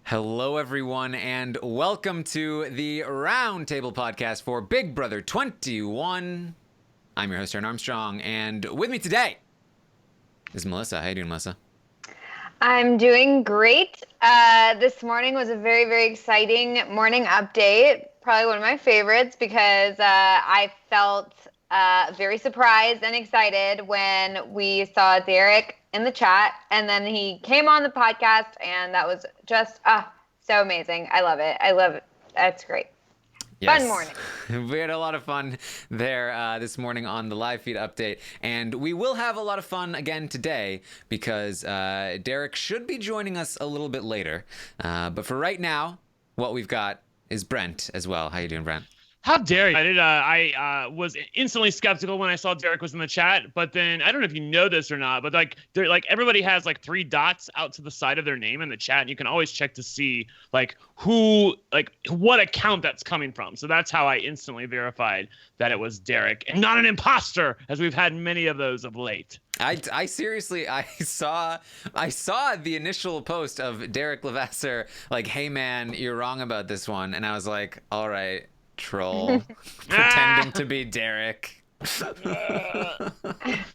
Hello, everyone, and welcome to the Roundtable podcast for Big Brother 21. I'm your host, Taran Armstrong, and with me today is Melissa. How you doing, Melissa? I'm doing great. This morning was a very, very exciting morning update. Probably one of my favorites because I felt very surprised and excited when we saw Derrick in the chat, and then he came on the podcast, and that was just so amazing. I love it. That's great. Yes. Fun morning. We had a lot of fun there this morning on the live feed update, and we will have a lot of fun again today because Derrick should be joining us a little bit later. But for right now, what we've got is Brent as well. How you doing, Brent? How dare you? I was instantly skeptical when I saw Derrick was in the chat, but then I don't know if you know this or not, but everybody has like 3 dots out to the side of their name in the chat, and you can always check to see what account that's coming from. So that's how I instantly verified that it was Derrick and not an imposter, as we've had many of those of late. I seriously, I saw the initial post of Derrick Levasseur, like, hey man, you're wrong about this one, and I was like, all right, troll, pretending to be Derrick.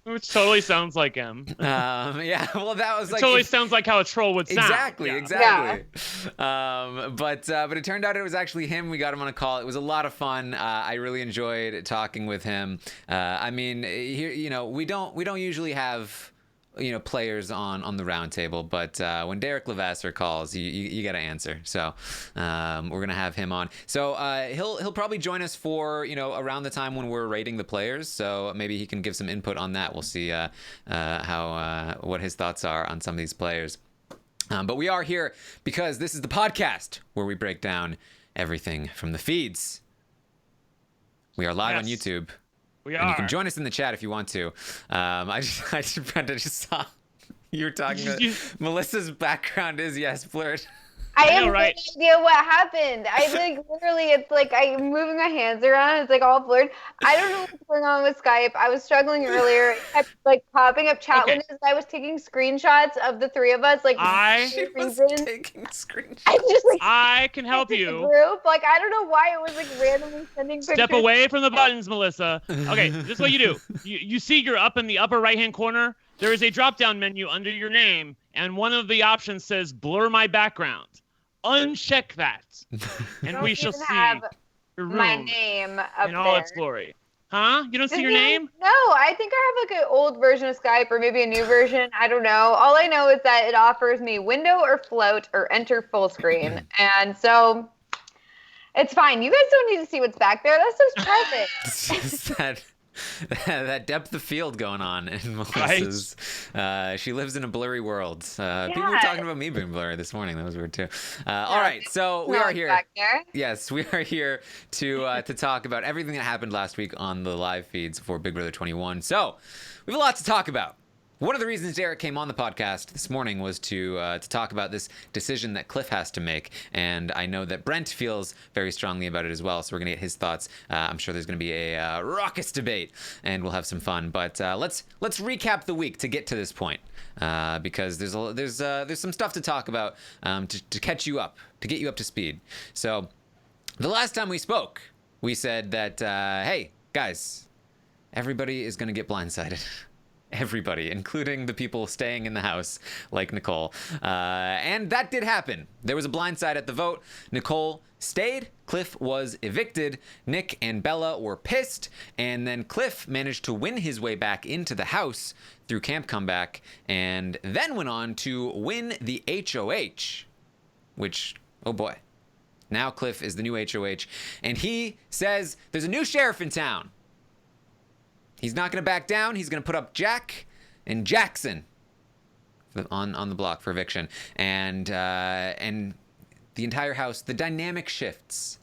Which totally sounds like him. Yeah, well, that was like... totally sounds like how a troll would sound. Exactly. Yeah. But it turned out it was actually him. We got him on a call. It was a lot of fun. I really enjoyed talking with him. I mean, here, we don't usually have... players on the round table, but when Derrick Levasseur calls, you got to answer. So we're gonna have him on. So he'll probably join us for around the time when we're rating the players. So maybe he can give some input on that. We'll see what his thoughts are on some of these players. But we are here because this is the podcast where we break down everything from the feeds. We are live on YouTube. We and are. you can join us in the chat if you want to. I just saw you were talking about Melissa's background is blurred. I have no right? idea what happened. Literally, it's like I'm moving my hands around. It's like all blurred. I don't know what's going on with Skype. I was struggling earlier. It kept popping up chat windows. I was taking screenshots of the 3 of us. She was taking screenshots. I can help you. Group. I don't know why it was randomly sending pictures. Step away from the buttons, Melissa. Okay, this is what you do. You see you're up in the upper right-hand corner. There is a drop-down menu under your name, and one of the options says blur my background. Uncheck that, and we shall see your room my name up in all there. its glory. Huh? You don't see your name? No, I think I have an old version of Skype or maybe a new version. I don't know. All I know is that it offers me window or float or enter full screen, and so it's fine. You guys don't need to see what's back there. That's just private. It's just that depth of field going on in Melissa's. Right. She lives in a blurry world. People were talking about me being blurry this morning. That was weird too. All right, so we are here. Back there. Yes, we are here to talk about everything that happened last week on the live feeds for Big Brother 21. So we have a lot to talk about. One of the reasons Derrick came on the podcast this morning was to talk about this decision that Cliff has to make, and I know that Brent feels very strongly about it as well. So we're gonna get his thoughts. I'm sure there's gonna be a raucous debate, and we'll have some fun. But let's recap the week to get to this point, because there's some stuff to talk about to catch you up, to get you up to speed. So the last time we spoke, we said that hey guys, everybody is gonna get blindsided. Everybody, including the people staying in the house, like Nicole. And that did happen. There was a blindside at the vote. Nicole stayed. Cliff was evicted. Nick and Bella were pissed. And then Cliff managed to win his way back into the house through Camp Comeback, and then went on to win the HOH, which, oh boy. Now Cliff is the new HOH. And he says there's a new sheriff in town. He's not going to back down. He's going to put up Jack and Jackson on the block for eviction. And the entire house, the dynamic shifts.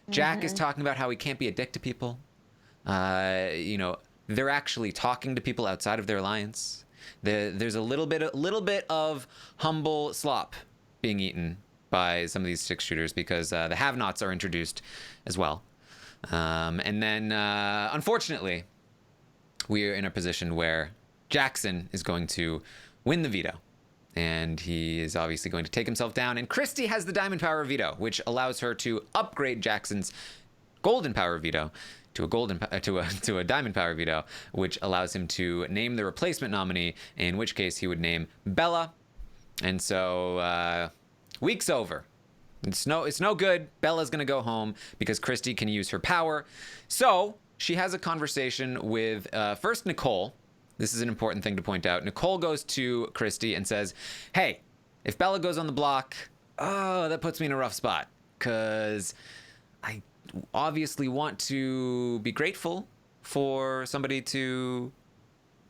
Jack is talking about how he can't be a dick to people. They're actually talking to people outside of their alliance. There's a little bit of humble slop being eaten by some of these 6-shooters because the have-nots are introduced as well. And then, unfortunately, we are in a position where Jackson is going to win the veto and he is obviously going to take himself down. And Christy has the Diamond Power veto, which allows her to upgrade Jackson's Golden Power veto to a Diamond Power veto, which allows him to name the replacement nominee, in which case he would name Bella. And so week's over. It's no good. Bella's gonna go home because Christy can use her power. So she has a conversation with first Nicole. This is an important thing to point out. Nicole goes to Christy and says, "Hey, if Bella goes on the block, that puts me in a rough spot, because I obviously want to be grateful for somebody to,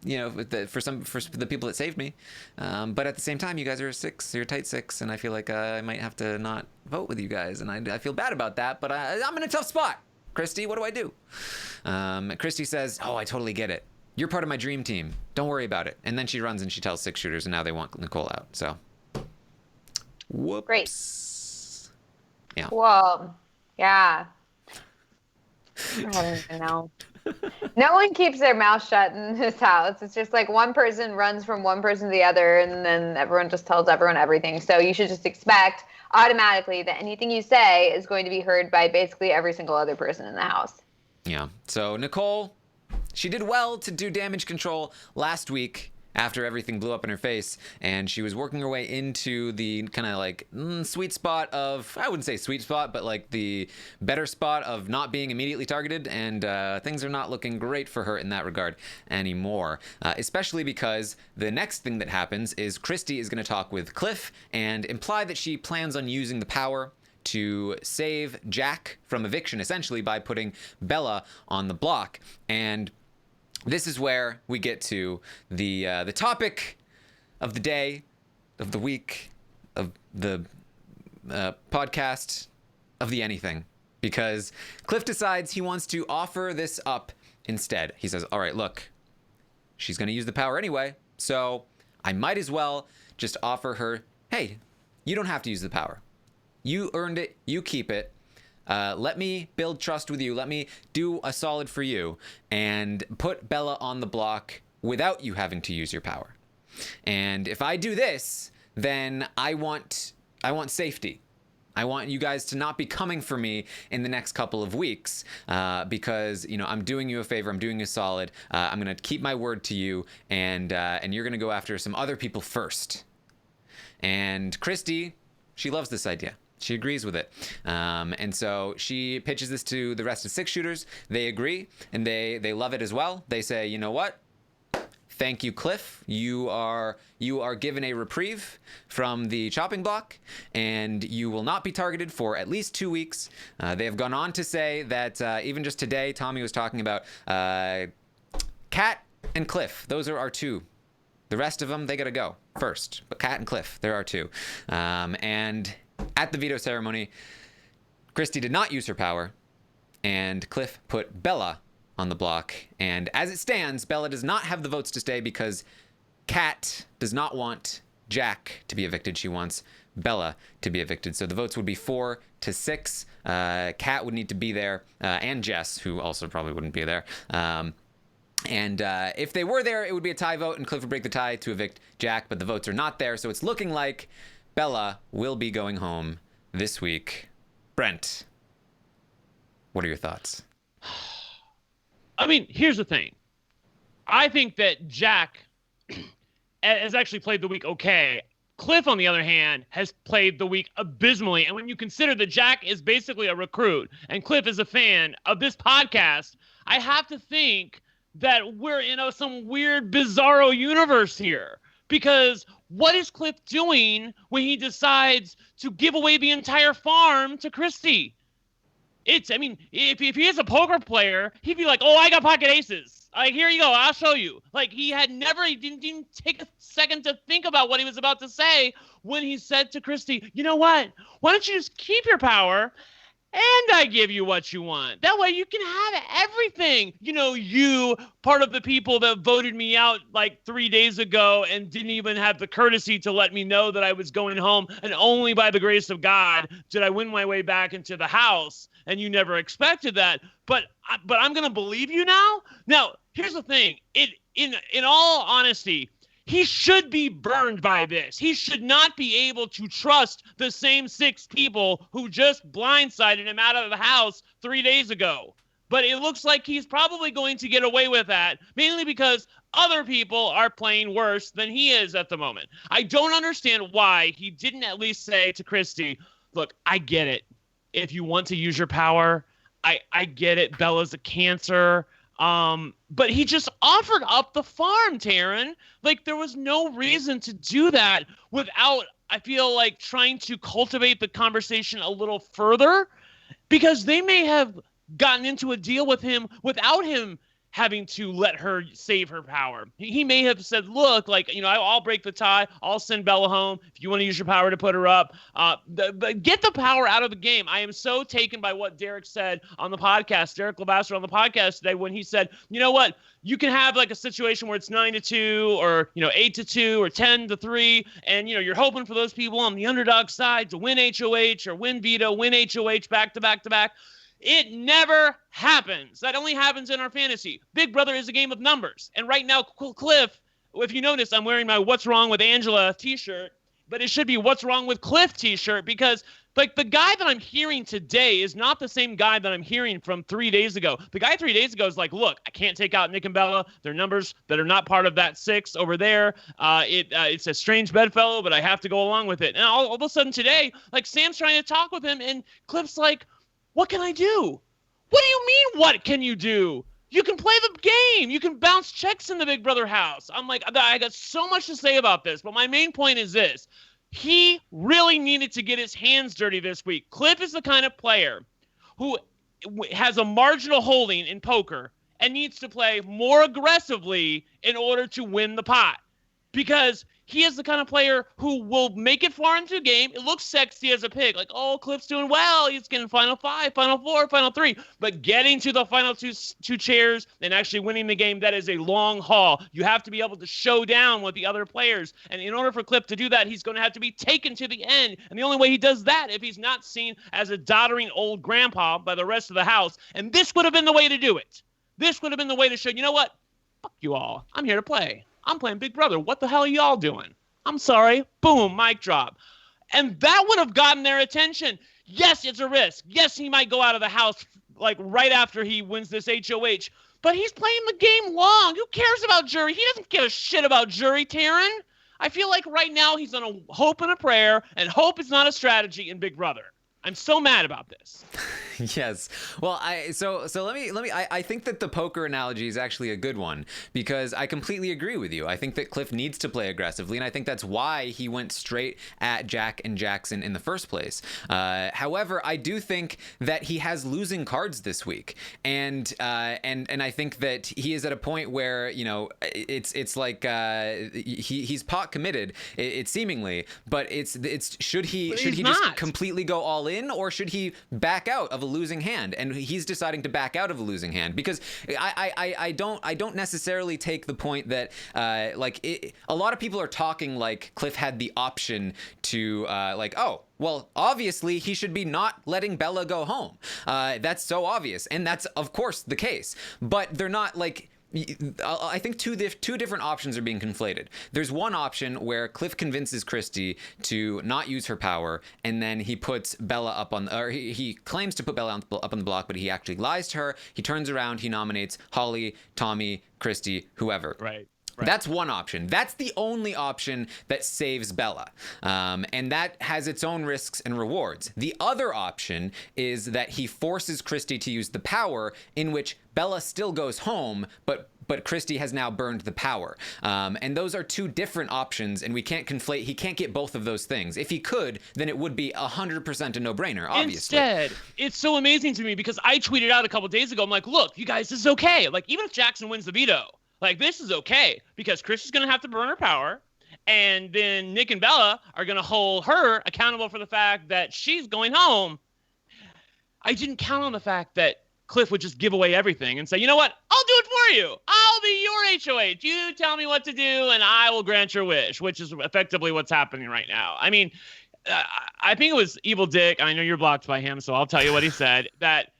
for the people that saved me, but at the same time, you guys are you're a tight six, and I feel like I might have to not vote with you guys, and I feel bad about that, but I'm in a tough spot. Christy, what do I do?" Christy says, "Oh, I totally get it. You're part of my dream team. Don't worry about it." And then she runs and she tells six shooters, and now they want Nicole out. So, whoops. Great. Yeah. Whoa. Yeah. I don't even know. No one keeps their mouth shut in this house. It's just like one person runs from one person to the other, and then everyone just tells everyone everything. So you should just expect automatically that anything you say is going to be heard by basically every single other person in the house. Yeah. So Nicole, she did well to do damage control last week after everything blew up in her face, and she was working her way into the kind of like sweet spot of, I wouldn't say sweet spot, but like the better spot of not being immediately targeted, and things are not looking great for her in that regard anymore, especially because the next thing that happens is Christy is going to talk with Cliff and imply that she plans on using the power to save Jack from eviction, essentially by putting Bella on the block. And this is where we get to the topic of the day, of the week, of the podcast, of the anything. Because Cliff decides he wants to offer this up instead. He says, all right, look, she's going to use the power anyway, so I might as well just offer her, hey, you don't have to use the power. You earned it, you keep it. Let me build trust with you. Let me do a solid for you and put Bella on the block without you having to use your power. And if I do this, then I want safety. I want you guys to not be coming for me in the next couple of weeks because, I'm doing you a favor. I'm doing you a solid. I'm going to keep my word to you, and you're going to go after some other people first. And Christy, she loves this idea. She agrees with it. And so she pitches this to the rest of six shooters. They agree, and they love it as well. They say, you know what? Thank you, Cliff. You are given a reprieve from the chopping block, and you will not be targeted for at least 2 weeks. They have gone on to say that even just today, Tommy was talking about Kat and Cliff. Those are our two. The rest of them, they got to go first. But Kat and Cliff, there are two. And at the veto ceremony, Christy did not use her power, and Cliff put Bella on the block. And as it stands, Bella does not have the votes to stay because Kat does not want Jack to be evicted. She wants Bella to be evicted. So the votes would be 4-6. Kat would need to be there, and Jess, who also probably wouldn't be there. And if they were there, it would be a tie vote, and Cliff would break the tie to evict Jack, but the votes are not there. So it's looking like Bella will be going home this week. Brent, what are your thoughts? I mean, here's the thing. I think that Jack has actually played the week okay. Cliff, on the other hand, has played the week abysmally. And when you consider that Jack is basically a recruit and Cliff is a fan of this podcast, I have to think that we're in some weird, bizarro universe here. Because what is Cliff doing when he decides to give away the entire farm to Christy? If he is a poker player, he'd be like, oh, I got pocket aces. Like, here you go. I'll show you. Like, he didn't take a second to think about what he was about to say when he said to Christy, you know what? Why don't you just keep your power and I give you what you want? That way you can have everything. You, part of the people that voted me out like 3 days ago and didn't even have the courtesy to let me know that I was going home, and only by the grace of God did I win my way back into the house, and you never expected that. But I'm going to believe you now? Now, here's the thing. In all honesty, he should be burned by this. He should not be able to trust the same 6 people who just blindsided him out of the house 3 days ago. But it looks like he's probably going to get away with that, mainly because other people are playing worse than he is at the moment. I don't understand why he didn't at least say to Christie, look, I get it. If you want to use your power, I get it. Bella's a cancer. But he just offered up the farm, Taran. Like, there was no reason to do that without, I feel like, trying to cultivate the conversation a little further, because they may have gotten into a deal with him without him having to let her save her power. He may have said, look, like, I'll break the tie. I'll send Bella home if you want to use your power to put her up. But get the power out of the game. I am so taken by what Derrick said on the podcast, Derrick Levasseur on the podcast today, when he said, you know what? You can have like a situation where it's 9-2 or, 8-2 or 10-3. And, you're hoping for those people on the underdog side to win HOH or win veto, win HOH back to back to back. It never happens. That only happens in our fantasy. Big Brother is a game of numbers. And right now, Cliff, if you notice, I'm wearing my What's Wrong with Angela t-shirt, but it should be What's Wrong with Cliff t-shirt, because like the guy that I'm hearing today is not the same guy that I'm hearing from 3 days ago. The guy 3 days ago is like, look, I can't take out Nick and Bella. They're numbers that are not part of that 6 over there. It's a strange bedfellow, but I have to go along with it. And all of a sudden today, like Sam's trying to talk with him, and Cliff's like, what can I do? What do you mean, what can you do? You can play the game. You can bounce checks in the Big Brother house. I'm like, I got so much to say about this, but my main point is this. He really needed to get his hands dirty this week. Cliff is the kind of player who has a marginal holding in poker and needs to play more aggressively in order to win the pot, because he is the kind of player who will make it far into a game. It looks sexy as a pig. Like, oh, Cliff's doing well. He's getting final 5, final 4, final 3. But getting to the final two chairs and actually winning the game, that is a long haul. You have to be able to show down with the other players. And in order for Cliff to do that, he's going to have to be taken to the end. And the only way he does that, if he's not seen as a doddering old grandpa by the rest of the house. And this would have been the way to do it. This would have been the way to show, you know what? Fuck you all. I'm here to play. I'm playing Big Brother. What the hell are y'all doing? I'm sorry. Boom, mic drop. And that would have gotten their attention. Yes, it's a risk. Yes, he might go out of the house like right after he wins this HOH. But he's playing the game long. Who cares about jury? He doesn't give a shit about jury, Taran. I feel like right now he's on a hope and a prayer, and hope is not a strategy in Big Brother. I'm so mad about this. Yes. Well, I think that the poker analogy is actually a good one, because I completely agree with you. I think that Cliff needs to play aggressively, and I think that's why he went straight at Jack and Jackson in the first place. However, I do think that he has losing cards this week, and I think that he is at a point where it's like he's pot committed. It's seemingly, but it's should he just completely go all in, or should he back out of a losing hand? And he's deciding to back out of a losing hand, because I don't necessarily take the point that a lot of people are talking like Cliff had the option to well, obviously he should be not letting Bella go home. That's so obvious, and that's of course the case, but they're not like. I think two different options are being conflated. There's one option where Cliff convinces Christie to not use her power, and then he puts Bella up on, or he claims to put Bella up on the block, but he actually lies to her. He turns around, he nominates Holly, Tommy, Christie, whoever. Right. That's one option. That's the only option that saves Bella. And that has its own risks and rewards. The other option is that he forces Christie to use the power, in which Bella still goes home, but Christie has now burned the power. And those are two different options, and we can't conflate. He can't get both of those things. If he could, then it would be 100% a no-brainer, obviously. Instead, it's so amazing to me, because I tweeted out a couple days ago, I'm like, look, you guys, this is okay. Like, even if Jackson wins the veto, like, this is okay, because Christie's going to have to burn her power, and then Nick and Bella are going to hold her accountable for the fact that she's going home. I didn't count on the fact that Cliff would just give away everything and say, you know what, I'll do it for you. I'll be your HOH. You tell me what to do, and I will grant your wish, which is effectively what's happening right now. I mean, I think it was Evil Dick, and I know you're blocked by him, so I'll tell you what he said, that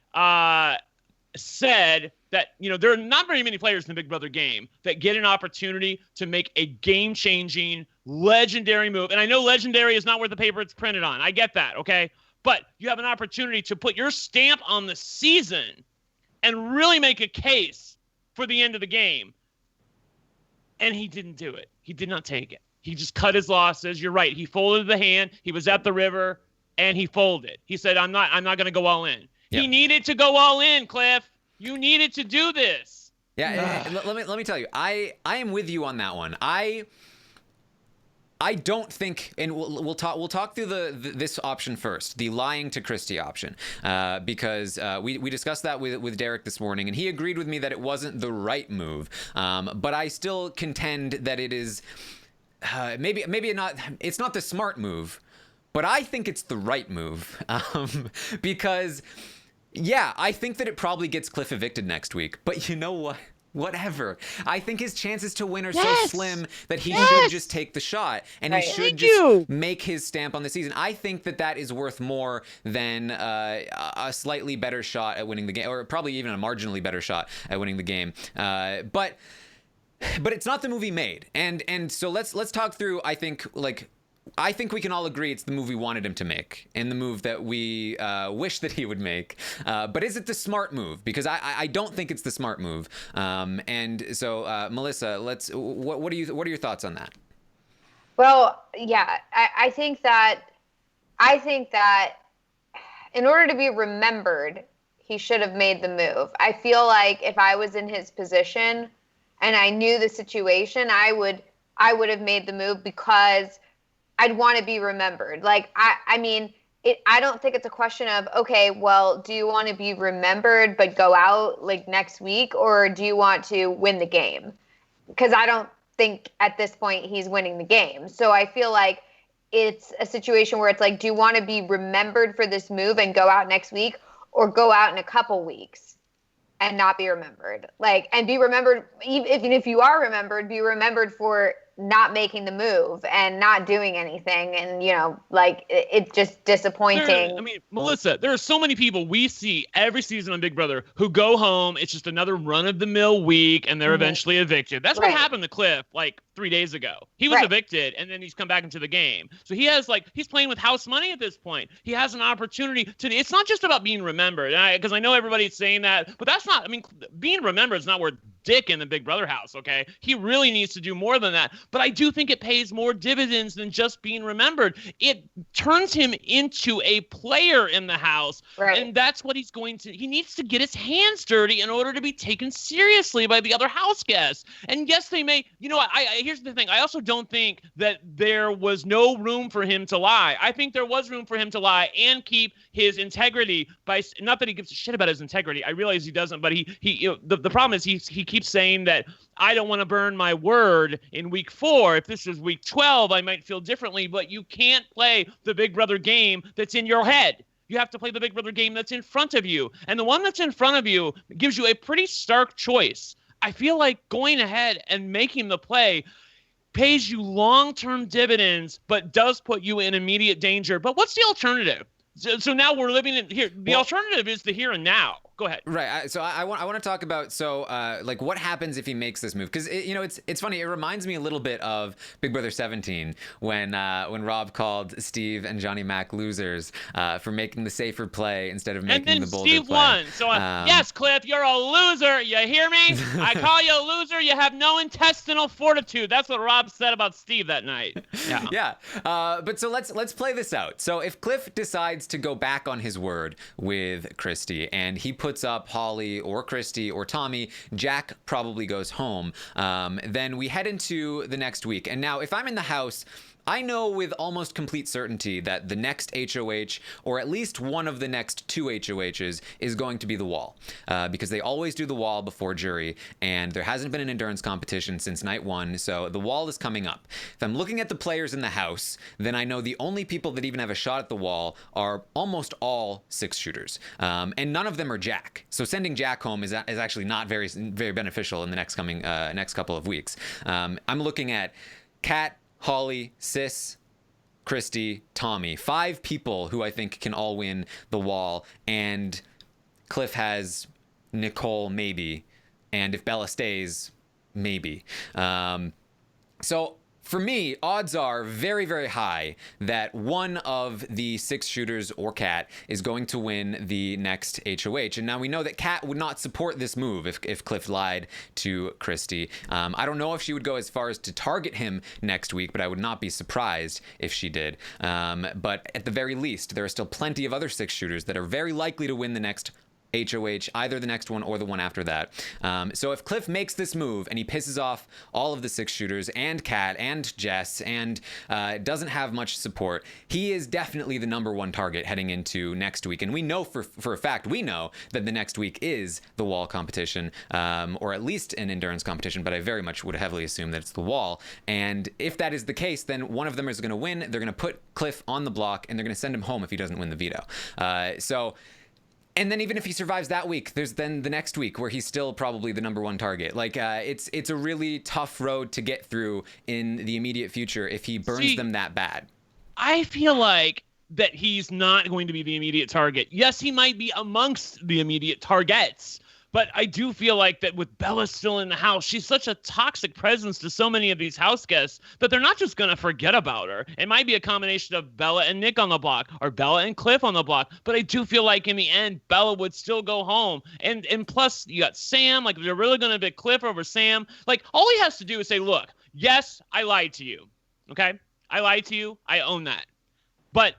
said that, there are not very many players in the Big Brother game that get an opportunity to make a game-changing, legendary move. And I know legendary is not where the paper it's printed on. I get that, okay? But you have an opportunity to put your stamp on the season and really make a case for the end of the game. And he didn't do it. He did not take it. He just cut his losses. You're right. He folded the hand. He was at the river, and he folded. He said, I'm not going to go all in. Yep. He needed to go all in, Cliff. You needed to do this. Yeah, let me tell you, I am with you on that one. I don't think, and we'll talk through this option first, the lying to Christie option, because we discussed that with Derrick this morning, and he agreed with me that it wasn't the right move. But I still contend that it is maybe not. It's not the smart move, but I think it's the right move, because. Yeah, I think that it probably gets Cliff evicted next week. But you know what? Whatever. I think his chances to win are so slim that he should just take the shot. And he should just make his stamp on the season. I think that is worth more than a slightly better shot at winning the game. Or probably even a marginally better shot at winning the game. But it's not the movie made. And so let's talk through, I think we can all agree it's the move we wanted him to make and the move that we wish that he would make. But is it the smart move? Because I don't think it's the smart move. And so, Melissa, what are your thoughts on that? Well, yeah, I think that in order to be remembered, he should have made the move. I feel like if I was in his position and I knew the situation, I would have made the move because I'd want to be remembered. Like, I mean, I don't think it's a question of, okay, well, do you want to be remembered but go out like next week, or do you want to win the game? Because I don't think at this point he's winning the game. So I feel like it's a situation where it's like, do you want to be remembered for this move and go out next week, or go out in a couple weeks and not be remembered? Like, and be remembered, even if you are remembered, be remembered for not making the move and not doing anything, and it's just disappointing. Melissa, there are so many people we see every season on Big Brother who go home. It's just another run-of-the-mill week, and they're eventually evicted. That's what happened to Cliff like 3 days ago. He was evicted, and then he's come back into the game. So he's playing with house money at this point. He has an opportunity to. It's not just about being remembered, because I know everybody's saying that, but that's not. Being remembered is not worth dick in the Big Brother house, okay? He really needs to do more than that. But I do think it pays more dividends than just being remembered. It turns him into a player in the house. Right. And that's what he needs to get his hands dirty in order to be taken seriously by the other house guests. And yes, they may, here's the thing. I also don't think that there was no room for him to lie. I think there was room for him to lie and keep his integrity not that he gives a shit about his integrity. I realize he doesn't, but the problem is he keeps saying that I don't want to burn my word in week 4. If this is week 12, I might feel differently, but you can't play the Big Brother game that's in your head. You have to play the Big Brother game that's in front of you. And the one that's in front of you gives you a pretty stark choice. I feel like going ahead and making the play pays you long-term dividends, but does put you in immediate danger. But what's the alternative? So now we're living in here. The alternative is the here and now. Go ahead. Right. So I want to talk about what happens if he makes this move, because it's funny. It reminds me a little bit of Big Brother 17 when Rob called Steve and Johnny Mac losers for making the safer play instead of making the bolder play. And then Steve won. So yes, Cliff, you're a loser. You hear me? I call you a loser. You have no intestinal fortitude. That's what Rob said about Steve that night. Yeah. Yeah. But so let's play this out. So if Cliff decides to go back on his word with Christie and he puts up Holly or Christie or Tommy, Jack probably goes home. Then we head into the next week. And now if I'm in the house, I know with almost complete certainty that the next HOH, or at least one of the next 2 HOHs, is going to be the wall. Because they always do the wall before jury, and there hasn't been an endurance competition since night 1, so the wall is coming up. If I'm looking at the players in the house, then I know the only people that even have a shot at the wall are almost all 6 shooters. And none of them are Jack. So sending Jack home is actually not very, very beneficial in the next couple of weeks. I'm looking at Kat, Holly, Sis, Christie, Tommy. 5 people who I think can all win the wall. And Cliff has Nicole, maybe. And if Bella stays, maybe. So for me, odds are very, very high that one of the 6 shooters or Kat is going to win the next HOH. And now we know that Kat would not support this move if Cliff lied to Christy. I don't know if she would go as far as to target him next week, but I would not be surprised if she did. But at the very least, there are still plenty of other 6 shooters that are very likely to win the next HOH, either the next one or the one after that. So if Cliff makes this move and he pisses off all of the 6 shooters and Kat and Jess and doesn't have much support, he is definitely the number 1 target heading into next week. And we know for a fact, we know that the next week is the wall competition, or at least an endurance competition, but I very much would heavily assume that it's the wall. And if that is the case, then one of them is going to win. They're going to put Cliff on the block and they're going to send him home if he doesn't win the veto. And then even if he survives that week, there's then the next week where he's still probably the number 1 target. Like, it's a really tough road to get through in the immediate future if he burns them that bad. I feel like that he's not going to be the immediate target. Yes, he might be amongst the immediate targets, but I do feel like that with Bella still in the house, she's such a toxic presence to so many of these house guests that they're not just going to forget about her. It might be a combination of Bella and Nick on the block or Bella and Cliff on the block, but I do feel like in the end, Bella would still go home. And plus, you got Sam. Like, if they're really going to pick Cliff over Sam, like, all he has to do is say, look, yes, I lied to you. Okay? I lied to you. I own that. But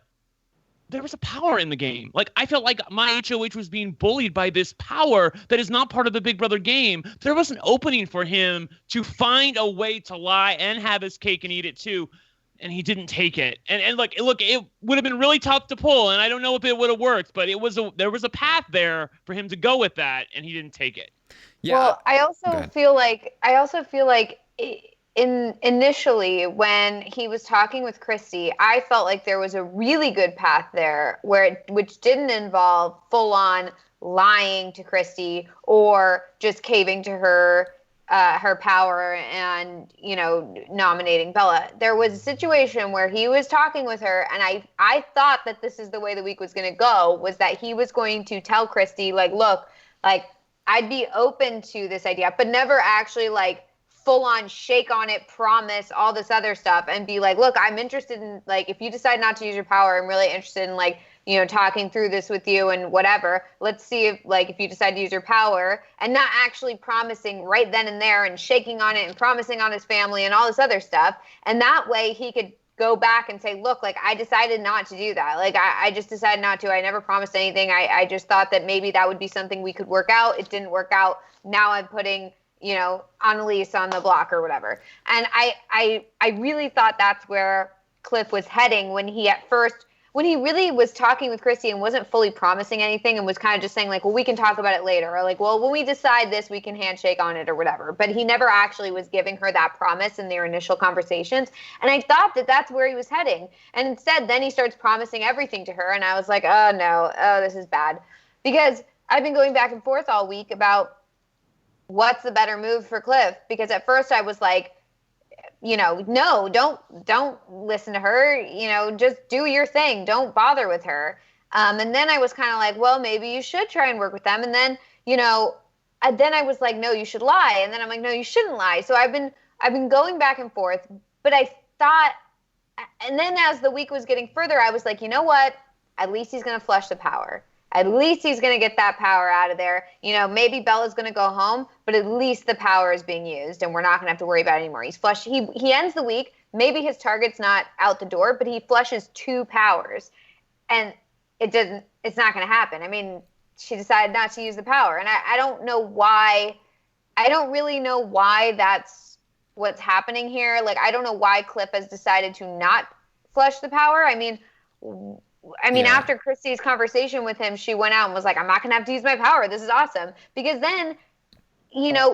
there was a power in the game. Like, I felt like my HOH was being bullied by this power that is not part of the Big Brother game. There was an opening for him to find a way to lie and have his cake and eat it too, and he didn't take it. And look, it would have been really tough to pull, and I don't know if it would have worked, but there was a path there for him to go with that, and he didn't take it. Yeah. Well, I also feel like initially when he was talking with Christy, I felt like there was a really good path there which didn't involve full on lying to Christy or just caving to her power and, nominating Bella. There was a situation where he was talking with her, and I thought that this is the way the week was going to go, was that he was going to tell Christy, like, look, like, I'd be open to this idea, but never actually, like, full on shake on it, promise, all this other stuff, and be like, look, I'm interested in, like, if you decide not to use your power, I'm really interested in, like, talking through this with you and whatever. Let's see if you decide to use your power, and not actually promising right then and there and shaking on it and promising on his family and all this other stuff. And that way he could go back and say, look, like, I decided not to do that. Like, I just decided not to. I never promised anything. I just thought that maybe that would be something we could work out. It didn't work out. Now I'm putting Annalise on the block or whatever. And I really thought that's where Cliff was heading when he really was talking with Christy and wasn't fully promising anything and was kind of just saying, like, well, we can talk about it later, or like, well, when we decide this, we can handshake on it or whatever. But he never actually was giving her that promise in their initial conversations. And I thought that that's where he was heading. And instead, then he starts promising everything to her. And I was like, oh no, this is bad. Because I've been going back and forth all week about what's the better move for Cliff? Because at first I was like, no, don't listen to her. Just do your thing. Don't bother with her. And then I was kind of like, well, maybe you should try and work with them. And then, then I was like, no, you should lie. And then I'm like, no, you shouldn't lie. So I've been going back and forth, but I thought, and then as the week was getting further, I was like, you know what? At least he's going to flush the power. At least he's going to get that power out of there. Maybe Bella's going to go home, but at least the power is being used and we're not going to have to worry about it anymore. He's flushed. He ends the week. Maybe his target's not out the door, but he flushes 2 powers and it's not going to happen. I mean, she decided not to use the power, and I don't know why. I don't really know why that's what's happening here. Like, I don't know why Cliff has decided to not flush the power. I mean, after Christy's conversation with him, she went out and was like, I'm not going to have to use my power. This is awesome. Because then,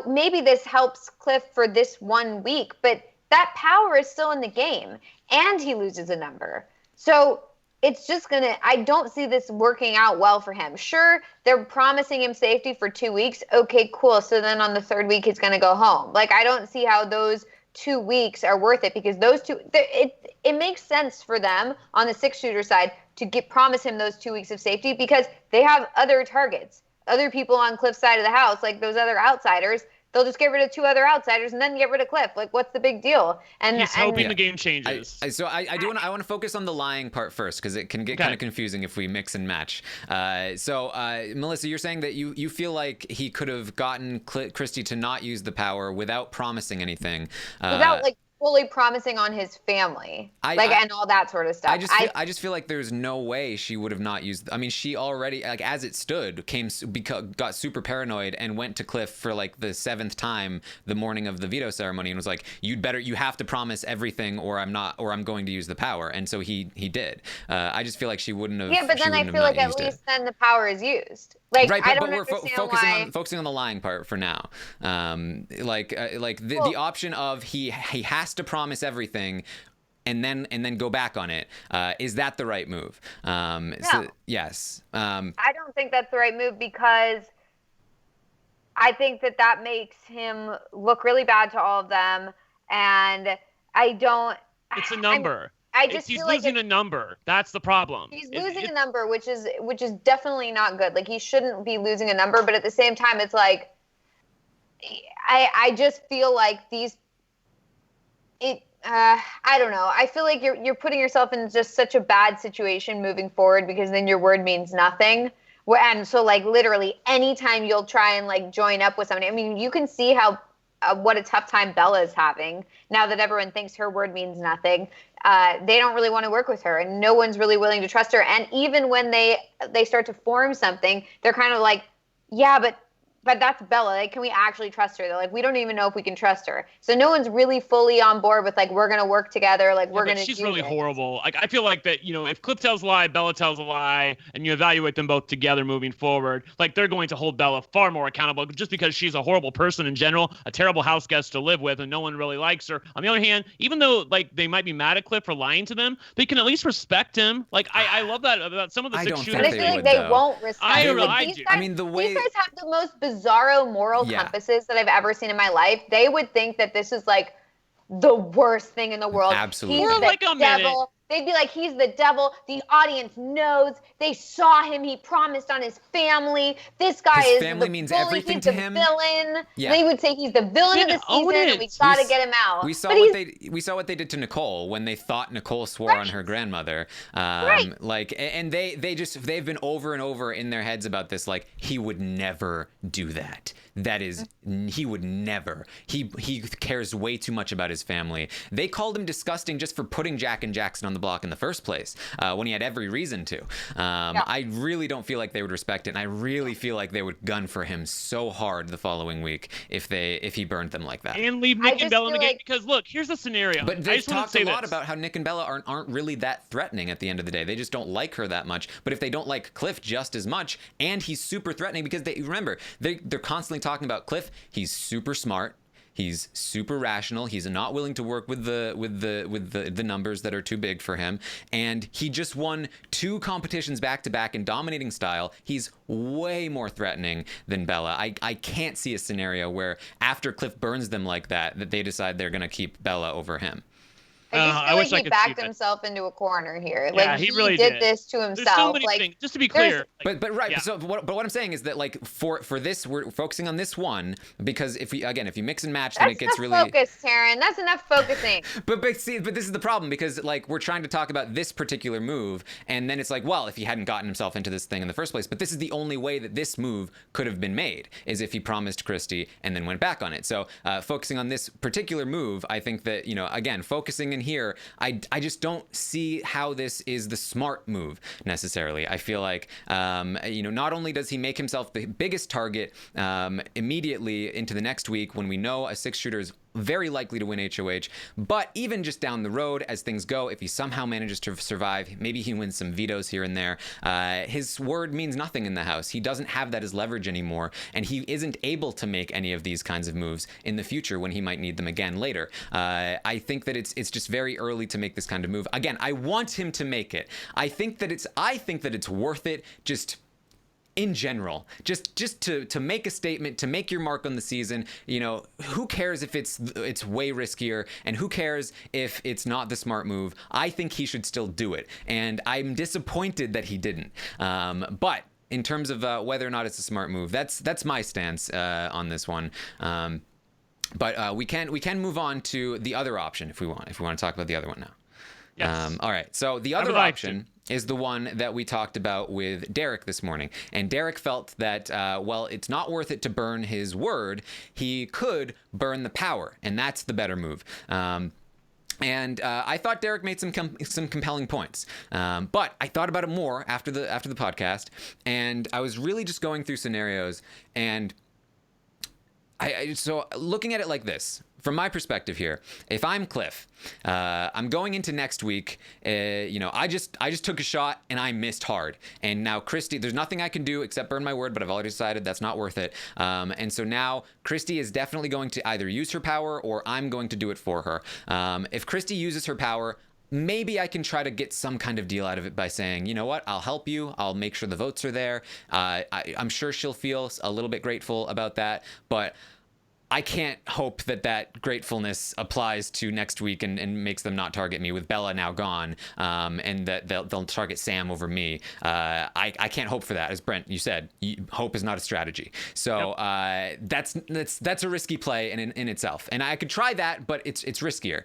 maybe this helps Cliff for this 1 week, but that power is still in the game and he loses a number. So it's just I don't see this working out well for him. Sure, they're promising him safety for 2 weeks. Okay, cool. So then on the 3rd week, he's going to go home. Like, I don't see how those 2 weeks are worth it, because those two, it makes sense for them on the 6-shooter side to promise him those 2 weeks of safety because they have other targets. other people on Cliff's side of the house, like those other outsiders, they'll just get rid of 2 other outsiders and then get rid of Cliff. Like, what's the big deal? And He's hoping and the game changes. I want to focus on the lying part first because it can get kind of confusing if we mix and match. Melissa, you're saying that you feel like he could have gotten Christie to not use the power without promising anything. without like fully promising on his family, and all that sort of stuff. I just feel like there's no way she would have not used. I mean, she already, like, as it stood, got super paranoid and went to Cliff for like the 7th time the morning of the veto ceremony and was like, you have to promise everything or I'm going to use the power. And so he did. I just feel like she wouldn't have. Yeah, but then I feel like at least then the power is used. Like, right, I don't but we're understand focusing on the lying part for now. The option of he has to promise everything and then go back on it. Is that the right move? No. So, yes. I don't think that's the right move because I think that makes him look really bad to all of them, and I don't. It's a number. He's losing a number. That's the problem. He's losing a number, which is definitely not good. Like, he shouldn't be losing a number, but at the same time, it's like I just feel like I don't know. I feel like you're putting yourself in just such a bad situation moving forward because then your word means nothing. And so, like, literally anytime you'll try and like join up with somebody, I mean, you can see how what a tough time Bella is having now that everyone thinks her word means nothing. They don't really want to work with her, and no one's really willing to trust her. And even when they start to form something, they're kind of like, yeah, but that's Bella. Like, can we actually trust her? They're like, we don't even know if we can trust her. So no one's really fully on board with, like, we're going to work together. Like, we're going to do She's really this. horrible. Like, I feel like that, if Cliff tells a lie, Bella tells a lie, and you evaluate them both together moving forward, like, they're going to hold Bella far more accountable just because she's a horrible person in general, a terrible house guest to live with, and no one really likes her. On the other hand, even though, like, they might be mad at Cliff for lying to them, they can at least respect him. Like, I love that about some of the I six don't shooters. But I feel like they won't respect him. I These do. guys, I mean, the way these guys have the most bizarro moral compasses that I've ever seen in my life. They would think that this is like the worst thing in the world. Absolutely. He's For the like a devil. They'd be like, he's the devil. The audience knows. They saw him. He promised on his family. This guy His is family the means bully. everything he's to the him. villain. Yeah. They would say he's the villain of Then the own season, it. and we gotta get him out. We saw But we saw what they did to Nicole when they thought Nicole swore on her grandmother. Like, and they've been over and over in their heads about this. Like, he would never do that. That is, he would never. He cares way too much about his family. They called him disgusting just for putting Jack and Jackson on the block in the first place when he had every reason to. I really don't feel like they would respect it, and I really feel like they would gun for him so hard the following week if he burned them like that. And leave Nick and Bella in the game like, because, look, here's the scenario. But they've talked a lot this. about how Nick and Bella aren't really that threatening at the end of the day. They just don't like her that much. But if they don't like Cliff just as much, and he's super threatening because they're constantly talking about Cliff. He's super smart. He's super rational. He's not willing to work with the numbers that are too big for him. And he just won 2 competitions back to back in dominating style. He's way more threatening than Bella. I can't see a scenario where after Cliff burns them like that they decide they're gonna keep Bella over him. I just feel like he backed himself into a corner here. Like, yeah, he really did this to himself. There's so many like, things. Just to be clear. But right. Yeah. So what I'm saying is that, like, for this, we're focusing on this one because if you mix and match, then it gets really focus, Taran. That's enough focusing. but this is the problem because, like, we're trying to talk about this particular move, and then it's like, well, if he hadn't gotten himself into this thing in the first place, but this is the only way that this move could have been made is if he promised Christie and then went back on it. So focusing on this particular move, I think that, again, focusing in here, I just don't see how this is the smart move necessarily. I feel like, not only does he make himself the biggest target immediately into the next week when we know a 6-shooter is very likely to win HOH, but even just down the road as things go, if he somehow manages to survive, maybe he wins some vetoes here and there, his word means nothing in the house. He doesn't have that as leverage anymore, and he isn't able to make any of these kinds of moves in the future when he might need them again later. I think that it's just very early to make this kind of move. Again, I want him to make it. I think that it's worth it just in general, just to make a statement, to make your mark on the season. Who cares if it's way riskier, and who cares if it's not the smart move? I think he should still do it, and I'm disappointed that he didn't. But in terms of whether or not it's a smart move. That's my stance on this one. But we can move on to the other option if we want to talk about the other one now. Yes. All right. So the other option is the one that we talked about with Derrick this morning. And Derrick felt that, well, it's not worth it to burn his word. He could burn the power, and that's the better move. And I thought Derrick made some compelling points, but I thought about it more after the podcast, and I was really just going through scenarios, and so looking at it like this. From my perspective here, if I'm Cliff, I'm going into next week. I just took a shot and I missed hard. And now Christy, there's nothing I can do except burn my word, but I've already decided that's not worth it. And so now Christy is definitely going to either use her power or I'm going to do it for her. If Christy uses her power, maybe I can try to get some kind of deal out of it by saying, you know what, I'll help you. I'll make sure the votes are there. I'm sure she'll feel a little bit grateful about that, but I can't hope that gratefulness applies to next week and makes them not target me with Bella now gone, and that they'll target Sam over me. I can't hope for that. As Brent, you said, hope is not a strategy. So that's a risky play in itself. And I could try that, but it's riskier.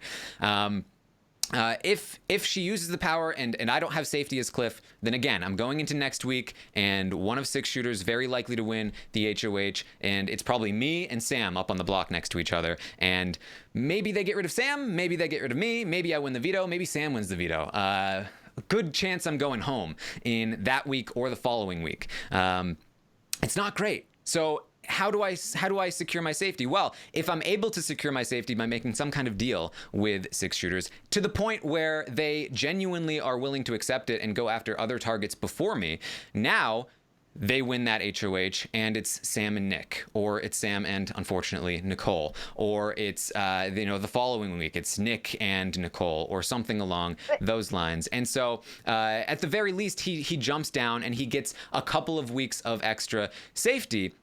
If she uses the power and I don't have safety as Cliff, then again, I'm going into next week and one of 6 shooters very likely to win the HOH, and it's probably me and Sam up on the block next to each other, and maybe they get rid of Sam, maybe they get rid of me, maybe I win the veto, maybe Sam wins the veto. Good chance I'm going home in that week or the following week. It's not great. So how do I secure my safety? Well, if I'm able to secure my safety by making some kind of deal with 6 shooters to the point where they genuinely are willing to accept it and go after other targets before me, now they win that HOH and it's Sam and Nick, or it's Sam and, unfortunately, Nicole, or it's the following week it's Nick and Nicole, or something along those lines. And so at the very least, he jumps down and he gets a couple of weeks of extra safety.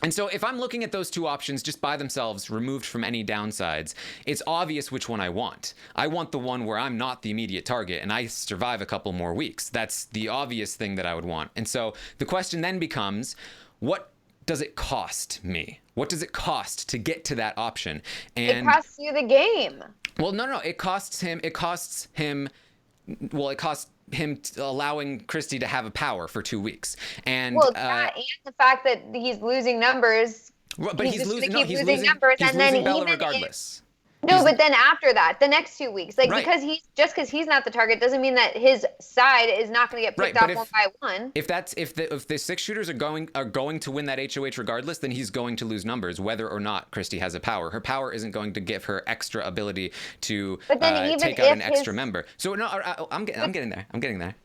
And so if I'm looking at those two options just by themselves, removed from any downsides, it's obvious which one I want. I want the one where I'm not the immediate target and I survive a couple more weeks. That's the obvious thing that I would want. And so the question then becomes, what does it cost me? What does it cost to get to that option? And it costs you the game. Well, no. It costs him allowing Christy to have a power for 2 weeks. And that and the fact that he's losing numbers. But he's losing numbers, he's and losing then Bella even regardless. But then after that, the next 2 weeks, right. because he's not the target doesn't mean that his side is not going to get picked off one by one. If the 6 shooters are going to win that HOH regardless, then he's going to lose numbers whether or not Christy has a power. Her power isn't going to give her extra ability to take out an extra member. So no, I'm getting there. I'm getting there.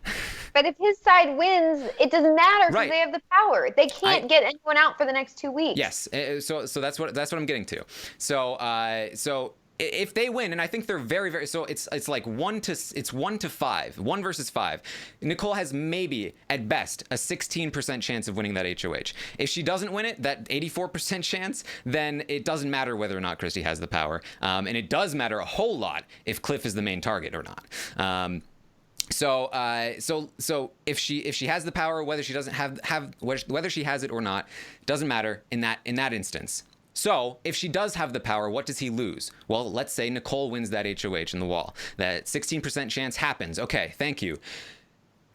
But if his side wins, it doesn't matter because right. they have the power. They can't get anyone out for the next 2 weeks. Yes. So that's what I'm getting to. So if they win, and I think they're very, very, so it's like 1 to 5, 1 versus 5. Nicole has maybe at best a 16% chance of winning that HOH. If she doesn't win it, that 84% chance, then it doesn't matter whether or not Christy has the power, and it does matter a whole lot if Cliff is the main target or not. So if she has the power, whether she doesn't have whether she has it or not, doesn't matter in that instance. So if she does have the power, what does he lose? Well, let's say Nicole wins that HOH in the wall. That 16% chance happens. Okay, thank you.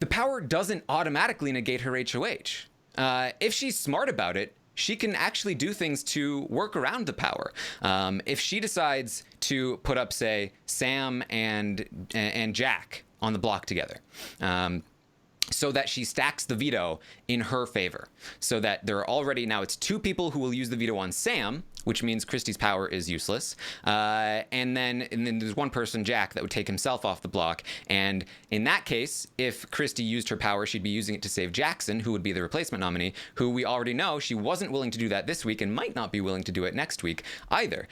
The power doesn't automatically negate her HOH. If she's smart about it, she can actually do things to work around the power. If she decides to put up, say, Sam and Jack on the block together, so that she stacks the veto in her favor, so that there are already, now it's 2 people who will use the veto on Sam, which means Christy's power is useless. And then there's 1 person, Jack, that would take himself off the block. And in that case, if Christy used her power, she'd be using it to save Jackson, who would be the replacement nominee, who we already know she wasn't willing to do that this week and might not be willing to do it next week either.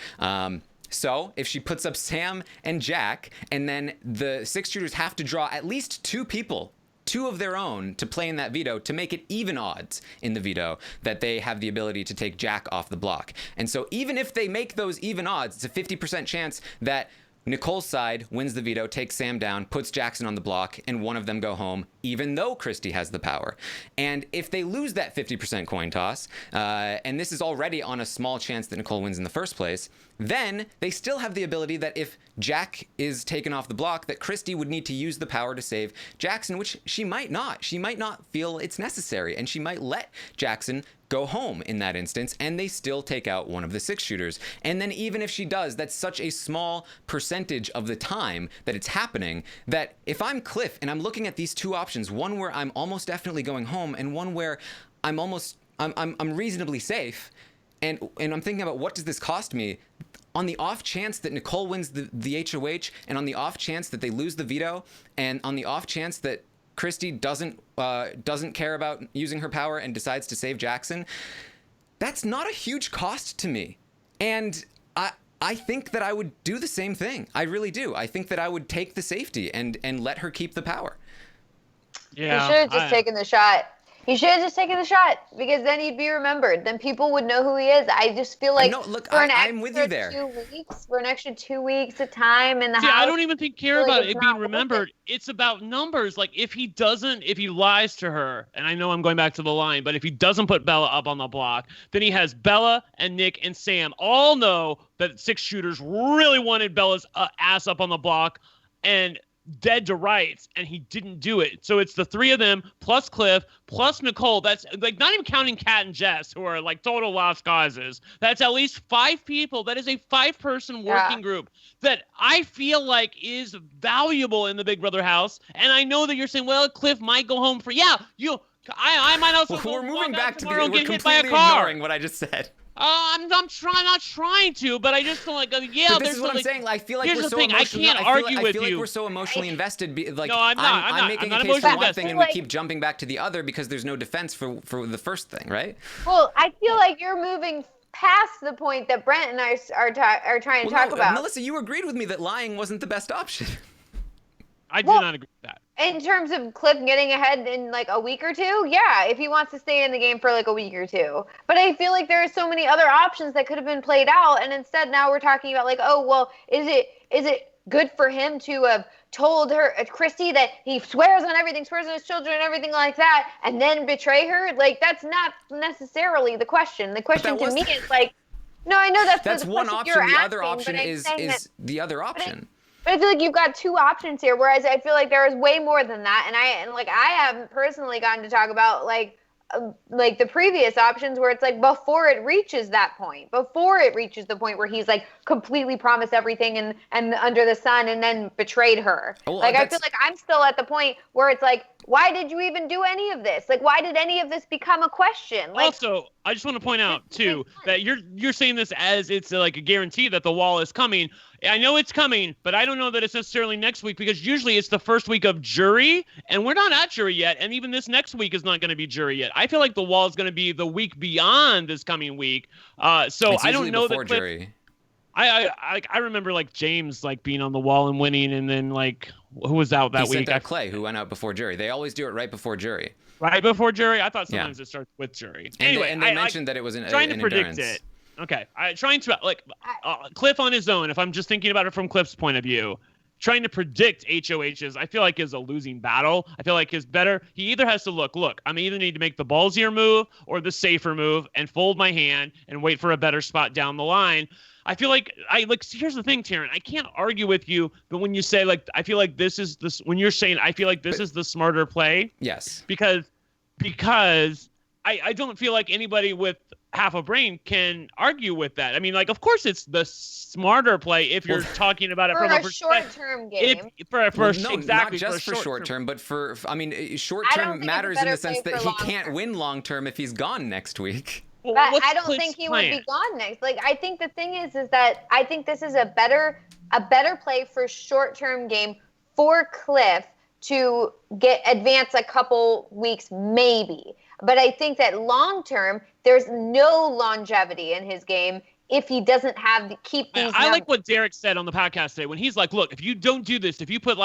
So if she puts up Sam and Jack, and then the 6 shooters have to draw at least 2 people, 2 of their own, to play in that veto to make it even odds in the veto that they have the ability to take Jack off the block. And so even if they make those even odds, it's a 50% chance that Nicole's side wins the veto, takes Sam down, puts Jackson on the block, and one of them go home, even though Christie has the power. And if they lose that 50% coin toss, and this is already on a small chance that Nicole wins in the first place, then they still have the ability that if Jack is taken off the block, that Christie would need to use the power to save Jackson, which she might not. She might not feel it's necessary, and she might let Jackson go home in that instance, and they still take out one of the 6 shooters. And then even if she does, that's such a small percentage of the time that it's happening that if I'm Cliff and I'm looking at these 2 options, one where I'm almost definitely going home and one where I'm reasonably safe, and I'm thinking about what does this cost me, on the off chance that Nicole wins the HOH, and on the off chance that they lose the veto, and on the off chance that Christie doesn't care about using her power and decides to save Jackson, that's not a huge cost to me. And I think that I would do the same thing. I really do. I think that I would take the safety and let her keep the power. Yeah, he should have just taken the shot. He should have just taken the shot, because then he'd be remembered. Then people would know who he is. I just feel like I'm with you there. 2 weeks, for an extra 2 weeks of time in the house. I don't even care about it being remembered. It's about numbers. Like if he lies to her, and I know I'm going back to the line, but if he doesn't put Bella up on the block, then he has Bella and Nick and Sam all know that 6 shooters really wanted Bella's ass up on the block, and dead to rights, and he didn't do it. So it's the 3 of them plus Cliff plus Nicole. That's like not even counting Kat and Jess, who are like total lost causes. That's at least 5 people. That is a 5-person working group that I feel like is valuable in the Big Brother house. And I know that you're saying, well, Cliff might go home for I might also go we're moving back to we're completely ignoring what I just said. I'm not trying to, but I just feel like But this is what I'm saying. I feel like we're so emotional. I can't argue with you. I feel like we're so emotionally invested. No, I'm not. I'm making a case for one thing, and we keep jumping back to the other because there's no defense for the first thing, right? Well, I feel like you're moving past the point that Brent and I are trying to talk about. Melissa, you agreed with me that lying wasn't the best option. I do not agree with that. In terms of Cliff getting ahead in like a week or 2, yeah, if he wants to stay in the game for like a week or 2. But I feel like there are so many other options that could have been played out, and instead now we're talking about like, oh, well, is it good for him to have told her, Christie, that he swears on everything, swears on his children and everything like that, and then betray her? Like, that's not necessarily the question. The question to me is like, no, I know that's one option. The other option is the other option. But I feel like you've got 2 options here, whereas I feel like there is way more than that. And I haven't personally gotten to talk about like the previous options where it's like before it reaches that point, before it reaches the point where he's like completely promised everything and under the sun and then betrayed her. Well, I feel like I'm still at the point where it's like, why did you even do any of this? Like, why did any of this become a question? Like, also, I just want to point out too that you're saying this as it's like a guarantee that the wall is coming. I know it's coming, but I don't know that it's necessarily next week, because usually it's the first week of jury, and we're not at jury yet, and even this next week is not going to be jury yet. I feel like the wall is going to be the week beyond this coming week. So I don't know that jury. I remember like James like being on the wall and winning, and then like who was out that week? Sent out Clay, who went out before jury. They always do it right before jury. Right before jury? I thought sometimes it starts with jury. Anyway, and they mentioned that it was trying to predict endurance. it. Okay, trying to like Cliff on his own. If I'm just thinking about it from Cliff's point of view, trying to predict HOHs, I feel like is a losing battle. I feel like he either has to look, I either need to make the ballsier move or the safer move and fold my hand and wait for a better spot down the line. I feel like here's the thing, Taran. I can't argue with you, but when you say like I feel like when you're saying I feel like this is the smarter play. Yes. Because I don't feel like anybody with half a brain can argue with that. I mean, like, of course it's the smarter play if you're talking about it from a short-term game. Not just for short-term, but short-term matters in the sense that he can't win long-term if he's gone next week. But I don't think he would be gone next. Like, I think the thing is that I think this is a better play for short-term game for Cliff to advance a couple weeks maybe. But I think that long-term, there's no longevity in his game if he doesn't keep these I like what Derrick said on the podcast today when he's like, look, if you don't do this, if you put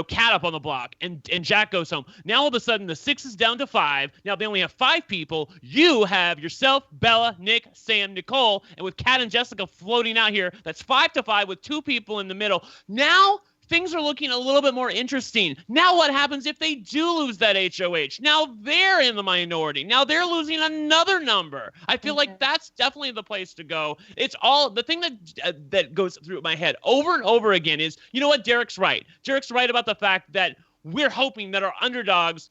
Cat up on the block and Jack goes home, now all of a sudden the 6 is down to 5. Now they only have 5 people. You have yourself, Bella, Nick, Sam, Nicole, and with Kat and Jessica floating out here, that's 5-5 with 2 people in the middle. Now things are looking a little bit more interesting. Now what happens if they do lose that HOH? Now they're in the minority. Now they're losing another number. I feel like that's definitely the place to go. It's all the thing that goes through my head over and over again is, you know what? Derrick's right. Derrick's right about the fact that we're hoping that our underdogs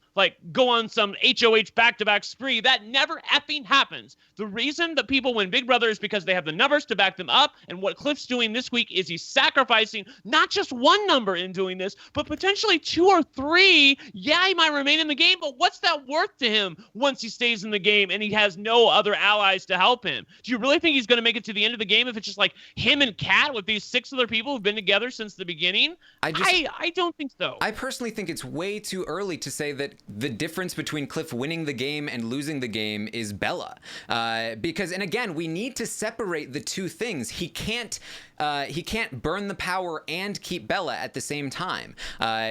go on some HOH back-to-back spree. That never effing happens. The reason that people win Big Brother is because they have the numbers to back them up. And what Cliff's doing this week is he's sacrificing not just one number in doing this, but potentially 2 or 3. Yeah, he might remain in the game, but what's that worth to him once he stays in the game and he has no other allies to help him? Do you really think he's going to make it to the end of the game if it's just him and Kat with these 6 other people who've been together since the beginning? I don't think so. I personally think it's way too early to say that the difference between Cliff winning the game and losing the game is Bella. Because, and again, we need to separate the two things. He can't burn the power and keep Bella at the same time.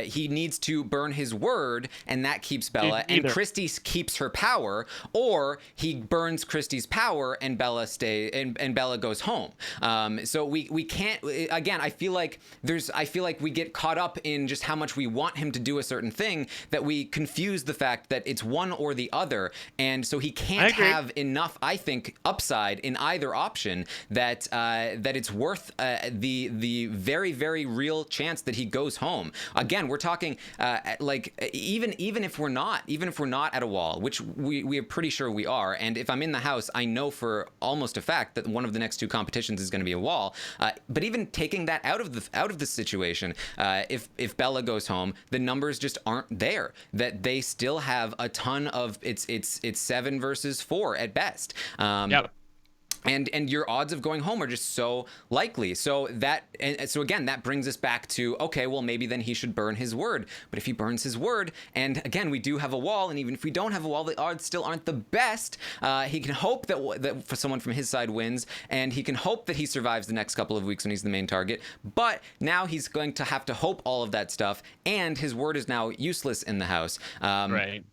He needs to burn his word, and that keeps Bella, and Christy keeps her power, or he burns Christy's power and Bella and Bella goes home. So we can't. Again, I feel like we get caught up in just how much we want him to do a certain thing that we confuse the fact that it's one or the other, and so he can't have enough, I think, upside in either option that it's worth the very, very real chance that he goes home. Again, we're talking even if we're not at a wall, which we are pretty sure we are, and if I'm in the house, I know for almost a fact that one of the next 2 competitions is going to be a wall. But even taking that out of the situation, if Bella goes home, the numbers just aren't there. That they still have a ton of it's 7 versus 4 at best. Yep. And your odds of going home are just so likely. So again, that brings us back to, okay, well, maybe then he should burn his word. But if he burns his word, and again, we do have a wall, and even if we don't have a wall, the odds still aren't the best. He can hope that for someone from his side wins, and he can hope that he survives the next couple of weeks when he's the main target. But now he's going to have to hope all of that stuff, and his word is now useless in the house. Right.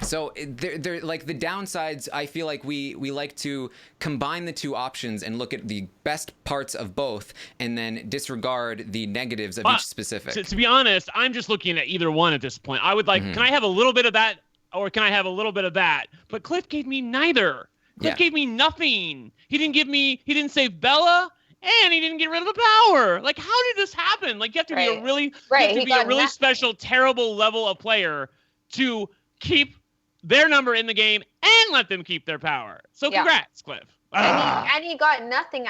So they're like the downsides. I feel like we like to combine the 2 options and look at the best parts of both, and then disregard the negatives of each specific. To be honest, I'm just looking at either one at this point. I would can I have a little bit of that, or can I have a little bit of that? But Cliff gave me neither. Cliff gave me nothing. He didn't save Bella, and he didn't get rid of the power. How did this happen? You have to be a really special, terrible level of player to keep their number in the game and let them keep their power. So congrats, Cliff. And he got nothing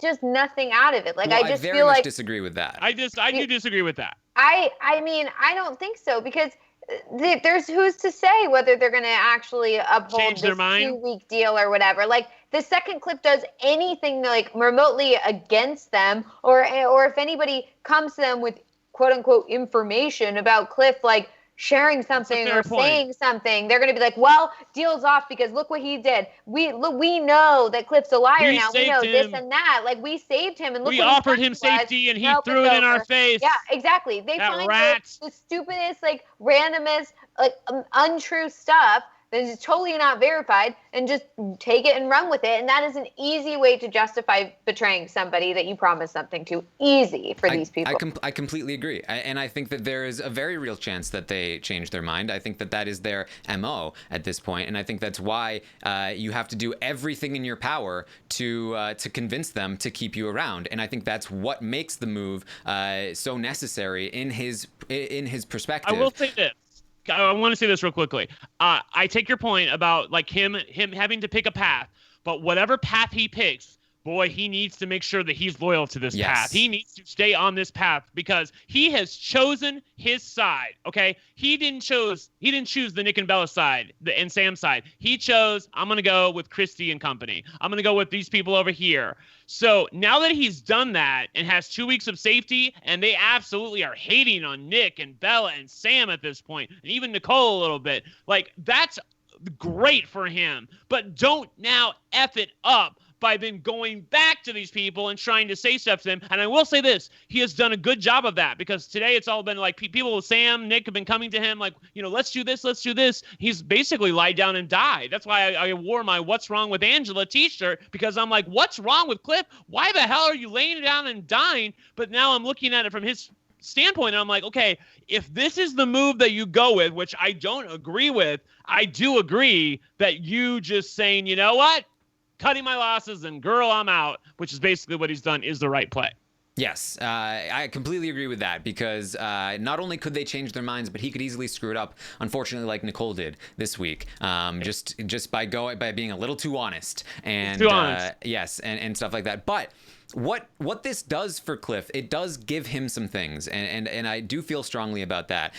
just nothing out of it. I just very much disagree with that. I do disagree with that. I mean, I don't think so, because there's who's to say whether they're going to actually uphold this 2-week deal or whatever. The second Cliff does anything remotely against them, or if anybody comes to them with quote unquote information about Cliff, sharing something or saying something, they're going to be well, deal's off because look what he did. We know that Cliff's a liar now. We know this and that. We saved him, and look, we offered him safety, and he threw it in our face. Yeah, exactly. They find the stupidest, randomest, untrue stuff that is totally not verified, and just take it and run with it. And that is an easy way to justify betraying somebody that you promised something to. Easy for these people. I completely agree. And I think that there is a very real chance that they change their mind. I think that is their MO at this point. And I think that's why you have to do everything in your power to convince them to keep you around. And I think that's what makes the move so necessary in his perspective. I will say this. I want to say this real quickly. I take your point about him having to pick a path, but whatever path he picks, boy, he needs to make sure that he's loyal to this path. He needs to stay on this path because he has chosen his side. Okay, he didn't choose the Nick and Bella side, and Sam's side. He chose, I'm gonna go with Christy and company. I'm gonna go with these people over here. So now that he's done that and has 2 weeks of safety, and they absolutely are hating on Nick and Bella and Sam at this point, and even Nicole a little bit, that's great for him. But don't now F it up by then going back to these people and trying to say stuff to them. And I will say this, he has done a good job of that, because today it's all been like people, Sam, Nick have been coming to him like, let's do this, let's do this. He's basically lied down and died. That's why I wore my What's Wrong with Angela t-shirt, because I'm like, what's wrong with Cliff? Why the hell are you laying down and dying? But now I'm looking at it from his standpoint, and I'm like, okay, if this is the move that you go with, which I don't agree with, I do agree that you just saying, you know what, cutting my losses and girl, I'm out, which is basically what he's done, is the right play. Yes, I completely agree with that, because not only could they change their minds, but he could easily screw it up, unfortunately, like Nicole did this week, just by being a little too honest, and yes, and stuff like that. But what this does for Cliff, it does give him some things, and I do feel strongly about that.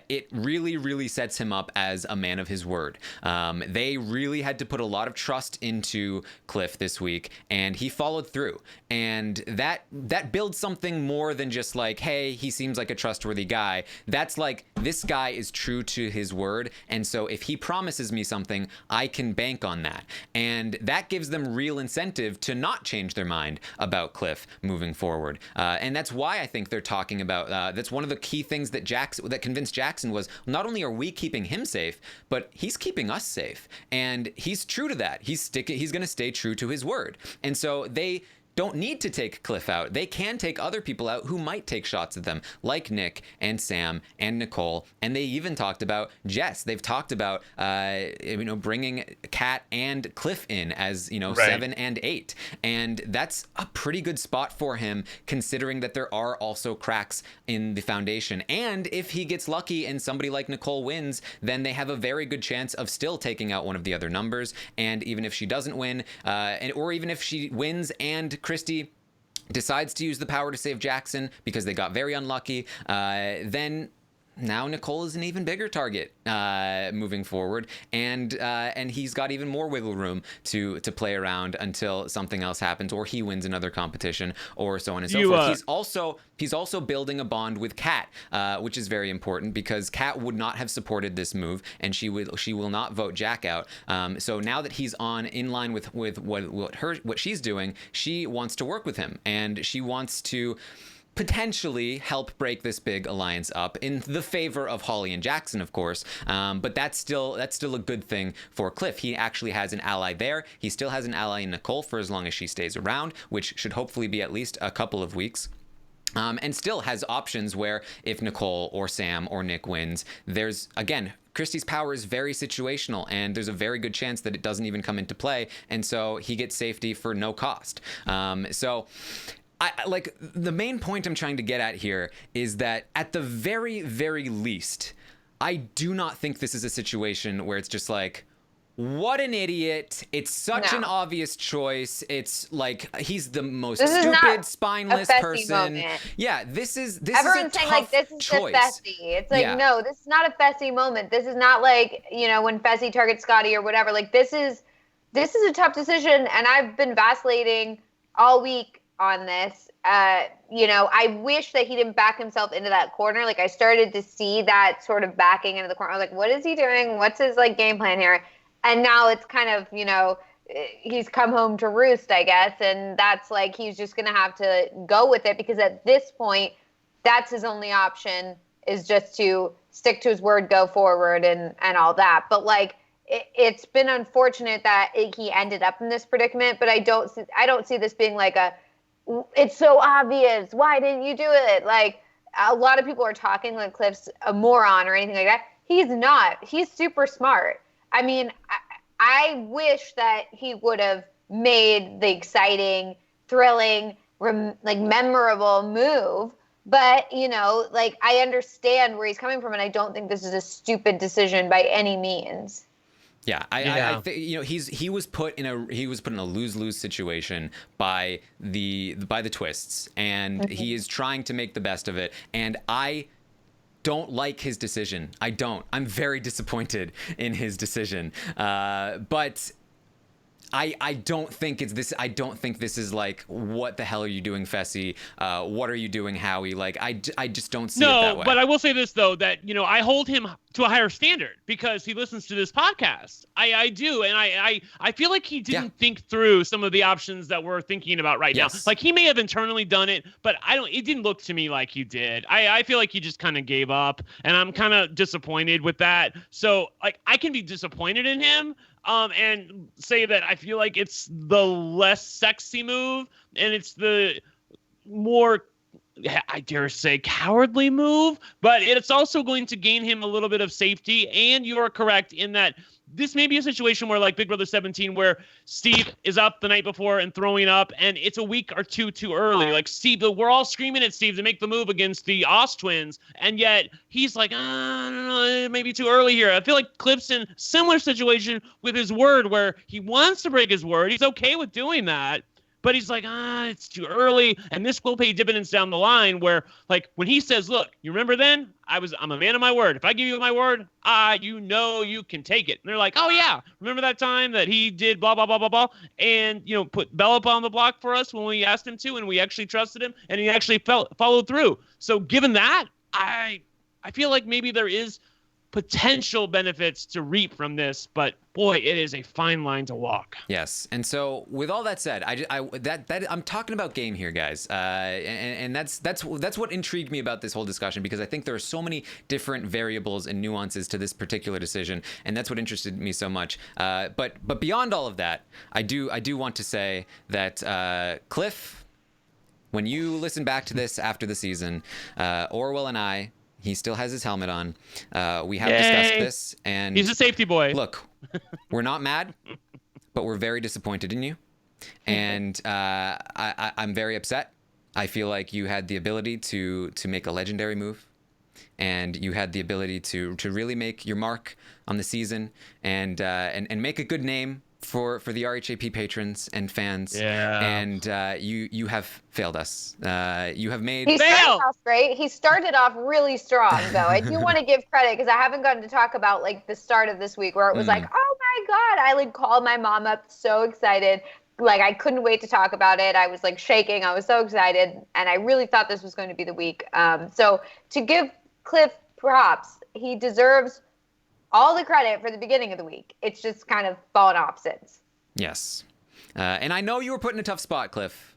It really, really sets him up as a man of his word. They really had to put a lot of trust into Cliff this week, and he followed through. And that builds something more than just like, hey, he seems like a trustworthy guy. That's like, this guy is true to his word, and so if he promises me something, I can bank on that. And that gives them real incentive to not change their mind about Cliff moving forward, and that's why I think they're talking about. That's one of the key things that convinced Jackson was, not only are we keeping him safe, but he's keeping us safe, and he's true to that. He's going to stay true to his word, and so they don't need to take Cliff out. They can take other people out who might take shots at them, like Nick and Sam and Nicole. And they even talked about Jess. They've talked about, bringing Kat and Cliff in as, right, 7 and 8. And that's a pretty good spot for him, considering that there are also cracks in the foundation. And if he gets lucky and somebody like Nicole wins, then they have a very good chance of still taking out one of the other numbers. And even if she doesn't win, or even if she wins and Christie decides to use the power to save Jackson because they got very unlucky, then now Nicole is an even bigger target moving forward, and he's got even more wiggle room to play around until something else happens, or he wins another competition, or so on and so forth. He's also building a bond with Kat, which is very important, because Kat would not have supported this move, and she will not vote Jack out. So now that he's in line with what she's doing, she wants to work with him, and she wants to potentially help break this big alliance up in the favor of Holly and Jackson, of course. But that's still a good thing for Cliff. He actually has an ally there. He still has an ally in Nicole for as long as she stays around, which should hopefully be at least a couple of weeks. And still has options where if Nicole or Sam or Nick wins, there's, again, Christie's power is very situational, and there's a very good chance that it doesn't even come into play, and so he gets safety for no cost. The main point I'm trying to get at here is that at the very, very least, I do not think this is a situation where it's just like, what an idiot. It's such an obvious choice. It's like, he's the most stupid, spineless person. Moment. Yeah, this is everyone's saying like, this is choice. The Fessy. It's like, no, this is not a Fessy moment. This is not like, when Fessy targets Scotty or whatever. Like, this is a tough decision, and I've been vacillating all week on this. I wish that he didn't back himself into that corner. Like, I started to see that sort of backing into the corner. I was like, what is he doing? What's his game plan here? And now it's kind of, he's come home to roost, I guess. And that's like, he's just going to have to go with it, because at this point, that's his only option, is just to stick to his word, go forward, and all that. But it's been unfortunate that he ended up in this predicament, but I don't see this being like it's so obvious, why didn't you do it? Like, a lot of people are talking like Cliff's a moron or anything like that. He's not. He's super smart. I mean, I wish that he would have made the exciting, thrilling, memorable move. But, I understand where he's coming from, and I don't think this is a stupid decision by any means. Yeah, I think he was put in a lose-lose situation by the twists, and he is trying to make the best of it. And I don't like his decision. I don't. I'm very disappointed in his decision. But I don't think it's this. I don't think this is like, what the hell are you doing, Fessy? What are you doing, Howie? Like, I just don't see it that way. No, but I will say this, though, that, I hold him to a higher standard because he listens to this podcast. I do. And I feel like he didn't think through some of the options that we're thinking about right now. Like he may have internally done it, but it didn't look to me like he did. I feel like he just kind of gave up, and I'm kind of disappointed with that. So like I can be disappointed in him and say that I feel like it's the less sexy move and it's the more, I dare say, cowardly move, but it's also going to gain him a little bit of safety. And you're correct in that this may be a situation where, like Big Brother 17, where Steve is up the night before and throwing up, and it's a week or two too early. Like Steve, we're all screaming at Steve to make the move against the Oz twins, and yet he's like, I don't know, maybe too early here. I feel like Cliff's in similar situation with his word, where he wants to break his word. He's okay with doing that. But he's like, it's too early. And this will pay dividends down the line where, like, when he says, look, you remember then? I'm a man of my word. If I give you my word, you know you can take it. And they're like, oh, yeah. Remember that time that he did blah, blah, blah, blah, blah? And, put Bella up on the block for us when we asked him to, and we actually trusted him, and he actually followed through. So given that, I feel like maybe there is potential benefits to reap from this, but boy, it is a fine line to walk. Yes, and so with all that said, I'm talking about game here, guys, and that's what intrigued me about this whole discussion, because I think there are so many different variables and nuances to this particular decision, and that's what interested me so much. But beyond all of that, I do want to say that Cliff, when you listen back to this after the season, Orwell and I. He still has his helmet on. We have discussed this, and he's a safety boy. Look, we're not mad, but we're very disappointed in you, and I'm very upset. I feel like you had the ability to make a legendary move, and you had the ability to really make your mark on the season and make a good name for the RHAP patrons and fans. Yeah. And you have failed us. You have made... He started off great. He started off really strong, though. I do want to give credit, because I haven't gotten to talk about, like, the start of this week where it was like, oh, my God. I, like, called my mom up so excited. Like, I couldn't wait to talk about it. I was, like, shaking. I was so excited. And I really thought this was going to be the week. So to give Cliff props, he deserves all the credit for the beginning of the week. It's just kind of fallen off since. Yes. And I know you were put in a tough spot, Cliff,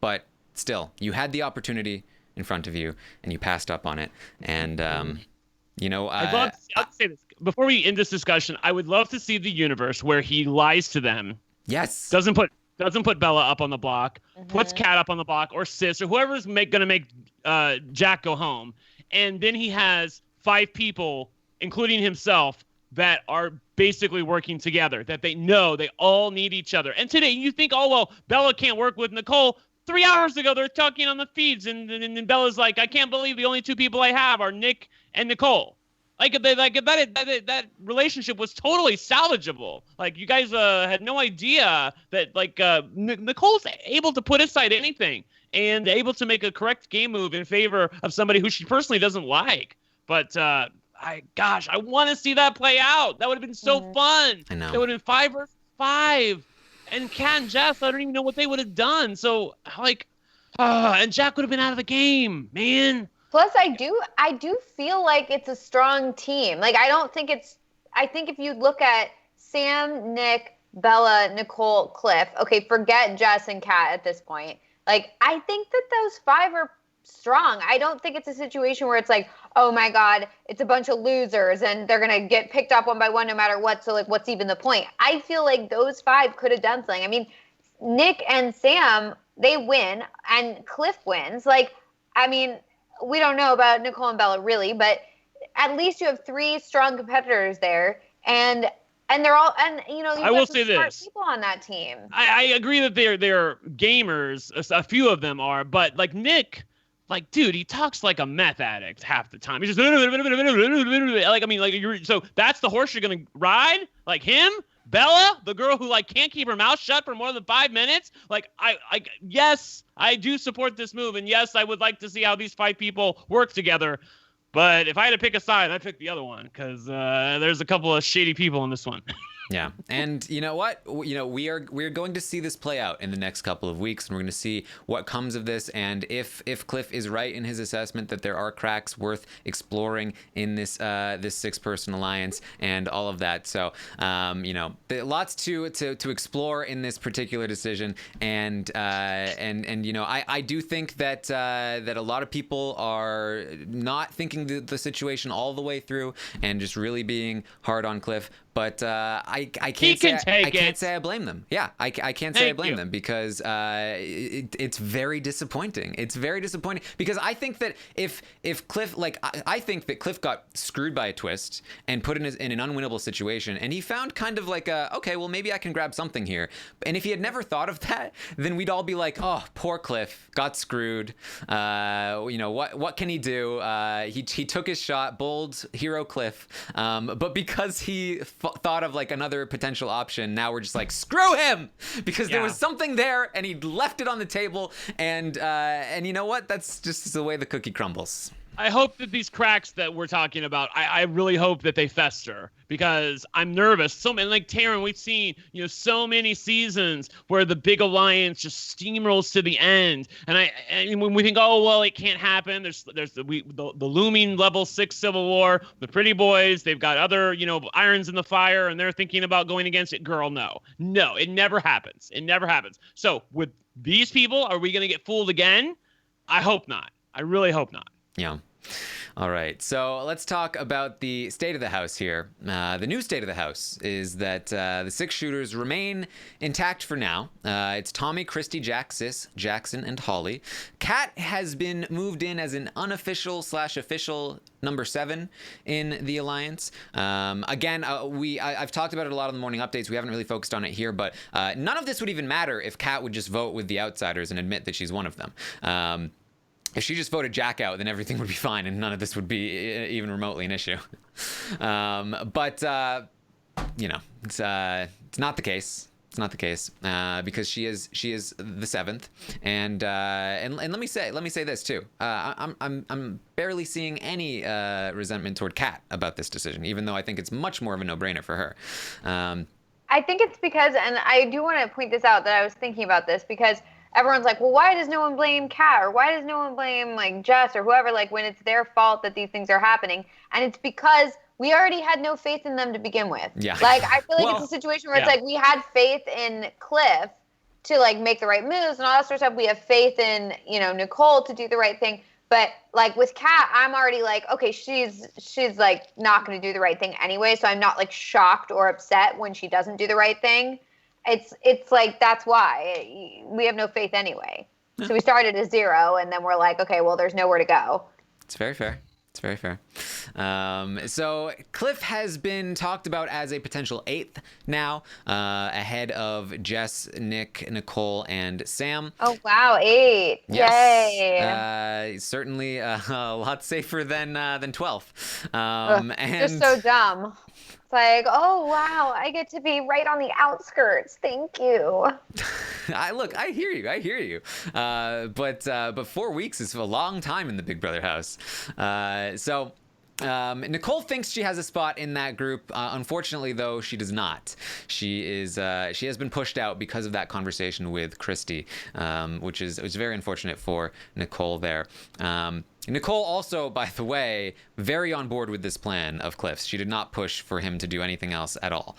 but still, you had the opportunity in front of you, and you passed up on it. And, I'll say this. Before we end this discussion, I would love to see the universe where he lies to them. Yes. Doesn't put Bella up on the block, puts Kat up on the block, or Sis, or whoever's going to make Jack go home. And then he has 5 people, including himself, that are basically working together, that they know they all need each other. And today you think, oh, well, Bella can't work with Nicole. 3 hours ago, they're talking on the feeds, and Bella's like, I can't believe the only 2 people I have are Nick and Nicole. That relationship was totally salvageable. Like, you guys had no idea that, like, Nicole's able to put aside anything and able to make a correct game move in favor of somebody who she personally doesn't like. But, I want to see that play out. That would have been so fun. I know. That would have been 5 versus 5. And Kat and Jess, I don't even know what they would have done. So, like, and Jack would have been out of the game, man. Plus, I do feel like it's a strong team. Like, I think if you look at Sam, Nick, Bella, Nicole, Cliff, okay, forget Jess and Kat at this point. Like, I think that those 5 are strong. I don't think it's a situation where it's like, oh my God, it's a bunch of losers and they're going to get picked up one by one no matter what. So, like, what's even the point? I feel like those 5 could have done something. I mean, Nick and Sam, they win, and Cliff wins. Like, I mean, we don't know about Nicole and Bella really, but at least you have 3 strong competitors there, and they're all, and you've got some smart people on that team. I agree that they're gamers. A few of them are, but like Nick, like, dude, he talks like a meth addict half the time. He's just like, I mean, like, so that's the horse you're gonna ride, like him. Bella, the girl who, like, can't keep her mouth shut for more than 5 minutes. Like, yes, I do support this move, and yes, I would like to see how these 5 people work together. But if I had to pick a side, I'd pick the other one, because there's a couple of shady people in this one. Yeah, and you know what? We're going to see this play out in the next couple of weeks, and we're going to see what comes of this, and if Cliff is right in his assessment that there are cracks worth exploring in this 6-person alliance and all of that. So lots to explore in this particular decision, and I do think that a lot of people are not thinking the situation all the way through and just really being hard on Cliff. But I can't say I blame them. Yeah, I can't say I blame them because it's very disappointing. It's very disappointing because I think that if Cliff, I think that Cliff got screwed by a twist and put in an unwinnable situation, and he found kind of like okay, well maybe I can grab something here. And if he had never thought of that, then we'd all be like, oh, poor Cliff got screwed. What can he do? He took his shot, bold hero Cliff. But because he thought of like another potential option, now we're just like, screw him, because there was something there and he left it on the table, and you know what, that's just the way the cookie crumbles. I hope that these cracks that we're talking about, I really hope that they fester, because I'm nervous. So many, like Taran, we've seen, so many seasons where the big alliance just steamrolls to the end, and when we think, oh well, it can't happen. There's the looming level 6 civil war. The pretty boys, they've got other irons in the fire, and they're thinking about going against it. Girl, no, it never happens. It never happens. So with these people, are we going to get fooled again? I hope not. I really hope not. Yeah. All right. So let's talk about the state of the house here. The new state of the house is that the 6 shooters remain intact for now. It's Tommy, Christy, Jack, Sis, Jackson, and Holly. Kat has been moved in as an unofficial/official number 7 in the alliance. Again, I've talked about it a lot in the morning updates. We haven't really focused on it here, but none of this would even matter if Kat would just vote with the outsiders and admit that she's one of them. If she just voted Jack out, then everything would be fine, and none of this would be even remotely an issue. But it's not the case. It's not the case because she is the 7th, and let me say this too. I'm barely seeing any resentment toward Kat about this decision, even though I think it's much more of a no-brainer for her. I think it's because, and I do want to point this out, that I was thinking about this because everyone's like, well, why does no one blame Kat, or why does no one blame like Jess or whoever, like when it's their fault that these things are happening? And it's because we already had no faith in them to begin with. Yeah. Like I feel like it's a situation where it's like we had faith in Cliff to like make the right moves and all that sort of stuff. We have faith in, Nicole to do the right thing. But like with Kat, I'm already like, okay, she's like not going to do the right thing anyway. So I'm not like shocked or upset when she doesn't do the right thing. It's like, that's why we have no faith anyway. Yeah. So we started at 0 and then we're like, okay, well, there's nowhere to go. It's very fair. It's very fair. So Cliff has been talked about as a potential 8th now, ahead of Jess, Nick, Nicole, and Sam. Oh, wow. 8. Yes. Yay. Certainly a lot safer than 12. And just so dumb. It's like, oh, wow, I get to be right on the outskirts. Thank you. I hear you. But 4 weeks is a long time in the Big Brother house. So Nicole thinks she has a spot in that group. Unfortunately, though, she does not. She has been pushed out because of that conversation with Christy, which is very unfortunate for Nicole there. Nicole also, by the way, very on board with this plan of Cliff's. She did not push for him to do anything else at all.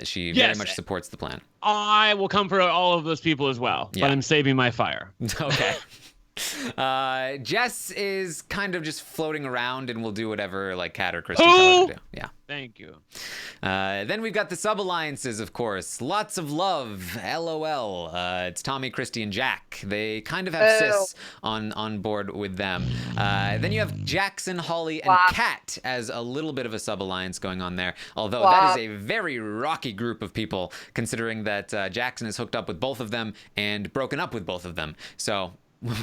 She very much supports the plan. I will come for all of those people as well, but I'm saving my fire. Okay. Jess is kind of just floating around and will do whatever like Kat or Christy tell her to do. Yeah. Thank you. Then we've got the sub-alliances, of course. Lots of love. LOL. It's Tommy, Christy, and Jack. They kind of have sis on board with them. Then you have Jackson, Holly, and Kat as a little bit of a sub-alliance going on there. Although that is a very rocky group of people, considering that Jackson is hooked up with both of them and broken up with both of them. So we'll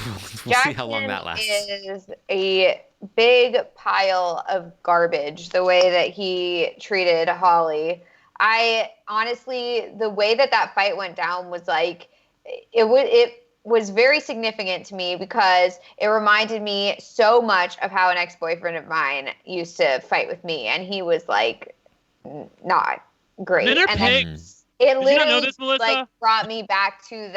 see how long that lasts. Jackson is a big pile of garbage, the way that he treated Holly. I honestly, the way that fight went down was like, it was very significant to me because it reminded me so much of how an ex-boyfriend of mine used to fight with me. And he was like, not great. Men are And pigs. it Did you not know literally this, Melissa? like brought me back to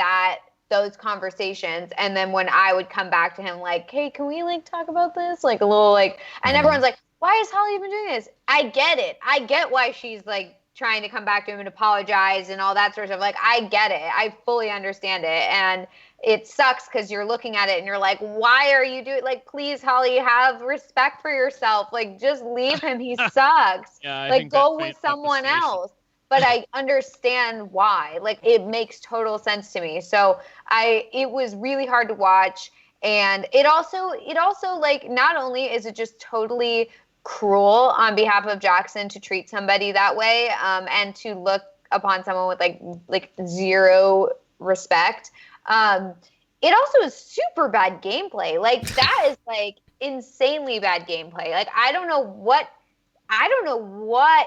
those conversations. And then when I would come back to him like, hey, can we like talk about this? Like a little like, and everyone's like, why is Holly even doing this? I get it. I get why she's like trying to come back to him and apologize and all that sort of stuff. Like, I get it. I fully understand it. And it sucks because you're looking at it and you're like, why are you doing, like, please, Holly, have respect for yourself. Like, just leave him. He sucks. Yeah, I like, think go that's with faint someone manifestation. else. But I understand why. Like, it makes total sense to me. So it was really hard to watch. And it also like, not only is it just totally cruel on behalf of Jackson to treat somebody that way, and to look upon someone with like zero respect. It also is super bad gameplay. Like, that is like insanely bad gameplay. Like, I don't know what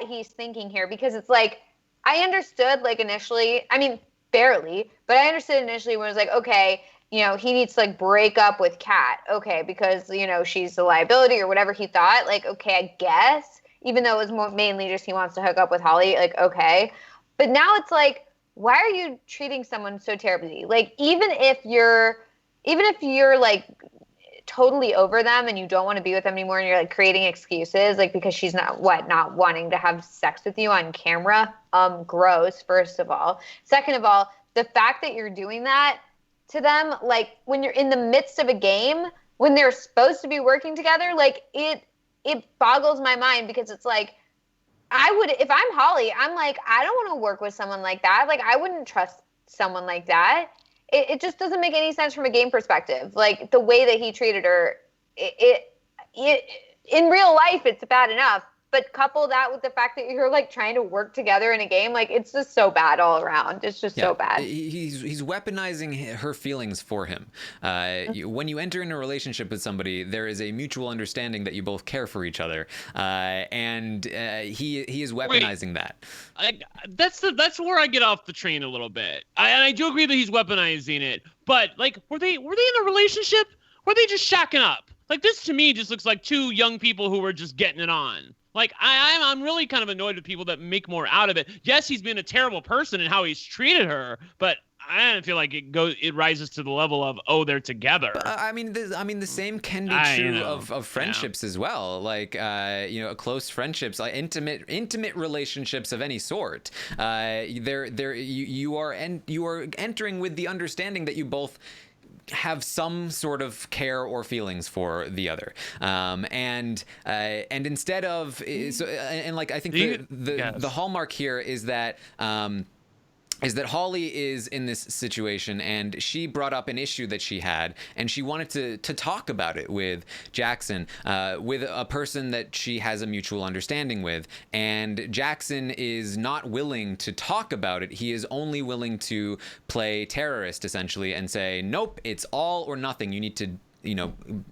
he's thinking here, because it's like, I understood like initially, I mean, barely, but I understood initially when it was like, okay, you know, he needs to like break up with Kat. Okay. Because, you know, she's a liability or whatever he thought. Like, okay, I guess, even though it was mainly just he wants to hook up with Holly. Like, okay. But now it's like, why are you treating someone so terribly? Like, even if you're like totally over them and you don't want to be with them anymore and you're like creating excuses, like because she's not wanting to have sex with you on camera. Gross, first of all. Second of all, the fact that you're doing that to them, like when you're in the midst of a game, when they're supposed to be working together, like it boggles my mind, because it's like, if I'm Holly, I'm like, I don't want to work with someone like that. Like, I wouldn't trust someone like that. It just doesn't make any sense from a game perspective. Like, the way that he treated her, it in real life, it's bad enough. But couple that with the fact that you're like trying to work together in a game, like, it's just so bad all around. It's just so bad. He's weaponizing her feelings for him. When you enter into a relationship with somebody, there is a mutual understanding that you both care for each other, and he is weaponizing that. That's where I get off the train a little bit. I do agree that he's weaponizing it, but like, were they in a relationship? Were they just shacking up? Like, this to me just looks like two young people who were just getting it on. Like, I'm really kind of annoyed with people that make more out of it. Yes, he's been a terrible person in how he's treated her, but I don't feel like it rises to the level of, oh, they're together. I mean, the same can be true of friendships as well. Like, close friendships, like intimate relationships of any sort. You are entering with the understanding that you both have some sort of care or feelings for the other, and instead of like, I think the hallmark here is that Holly is in this situation, and she brought up an issue that she had, and she wanted to talk about it with Jackson, with a person that she has a mutual understanding with, and Jackson is not willing to talk about it. He is only willing to play terrorist, essentially, and say, nope, it's all or nothing. You need to,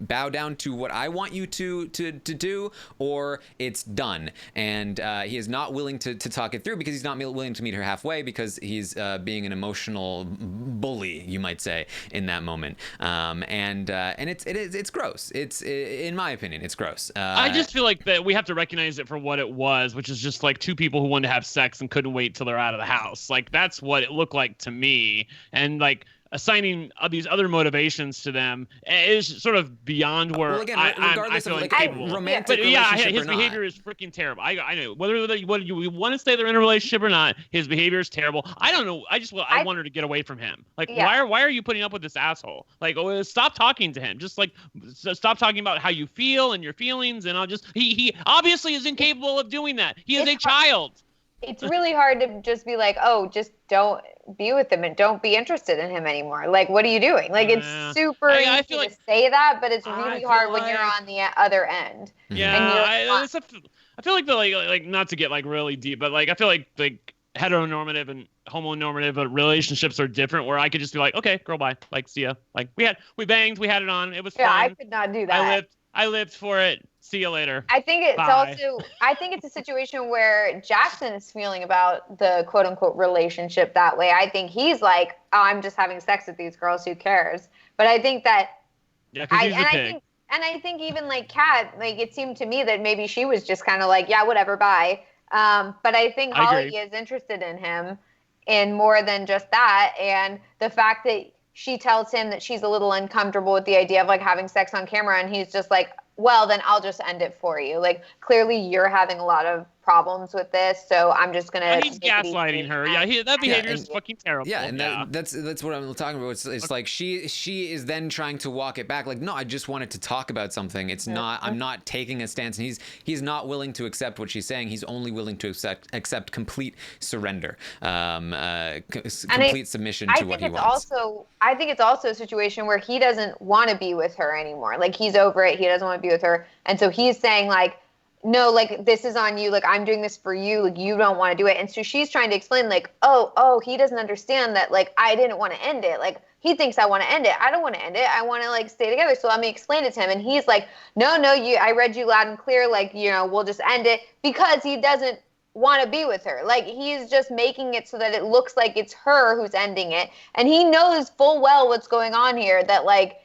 bow down to what I want you to do, or it's done. And he is not willing to talk it through, because he's not willing to meet her halfway, because he's being an emotional bully, you might say, in that moment. And it's gross. It's, in my opinion, it's gross. I just feel like that we have to recognize it for what it was, which is just like two people who wanted to have sex and couldn't wait till they're out of the house. Like, that's what it looked like to me. And like, assigning these other motivations to them is sort of beyond where regardless of like romantic relationship, his behavior is freaking terrible. I know whether you want to say they're in a relationship or not, his behavior is terrible. I don't know. I want her to get away from him. Like, why are you putting up with this asshole? Like, stop talking to him. Just like, stop talking about how you feel and your feelings. And he obviously is incapable of doing that. He is a child. It's really hard to just be like, oh, just don't be with him and don't be interested in him anymore. Like, what are you doing? Like, it's super easy to say that, but it's really hard when you're on the other end. Yeah, I feel like like not to get like really deep, but like I feel like heteronormative and homonormative relationships are different, where I could just be like, okay, girl, bye. Like, see ya. Like, we banged, we had it on, it was fun. I could not do that. I lived for it. See you later. I think it's a situation where Jackson is feeling about the quote unquote relationship that way. I think he's like, oh, I'm just having sex with these girls, who cares? But I think that I think even like Kat, like, it seemed to me that maybe she was just kind of like, yeah, whatever, bye. But I think I Holly agree. is interested in him in more than just that. And the fact that she tells him that she's a little uncomfortable with the idea of like having sex on camera, and he's just like, well, then I'll just end it for you. Like, clearly you're having a lot of problems with this, so I'm just gonna. He's gaslighting her. Yeah, that behavior is fucking terrible. Yeah, and that's what I'm talking about. It's like she is then trying to walk it back. Like, no, I just wanted to talk about something. It's not. I'm not taking a stance, and he's not willing to accept what she's saying. He's only willing to accept complete surrender, complete submission to what he wants. I think it's also a situation where he doesn't want to be with her anymore. Like, he's over it. He doesn't want to be with her, and so he's saying like, no, like, this is on you. Like, I'm doing this for you. Like, you don't want to do it. And so she's trying to explain, like, oh, he doesn't understand that, like, I didn't want to end it. Like, he thinks I want to end it. I don't want to end it. I want to, like, stay together. So let me explain it to him. And he's like, no, I read you loud and clear. Like, we'll just end it, because he doesn't want to be with her. Like, he's just making it so that it looks like it's her who's ending it. And he knows full well what's going on here, that, like,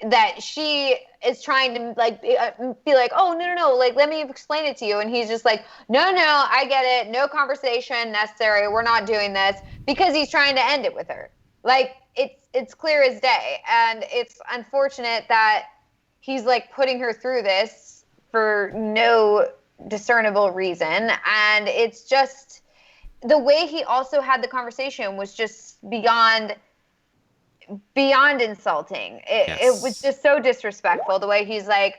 that she is trying to like be like, oh, no, like, let me explain it to you. And he's just like, no, I get it. No conversation necessary. We're not doing this, because he's trying to end it with her. Like, it's clear as day. And it's unfortunate that he's like putting her through this for no discernible reason. And it's just the way he also had the conversation was just beyond insulting. It was just so disrespectful, the way he's like,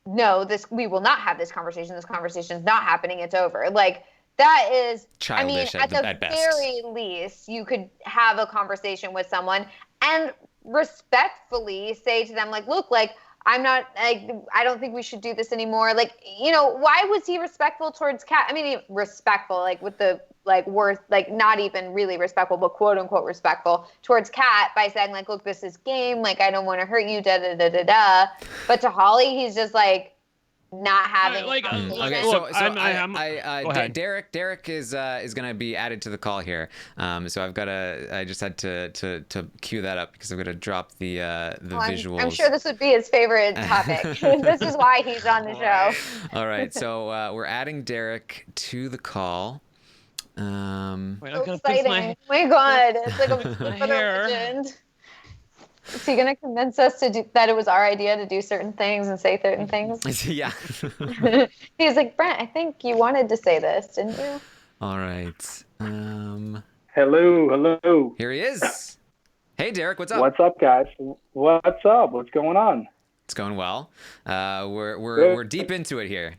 no, we will not have this conversation. This conversation is not happening. It's over. Like, that is childish. I mean, at the very least, you could have a conversation with someone and respectfully say to them, like, look, like, I'm not, like, I don't think we should do this anymore. Like, why was he respectful towards Kat? I mean, respectful, like, with the, like, worth, like, not even really respectful, but quote unquote respectful towards Kat by saying, like, look, this is game. Like, I don't want to hurt you, da-da-da-da-da. But to Holly, he's just, like, not having okay, so Derrick is gonna be added to the call here. So I just had to cue that up, because I'm gonna drop the visuals. I'm sure this would be his favorite topic. This is why he's on the show. All right, so we're adding Derrick to the call. Wait, I'm so exciting! Oh my God, it's like a legend. Is he going to convince us that it was our idea to do certain things and say certain things? Yeah. He's like, Brent, I think you wanted to say this, didn't you? All right. Hello. Here he is. Hey, Derrick, what's up? What's up, guys? What's up? What's going on? It's going well. We're deep into it here.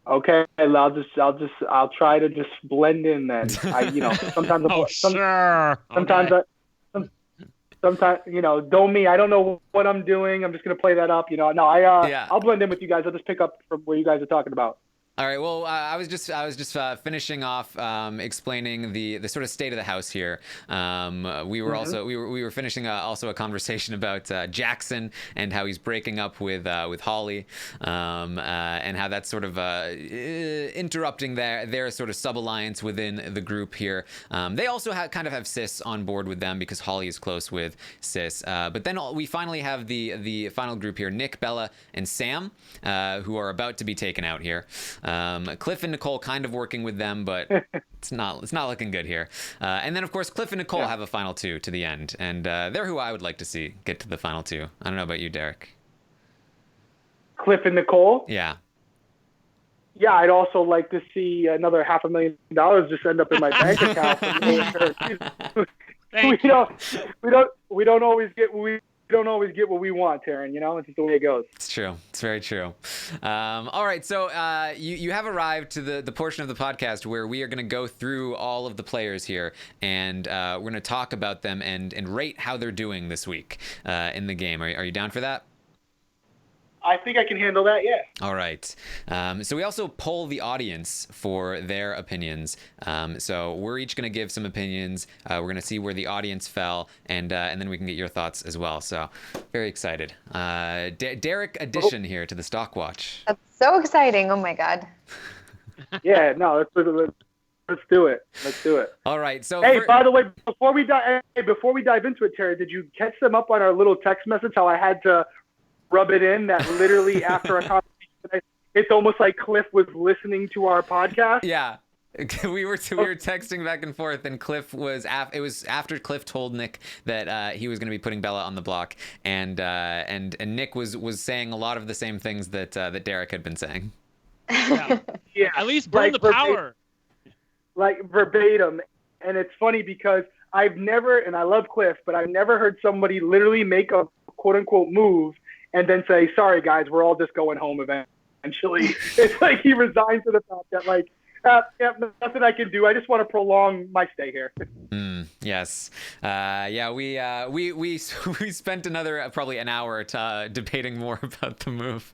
Okay, I'll try to just blend in then. Sometimes Sometimes, don't me. I don't know what I'm doing. I'm just gonna play that up. I'll blend in with you guys. I'll just pick up from where you guys are talking about. All right. Well, I was just finishing off explaining the sort of state of the house here. We were also we were finishing also a conversation about Jackson and how he's breaking up with Holly, and how that's sort of interrupting their sort of sub-alliance within the group here. They also kind of have Sis on board with them, because Holly is close with Sis. But then we finally have the final group here: Nick, Bella, and Sam, who are about to be taken out here. Cliff and Nicole kind of working with them, but it's not looking good here. And then, of course, Cliff and Nicole have a final two to the end, and they're who I would like to see get to the final two. I don't know about you, Derrick. Cliff and Nicole? Yeah. Yeah, I'd also like to see another $500,000 just end up in my bank account. We don't always get what we want, Taran. It's just the way it goes. It's true. It's very true. All right, so you have arrived to the portion of the podcast where we are going to go through all of the players here, and we're going to talk about them and rate how they're doing this week in the game. Are you down for that? I think I can handle that, yeah. All right. So we also poll the audience for their opinions. So we're each going to give some opinions. We're going to see where the audience fell, and then we can get your thoughts as well. So very excited. Derrick addition here to the Stock Watch. That's so exciting. Oh, my God. Yeah, no, let's do it. Let's do it. All right. So by the way, before we dive into it, Terry, did you catch them up on our little text message? How I had to rub it in that literally after a conversation it's almost like Cliff was listening to our podcast. Yeah. We were texting back and forth, and Cliff was it was after Cliff told Nick that he was going to be putting Bella on the block, and Nick was saying a lot of the same things that Derrick had been saying. Yeah. At least burn the power. Like verbatim. And it's funny because I've never, and I love Cliff, but I've never heard somebody literally make a quote unquote move and then say, sorry guys, we're all just going home eventually. It's like he resigned to the fact that like, yeah, nothing I can do. I just want to prolong my stay here. Yes. We spent another probably an hour debating more about the move.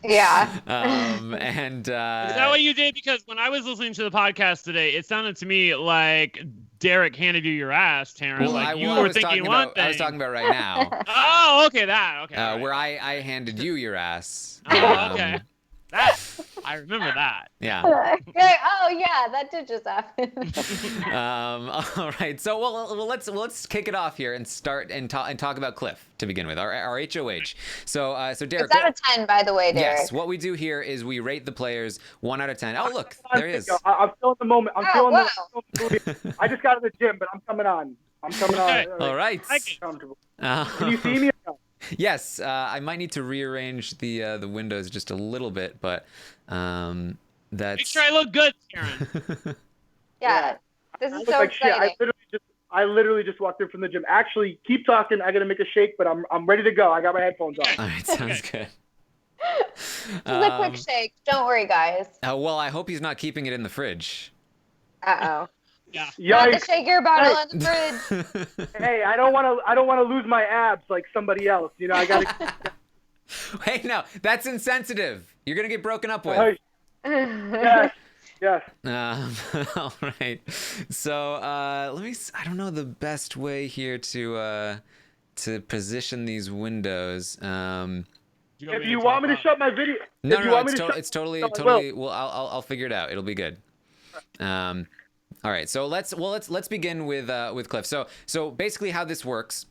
Yeah. And is that what you did? Because when I was listening to the podcast today, it sounded to me like Derrick handed you your ass, Taran. Well, like you were thinking one thing. I was talking about right now. Oh, okay, that. Okay. Right. Where I handed you your ass. Oh, okay. That I remember that. Yeah. Oh yeah, that did just happen. All right. So let's kick it off here and start and talk about Cliff to begin with. Our HOH. So Derrick. It's out of 10, by the way, Derrick. Yes. What we do here is we rate the players 1 out of 10. Oh look, there he is. I'm feeling the moment. I'm feeling the. I just got to the gym, but I'm coming on. Okay. All right. Can you see me? Yes, I might need to rearrange the windows just a little bit, but that's. Make sure I look good, Taran. Yeah, this is so exciting. I literally just walked in from the gym. Actually, keep talking. I gotta make a shake, but I'm ready to go. I got my headphones on. All right, sounds good. Just a quick shake. Don't worry, guys. Well, I hope he's not keeping it in the fridge. Uh-oh. Yeah. Not the shaker bottle in the fridge. Hey, I don't want to lose my abs like somebody else. You know, I gotta. Hey, no, that's insensitive. You're gonna get broken up with. Yes. All right. So let me. I don't know the best way here to position these windows. If you want me to shut my video, no, it's totally. Well, I'll figure it out. It'll be good. All right, so let's begin with Cliff. So basically, how this works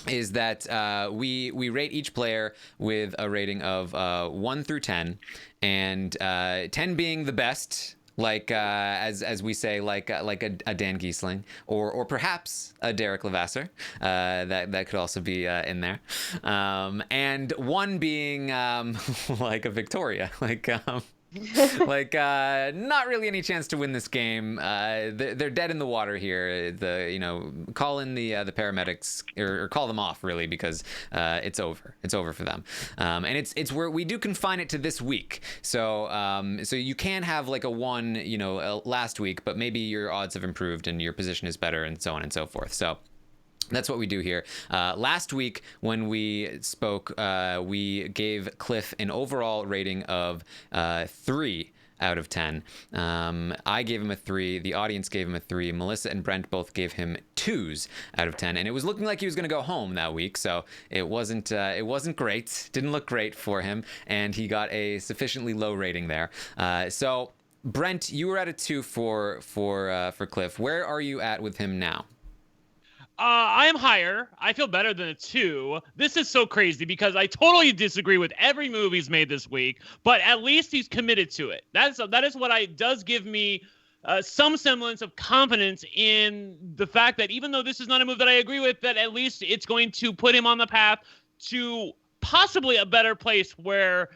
is that we rate each player with a rating of 1 through 10, and 10 being the best, like as we say, like a Dan Giesling, or perhaps a Derrick Levasseur. That could also be in there, and 1 being like a Victoria, like not really any chance to win this game. They're dead in the water here. Call in the paramedics or call them off really, because it's over. It's over for them. And it's where we do confine it to this week. So you can have like a 1 last week, but maybe your odds have improved and your position is better and so on and so forth. So that's what we do here. Last week when we spoke, we gave Cliff an overall rating of 3 out of 10. I gave him a 3. The audience gave him a 3. Melissa and Brent both gave him 2s out of 10. And it was looking like he was going to go home that week. So it wasn't great. Didn't look great for him. And he got a sufficiently low rating there. So Brent, you were at a 2 for Cliff. Where are you at with him now? I am higher. I feel better than a 2. This is so crazy because I totally disagree with every move he's made this week, but at least he's committed to it. That is what does give me some semblance of confidence in the fact that even though this is not a move that I agree with, that at least it's going to put him on the path to possibly a better place where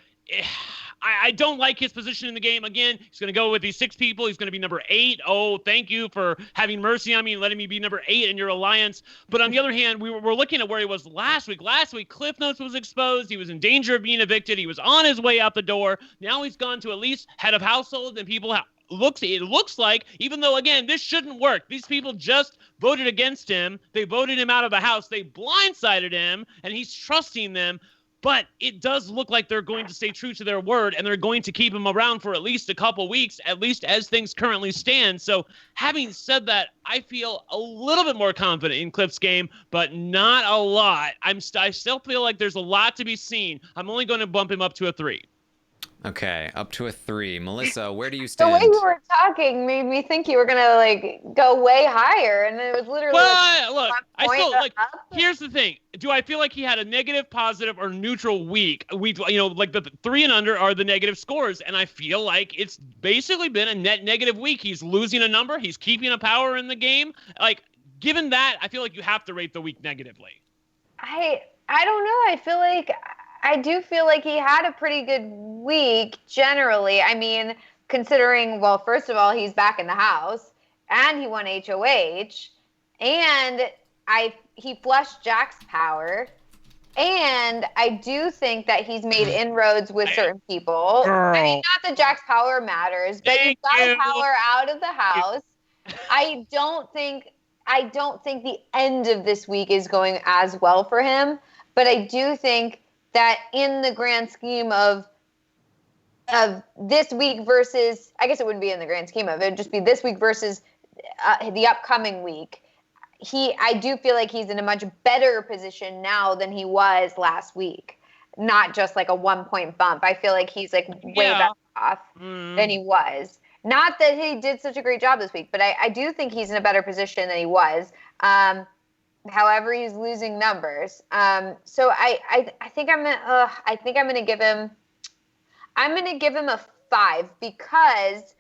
I don't like his position in the game. Again, he's going to go with these 6 people. He's going to be number 8. Oh, thank you for having mercy on me and letting me be number 8 in your alliance. But on the other hand, we're looking at where he was last week. Last week, Cliff Notes was exposed. He was in danger of being evicted. He was on his way out the door. Now he's gone to at least head of household, and people it looks like, even though, again, this shouldn't work. These people just voted against him. They voted him out of the house. They blindsided him, and he's trusting them. But it does look like they're going to stay true to their word, and they're going to keep him around for at least a couple weeks, at least as things currently stand. So having said that, I feel a little bit more confident in Cliff's game, but not a lot. I still feel like there's a lot to be seen. I'm only going to bump him up to a 3. Okay, up to a 3. Melissa, where do you The stand? way you were talking made me think you were gonna like go way higher, and it was literally. Well, look, 1 I point still like. up. Here's the thing: do I feel like he had a negative, positive, or neutral week? Like the 3 and under are the negative scores, and I feel like it's basically been a net negative week. He's losing a number, he's keeping a power in the game. Like, given that, I feel like you have to rate the week negatively. I don't know. I do feel like he had a pretty good week generally. I mean, considering, well, first of all, he's back in the house and he won HOH and he flushed Jack's power. And I do think that he's made inroads with certain people. Girl. I mean, not that Jack's power matters, but he's got power out of the house. I don't think the end of this week is going as well for him, but I do think that in the grand scheme of this week versus, I guess it wouldn't be in the grand scheme of it, would just be this week versus the upcoming week. I do feel like he's in a much better position now than he was last week. Not just like a 1 point bump. I feel like he's like way better off than he was. Not that he did such a great job this week, but I do think he's in a better position than he was. However, he's losing numbers. So I think I'm gonna give him a 5 because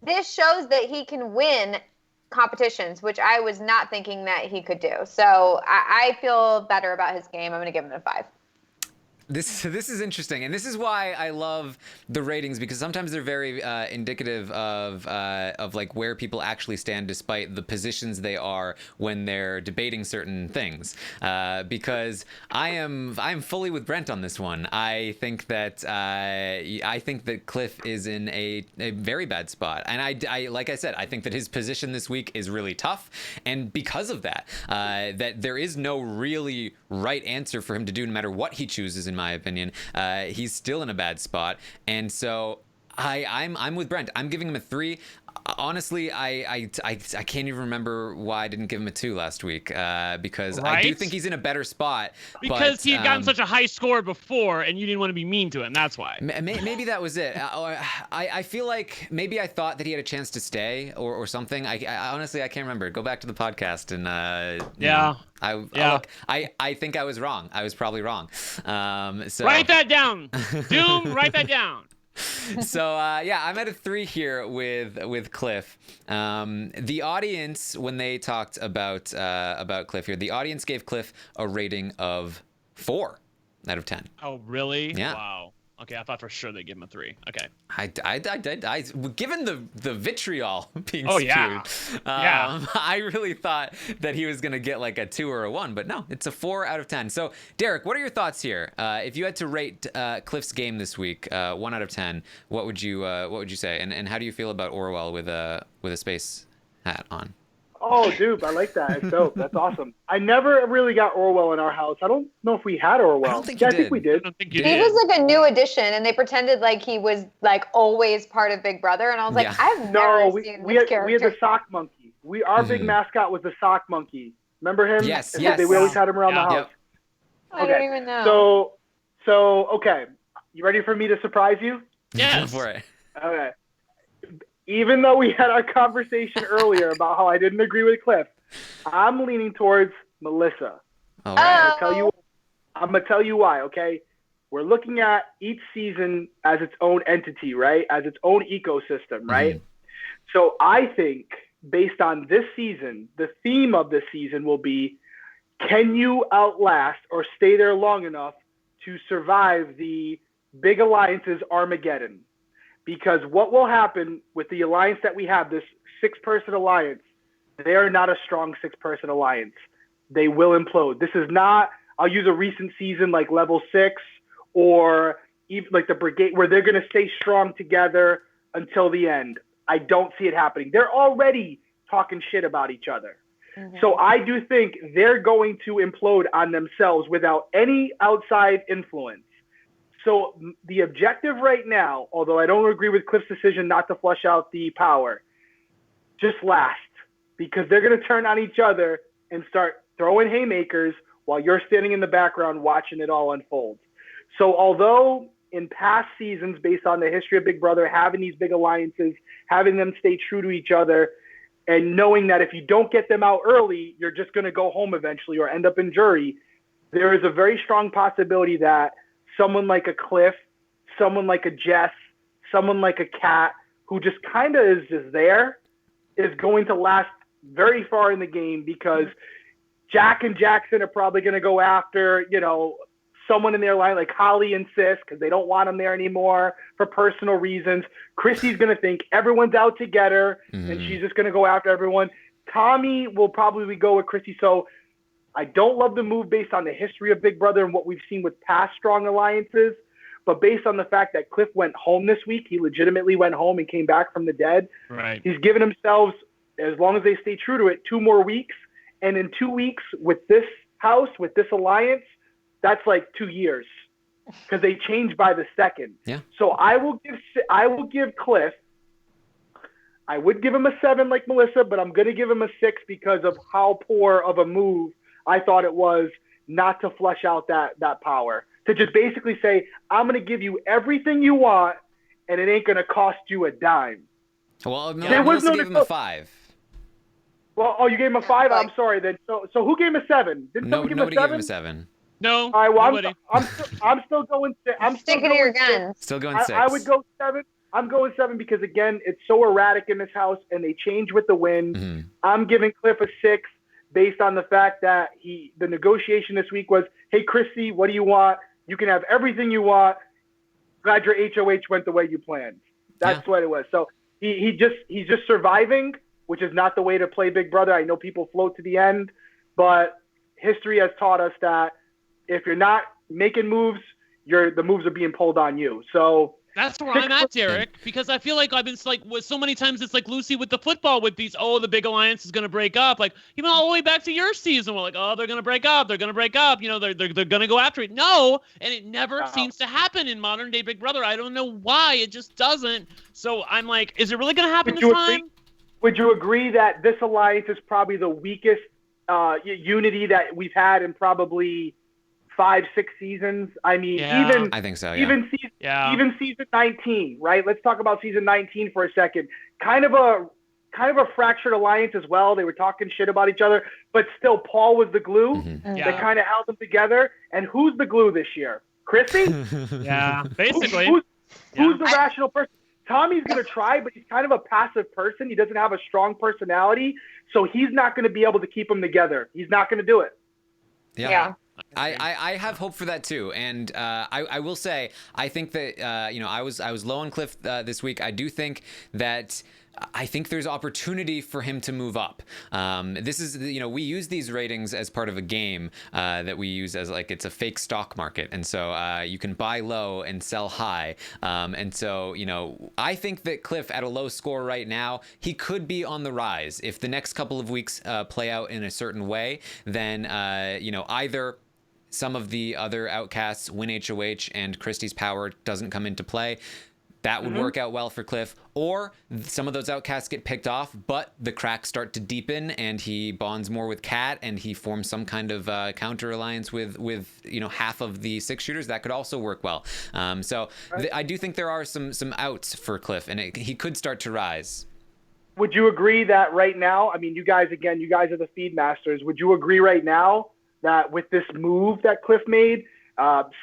this shows that he can win competitions, which I was not thinking that he could do. So I feel better about his game. I'm gonna give him a 5. This is interesting, and this is why I love the ratings, because sometimes they're very indicative of like where people actually stand despite the positions they are when they're debating certain things. Because I am fully with Brent on this one. I think that Cliff is in a very bad spot, and I like I said, I think that his position this week is really tough, and because of that, that there is no really right answer for him to do, no matter what he chooses. In my opinion, he's still in a bad spot, and so I'm with Brent. I'm giving him a 3. Honestly, I can't even remember why I didn't give him a 2 last week, because I do think he's in a better spot. Because he had gotten such a high score before, and you didn't want to be mean to him. That's why. Maybe that was it. I feel like maybe I thought that he had a chance to stay or something. I honestly, I can't remember. Go back to the podcast and I think I was wrong. I was probably wrong. So write that down. Doom, write that down. So I'm at a 3 here with Cliff. The audience, when they talked about Cliff here, the audience gave Cliff a rating of 4 out of 10. Oh, really? Yeah. Wow. Okay, I thought for sure they'd give him a 3. Okay. I given the vitriol being spewed, yeah. Yeah. I really thought that he was gonna get like a 2 or a 1, but no, it's a 4 out of 10. So, Derrick, what are your thoughts here? If you had to rate Cliff's game this week, 1 out of 10, what would you say? And how do you feel about Orwell with a space hat on? Oh, dude, I like that. It's dope. That's awesome. I never really got Orwell in our house. I don't know if we had Orwell. I don't think I think we did. He was like a new addition, and they pretended like he was like always part of Big Brother, and I was like, I've never seen this character. We had the sock monkey. Our big mascot was the sock monkey. Remember him? Yes. We always had him around the house. Yep. I don't even know. So okay. You ready for me to surprise you? Yes. Go for it. Okay. Even though we had our conversation earlier about how I didn't agree with Cliff, I'm leaning towards Melissa. All right. I'm gonna tell you why, okay? We're looking at each season as its own entity, right? As its own ecosystem, right? Mm-hmm. So I think based on this season, the theme of this season will be, can you outlast or stay there long enough to survive the Big Alliance's Armageddon? Because what will happen with the alliance that we have, this 6-person alliance, they are not a strong 6-person alliance. They will implode. This is not, I'll use a recent season like Level 6 or even like the Brigade, where they're going to stay strong together until the end. I don't see it happening. They're already talking shit about each other. Mm-hmm. So I do think they're going to implode on themselves without any outside influence. So the objective right now, although I don't agree with Cliff's decision not to flush out the power, just last, because they're going to turn on each other and start throwing haymakers while you're standing in the background watching it all unfold. So although in past seasons, based on the history of Big Brother, having these big alliances, having them stay true to each other, and knowing that if you don't get them out early, you're just going to go home eventually or end up in jury, there is a very strong possibility that someone like a Cliff, someone like a Jess, someone like a Kat, who just kind of is just there, is going to last very far in the game, because Jack and Jackson are probably going to go after, someone in their line like Holly and Sis, because they don't want them there anymore for personal reasons. Chrissy's going to think everyone's out together, and she's just going to go after everyone. Tommy will probably go with Chrissy. So I don't love the move based on the history of Big Brother and what we've seen with past strong alliances. But based on the fact that Cliff went home this week, he legitimately went home and came back from the dead. Right. He's given himself, as long as they stay true to it, 2 more weeks. And in 2 weeks with this house, with this alliance, that's like 2 years, because they change by the second. Yeah. So I will give Cliff. I would give him a 7 like Melissa, but I'm going to give him a 6 because of how poor of a move I thought it was not to flush out that power. To just basically say, I'm going to give you everything you want, and it ain't going to cost you a dime. Well, no, There was Melissa no gave him a 5. Well, you gave him a 5? Like- I'm sorry then. So who gave him a 7? Didn't No, someone give him a nobody gave 7? him a 7. No. All right, well, nobody. I'm still going. Sticking to your guns. Still going 6. I would go 7. I'm going 7 because, again, it's so erratic in this house, and they change with the wind. Mm-hmm. I'm giving Cliff a 6 based on the fact that the negotiation this week was, hey, Chrissy, what do you want? You can have everything you want. Glad your HOH went the way you planned. That's what it was. So he's just surviving, which is not the way to play Big Brother. I know people float to the end, but history has taught us that if you're not making moves, the moves are being pulled on you. So That's where I'm at, Derek, because I feel like I've been so many times it's like Lucy with the football with these, the big alliance is going to break up. Like, even all the way back to your season, we're like, they're going to break up. They're going to break up. They're going to go after it. No, and it never seems to happen in modern day Big Brother. I don't know why. It just doesn't. So I'm like, is it really going to happen this time? Would you agree that this alliance is probably the weakest unity that we've had in probably 5-6 seasons? I mean, I think so. Yeah. Even season 19, right? Let's talk about season 19 for a second. Kind of a fractured alliance as well. They were talking shit about each other, but still, Paul was the glue that kind of held them together. And who's the glue this year? Chrissy? Yeah, basically. Who's the rational person? Tommy's going to try, but he's kind of a passive person. He doesn't have a strong personality, so he's not going to be able to keep them together. He's not going to do it. Yeah. I have hope for that too, and I will say I think that I was low on Cliff this week. I do think that I think there's opportunity for him to move up. This is we use these ratings as part of a game that we use as like it's a fake stock market, and so you can buy low and sell high. And so I think that Cliff at a low score right now, he could be on the rise if the next couple of weeks play out in a certain way. Then either some of the other outcasts win HOH and Christie's power doesn't come into play. That would work out well for Cliff. Or some of those outcasts get picked off, but the cracks start to deepen and he bonds more with Kat and he forms some kind of counter alliance with half of the 6 shooters. That could also work well. I do think there are some outs for Cliff, and he could start to rise. Would you agree that right now, I mean, you guys are the feed masters. Would you agree right now that with this move that Cliff made,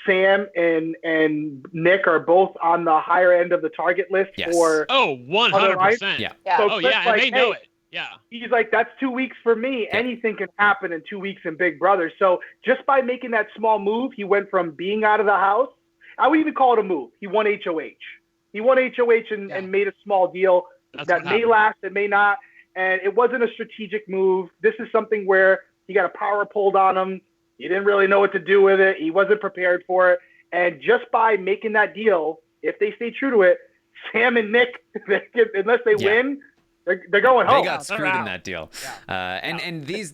Sam and Nick are both on the higher end of the target list for 100%. Yeah. So and they know it. Yeah. He's like, that's 2 weeks for me. Yeah. Anything can happen in 2 weeks in Big Brother. So just by making that small move, he went from being out of the house. I would even call it a move. He won HOH. He won HOH and made a small deal that may last, it may not. And it wasn't a strategic move. This is something where he got a power pulled on him. He didn't really know what to do with it. He wasn't prepared for it. And just by making that deal, if they stay true to it, Sam and Nick, unless they win, they're going home. They got screwed in that deal. Yeah. And these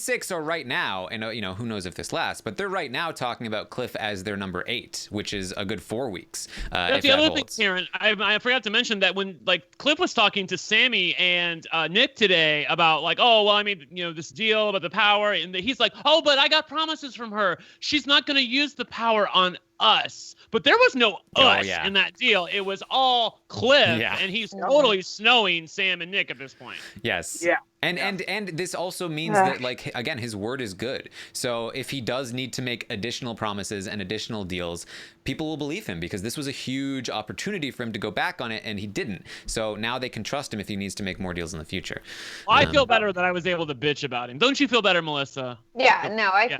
six are right now, and who knows if this lasts, but they're right now talking about Cliff as their number 8, which is a good 4 weeks. That's the other thing, Karen. I forgot to mention that when Cliff was talking to Sammy and Nick today about I made this deal about the power, and he's like, but I got promises from her. She's not going to use the power on us. But there was no us yeah. in that deal. It was all Cliff, Yeah. and he's totally snowing Sam and Nick at this point. Yes. Yeah. And this also means that, like, again, his word is good. So if he does need to make additional promises and additional deals, people will believe him, because this was a huge opportunity for him to go back on it, and he didn't. So now they can trust him if he needs to make more deals in the future. Well, I feel better that I was able to bitch about him. Don't you feel better, Melissa? Yeah, no, I feel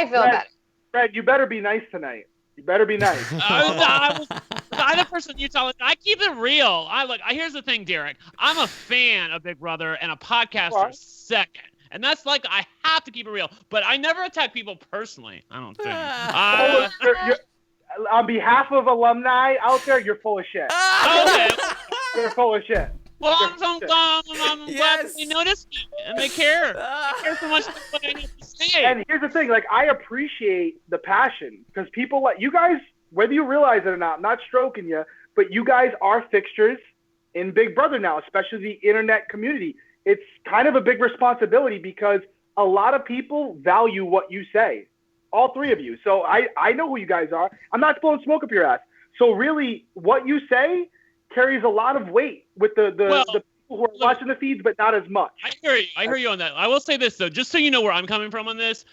Fred, better. Fred, you better be nice tonight. You better be nice. I'm the person you tell. I keep it real. Here's the thing, Derek. I'm a fan of Big Brother and a podcaster second. And that's like, I have to keep it real. But I never attack people personally, I don't think. You're, on behalf of alumni out there, you're full of shit. Okay. You're full of shit. Well, I'm glad they notice me and they care. They care so much about what I have to say. And here's the thing, like, I appreciate the passion, because people like you guys, whether you realize it or not, I'm not stroking you, but you guys are fixtures in Big Brother now, especially the internet community. It's kind of a big responsibility, because a lot of people value what you say, all three of you. So I know who you guys are. I'm not blowing smoke up your ass. So really, what you say carries a lot of weight with the people who are watching the feeds, but not as much. I hear you on that. I will say this, though, just so you know where I'm coming from on this.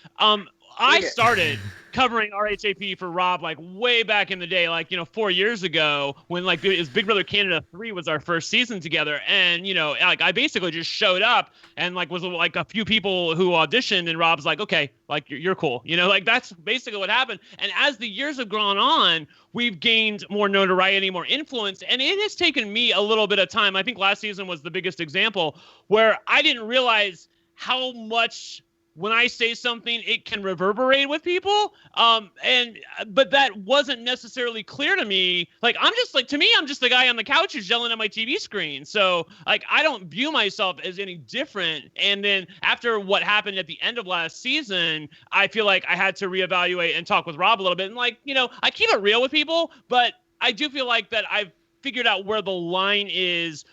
I started covering RHAP for Rob like way back in the day, 4 years ago, when like it was Big Brother Canada 3 was our first season together, and like I basically just showed up and like was like a few people who auditioned, and Rob's like, okay, like you're cool, like that's basically what happened. And as the years have gone on, we've gained more notoriety, more influence, and it has taken me a little bit of time. I think last season was the biggest example where I didn't realize how much, when I say something, it can reverberate with people. But that wasn't necessarily clear to me. Like, I'm just the guy on the couch who's yelling at my TV screen. So like, I don't view myself as any different. And then after what happened at the end of last season, I feel like I had to reevaluate and talk with Rob a little bit. And like, I keep it real with people, but I do feel like that I've figured out where the line is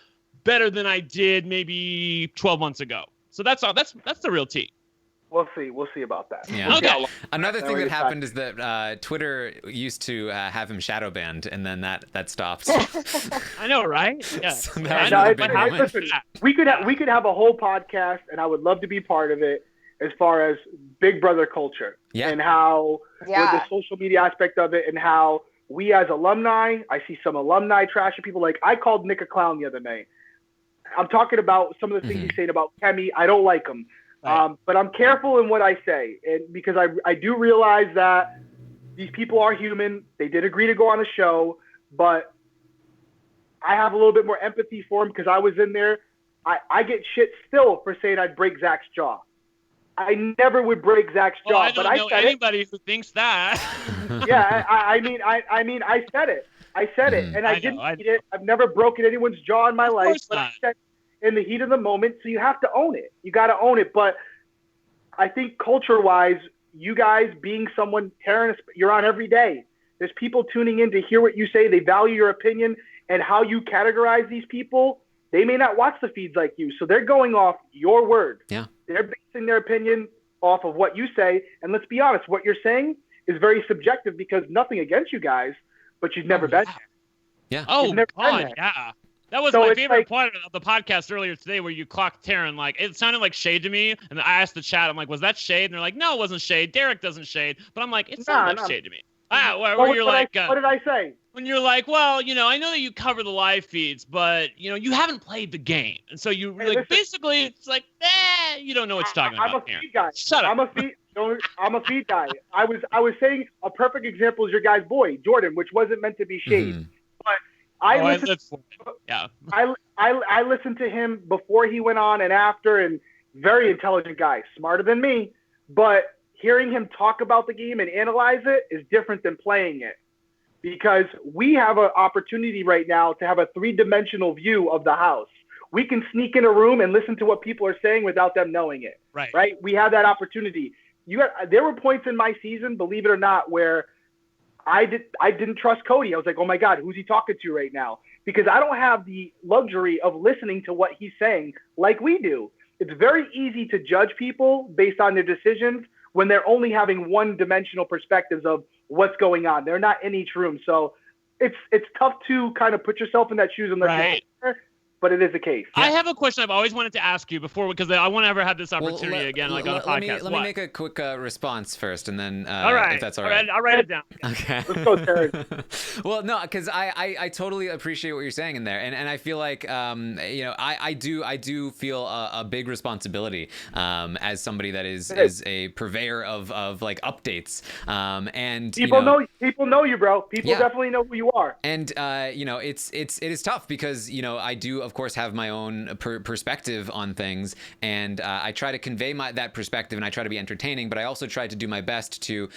better than I did maybe 12 months ago. So that's all. That's the real tea. We'll see about that. Yeah. Okay. Another thing that happened is that Twitter used to have him shadow banned, and then that stopped. I know, right? Yeah. So that was a big moment. Listen, we could have a whole podcast, and I would love to be part of it, as far as Big Brother culture and how with the social media aspect of it, and how we as alumni, I see some alumni trashing people. Like, I called Nick a clown the other night. I'm talking about some of the things he's saying about Kemi. I don't like him. Right. But I'm careful in what I say, and because I do realize that these people are human. They did agree to go on the show, but I have a little bit more empathy for them, because I was in there. I get shit still for saying I'd break Zach's jaw. I never would break Zach's jaw. I don't know anybody who thinks that. Yeah, I mean, I said it. I said it, and I didn't eat it. I've never broken anyone's jaw in my life, but I said in the heat of the moment, so you have to own it. You got to own it. But I think culture-wise, you guys being someone, Taran, you're on every day. There's people tuning in to hear what you say. They value your opinion and how you categorize these people. They may not watch the feeds like you, so they're going off your word. Yeah. They're basing their opinion off of what you say. And let's be honest, what you're saying is very subjective, because nothing against you guys, but you've never been there. Yeah. Oh, God, yeah. That was my favorite part of the podcast earlier today, where you clocked Taran. Like, it sounded like shade to me, and I asked the chat, I'm like, was that shade? And they're like, no, it wasn't shade. Derek doesn't shade. But I'm like, it sounded like shade to me. What did I say? When you're like, well, I know that you cover the live feeds, but you haven't played the game, and so you basically it's like, you don't know what you're talking about. I'm a feed guy. Shut up. I'm a feed guy. I was saying a perfect example is your guy's boy Jordan, which wasn't meant to be shade, but I listened to him before he went on and after, and very intelligent guy, smarter than me, but hearing him talk about the game and analyze it is different than playing it, because we have an opportunity right now to have a three-dimensional view of the house. We can sneak in a room and listen to what people are saying without them knowing it. Right? We have that opportunity. There were points in my season, believe it or not, where I didn't trust Cody. I was like, oh my God, who's he talking to right now? Because I don't have the luxury of listening to what he's saying like we do. It's very easy to judge people based on their decisions when they're only having one-dimensional perspectives of what's going on. They're not in each room. So it's tough to kind of put yourself in that shoes unless you're there, but it is the case. I have a question I've always wanted to ask you before, because I want to ever have this opportunity again, like on a podcast. Let me make a quick response first, and then all right, if that's all right. I'll write it down. Okay. Let's go, Taran. Well, no, because I totally appreciate what you're saying in there, and I feel like I do feel a big responsibility as somebody that is a purveyor of like updates, and people know you, bro. People definitely know who you are, and it is tough because I do of course have my own perspective on things, and I try to convey that perspective, and I try to be entertaining, but I also try to do my best to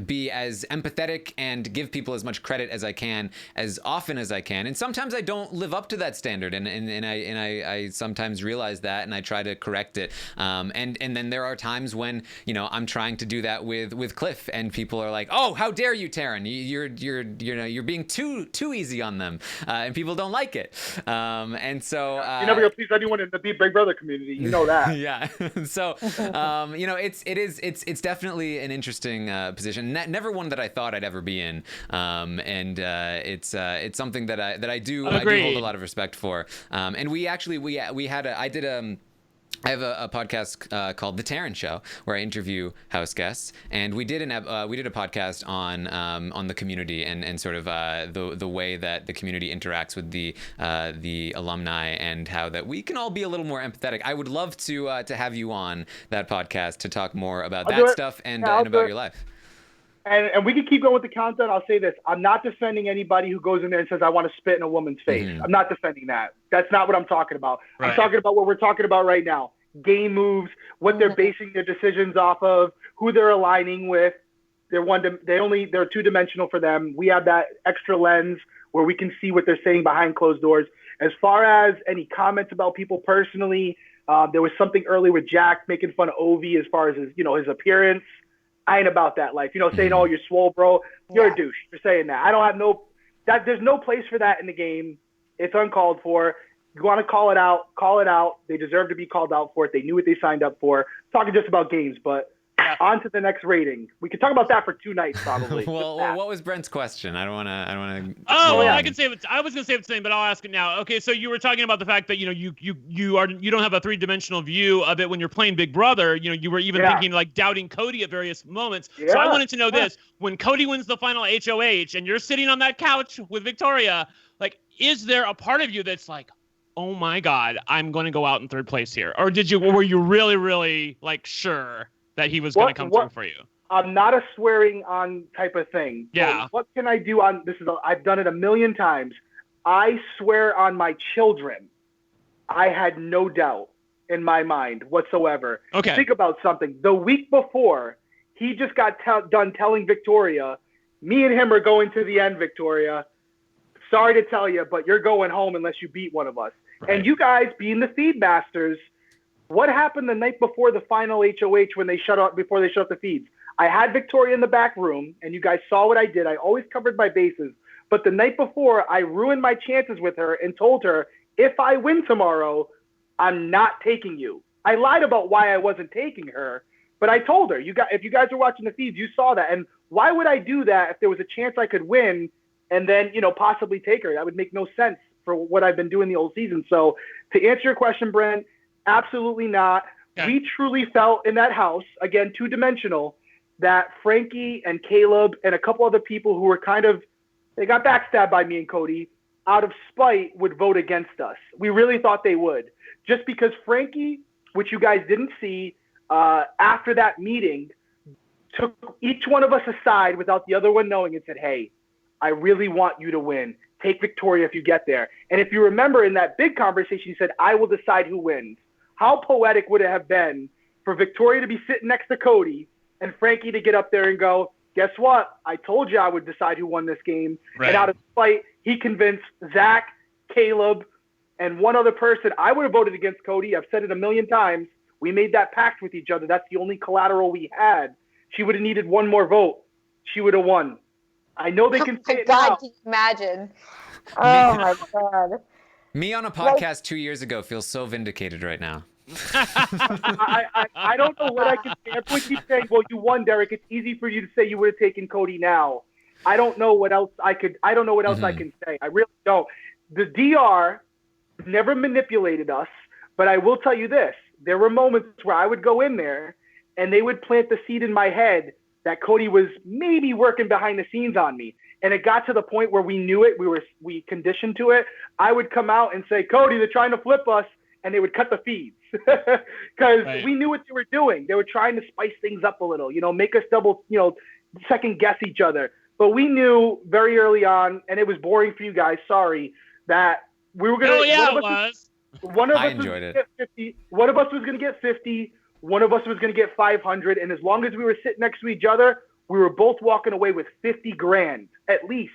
be as empathetic and give people as much credit as I can as often as I can. And sometimes I don't live up to that standard, and I sometimes realize that, and I try to correct it. And then there are times when I'm trying to do that with Cliff, and people are like, "Oh, how dare you, Taran? You're being too easy on them," and people don't like it. And so you never gonna please anyone in the Big Brother community. You know that. Yeah. So it's definitely an interesting position. Never one that I thought I'd ever be in. And it's something that I do hold a lot of respect for. And we had I have a podcast called The Taran Show, where I interview house guests, and we did a podcast on the community and sort of the way that the community interacts with the alumni, and how that we can all be a little more empathetic. I would love to have you on that podcast to talk more about that stuff and about your life. And we can keep going with the countdown. I'll say this. I'm not defending anybody who goes in there and says, I want to spit in a woman's face. Mm-hmm. I'm not defending that. That's not what I'm talking about. Right. I'm talking about what we're talking about right now. Game moves, what they're basing their decisions off of, who they're aligning with. They're two-dimensional for them. We have that extra lens where we can see what they're saying behind closed doors. As far as any comments about people personally, there was something early with Jack making fun of Ovi as far as his appearance. I ain't about that life. Saying, "Oh, you're swole, bro." You're a douche. You're saying that. I don't have there's no place for that in the game. It's uncalled for. You want to call it out, call it out. They deserve to be called out for it. They knew what they signed up for. Talking just about games, but on to the next rating. We could talk about that for 2 nights probably. Well, what was Brent's question? I don't want to. I can say it. I was gonna say the same, but I'll ask it now. Okay, so you were talking about the fact that you don't have a 3-dimensional view of it when you're playing Big Brother. You were even thinking like doubting Cody at various moments. Yeah. So I wanted to know this: when Cody wins the final HOH and you're sitting on that couch with Victoria, like, is there a part of you that's like, oh my God, I'm going to go out in 3rd place here? Or were you really, really like sure that he was going to come through for you? I'm not a swearing on type of thing. Yeah. What can I do on this? I've done it a million times. I swear on my children. I had no doubt in my mind whatsoever. Okay. Think about something. The week before, he just got done telling Victoria, me and him are going to the end, Victoria. Sorry to tell you, but you're going home unless you beat one of us. Right. And you guys, being the feed masters, what happened the night before the final HOH before they shut off the feeds? I had Victoria in the back room, and you guys saw what I did. I always covered my bases. But the night before, I ruined my chances with her and told her, if I win tomorrow, I'm not taking you. I lied about why I wasn't taking her, but I told her. If you guys are watching the feeds, you saw that. And why would I do that if there was a chance I could win and then, possibly take her? That would make no sense for what I've been doing the whole season. So to answer your question, Brent, absolutely not. Okay. We truly felt in that house, again, 2-dimensional, that Frankie and Caleb and a couple other people who were they got backstabbed by me and Cody, out of spite would vote against us. We really thought they would. Just because Frankie, which you guys didn't see, after that meeting, took each one of us aside without the other one knowing and said, hey, I really want you to win. Take Victoria if you get there. And if you remember in that big conversation, he said, I will decide who wins. How poetic would it have been for Victoria to be sitting next to Cody and Frankie to get up there and go, guess what? I told you I would decide who won this game. Right. And out of spite, he convinced Zach, Caleb, and one other person. I would have voted against Cody. I've said it a million times. We made that pact with each other. That's the only collateral we had. She would have needed one more vote. She would have won. I know they can say it now. God, can you imagine? Oh, my God. Me on a podcast 2 years ago feels so vindicated right now. I don't know what I can say. Everyone keeps saying, "Well, you won, Derek. It's easy for you to say you would have taken Cody now." I don't know what else I could. I don't know what else I can say. I really don't. The DR never manipulated us, but I will tell you this: there were moments where I would go in there, and they would plant the seed in my head that Cody was maybe working behind the scenes on me. And it got to the point where we knew it. We conditioned to it. I would come out and say, "Cody, they're trying to flip us," and they would cut the feeds because we knew what they were doing. They were trying to spice things up a little, make us double, second guess each other. But we knew very early on, and it was boring for you guys. Sorry, that we were gonna. Oh yeah, it was. One of I us was enjoyed gonna it. get 50. One of us was going to get 50. One of us was going to get 500. And as long as we were sitting next to each other, we were both walking away with 50 grand at least.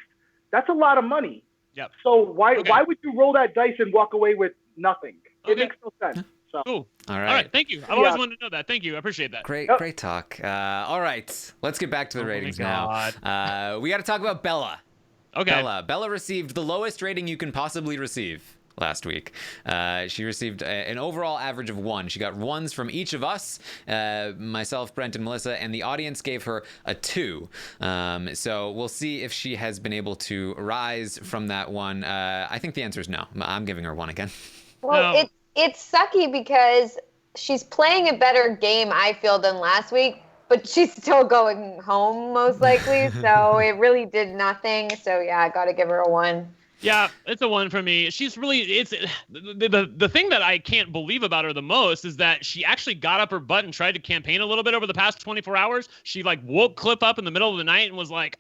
That's a lot of money. Yep. So why would you roll that dice and walk away with nothing? It makes no sense. So. Cool. All right. All right. Thank you. I've always wanted to know that. Thank you. I appreciate that. Great talk. All right, let's get back to the ratings now. We got to talk about Bella. Okay. Bella received the lowest rating you can possibly receive last week. She received an overall average of 1. She got 1s from each of us, myself, Brent, and Melissa, and the audience gave her a 2. So we'll see if she has been able to rise from that 1. I think the answer is no. I'm giving her 1 again. Well, No. it's sucky because she's playing a better game, I feel, than last week, but she's still going home most likely. So it really did nothing. So yeah, I got to give her a 1. Yeah, it's a 1 for me. She's really, it's the thing that I can't believe about her the most is that she actually got up her butt and tried to campaign a little bit over the past 24 hours. She woke Cliff up in the middle of the night and was like,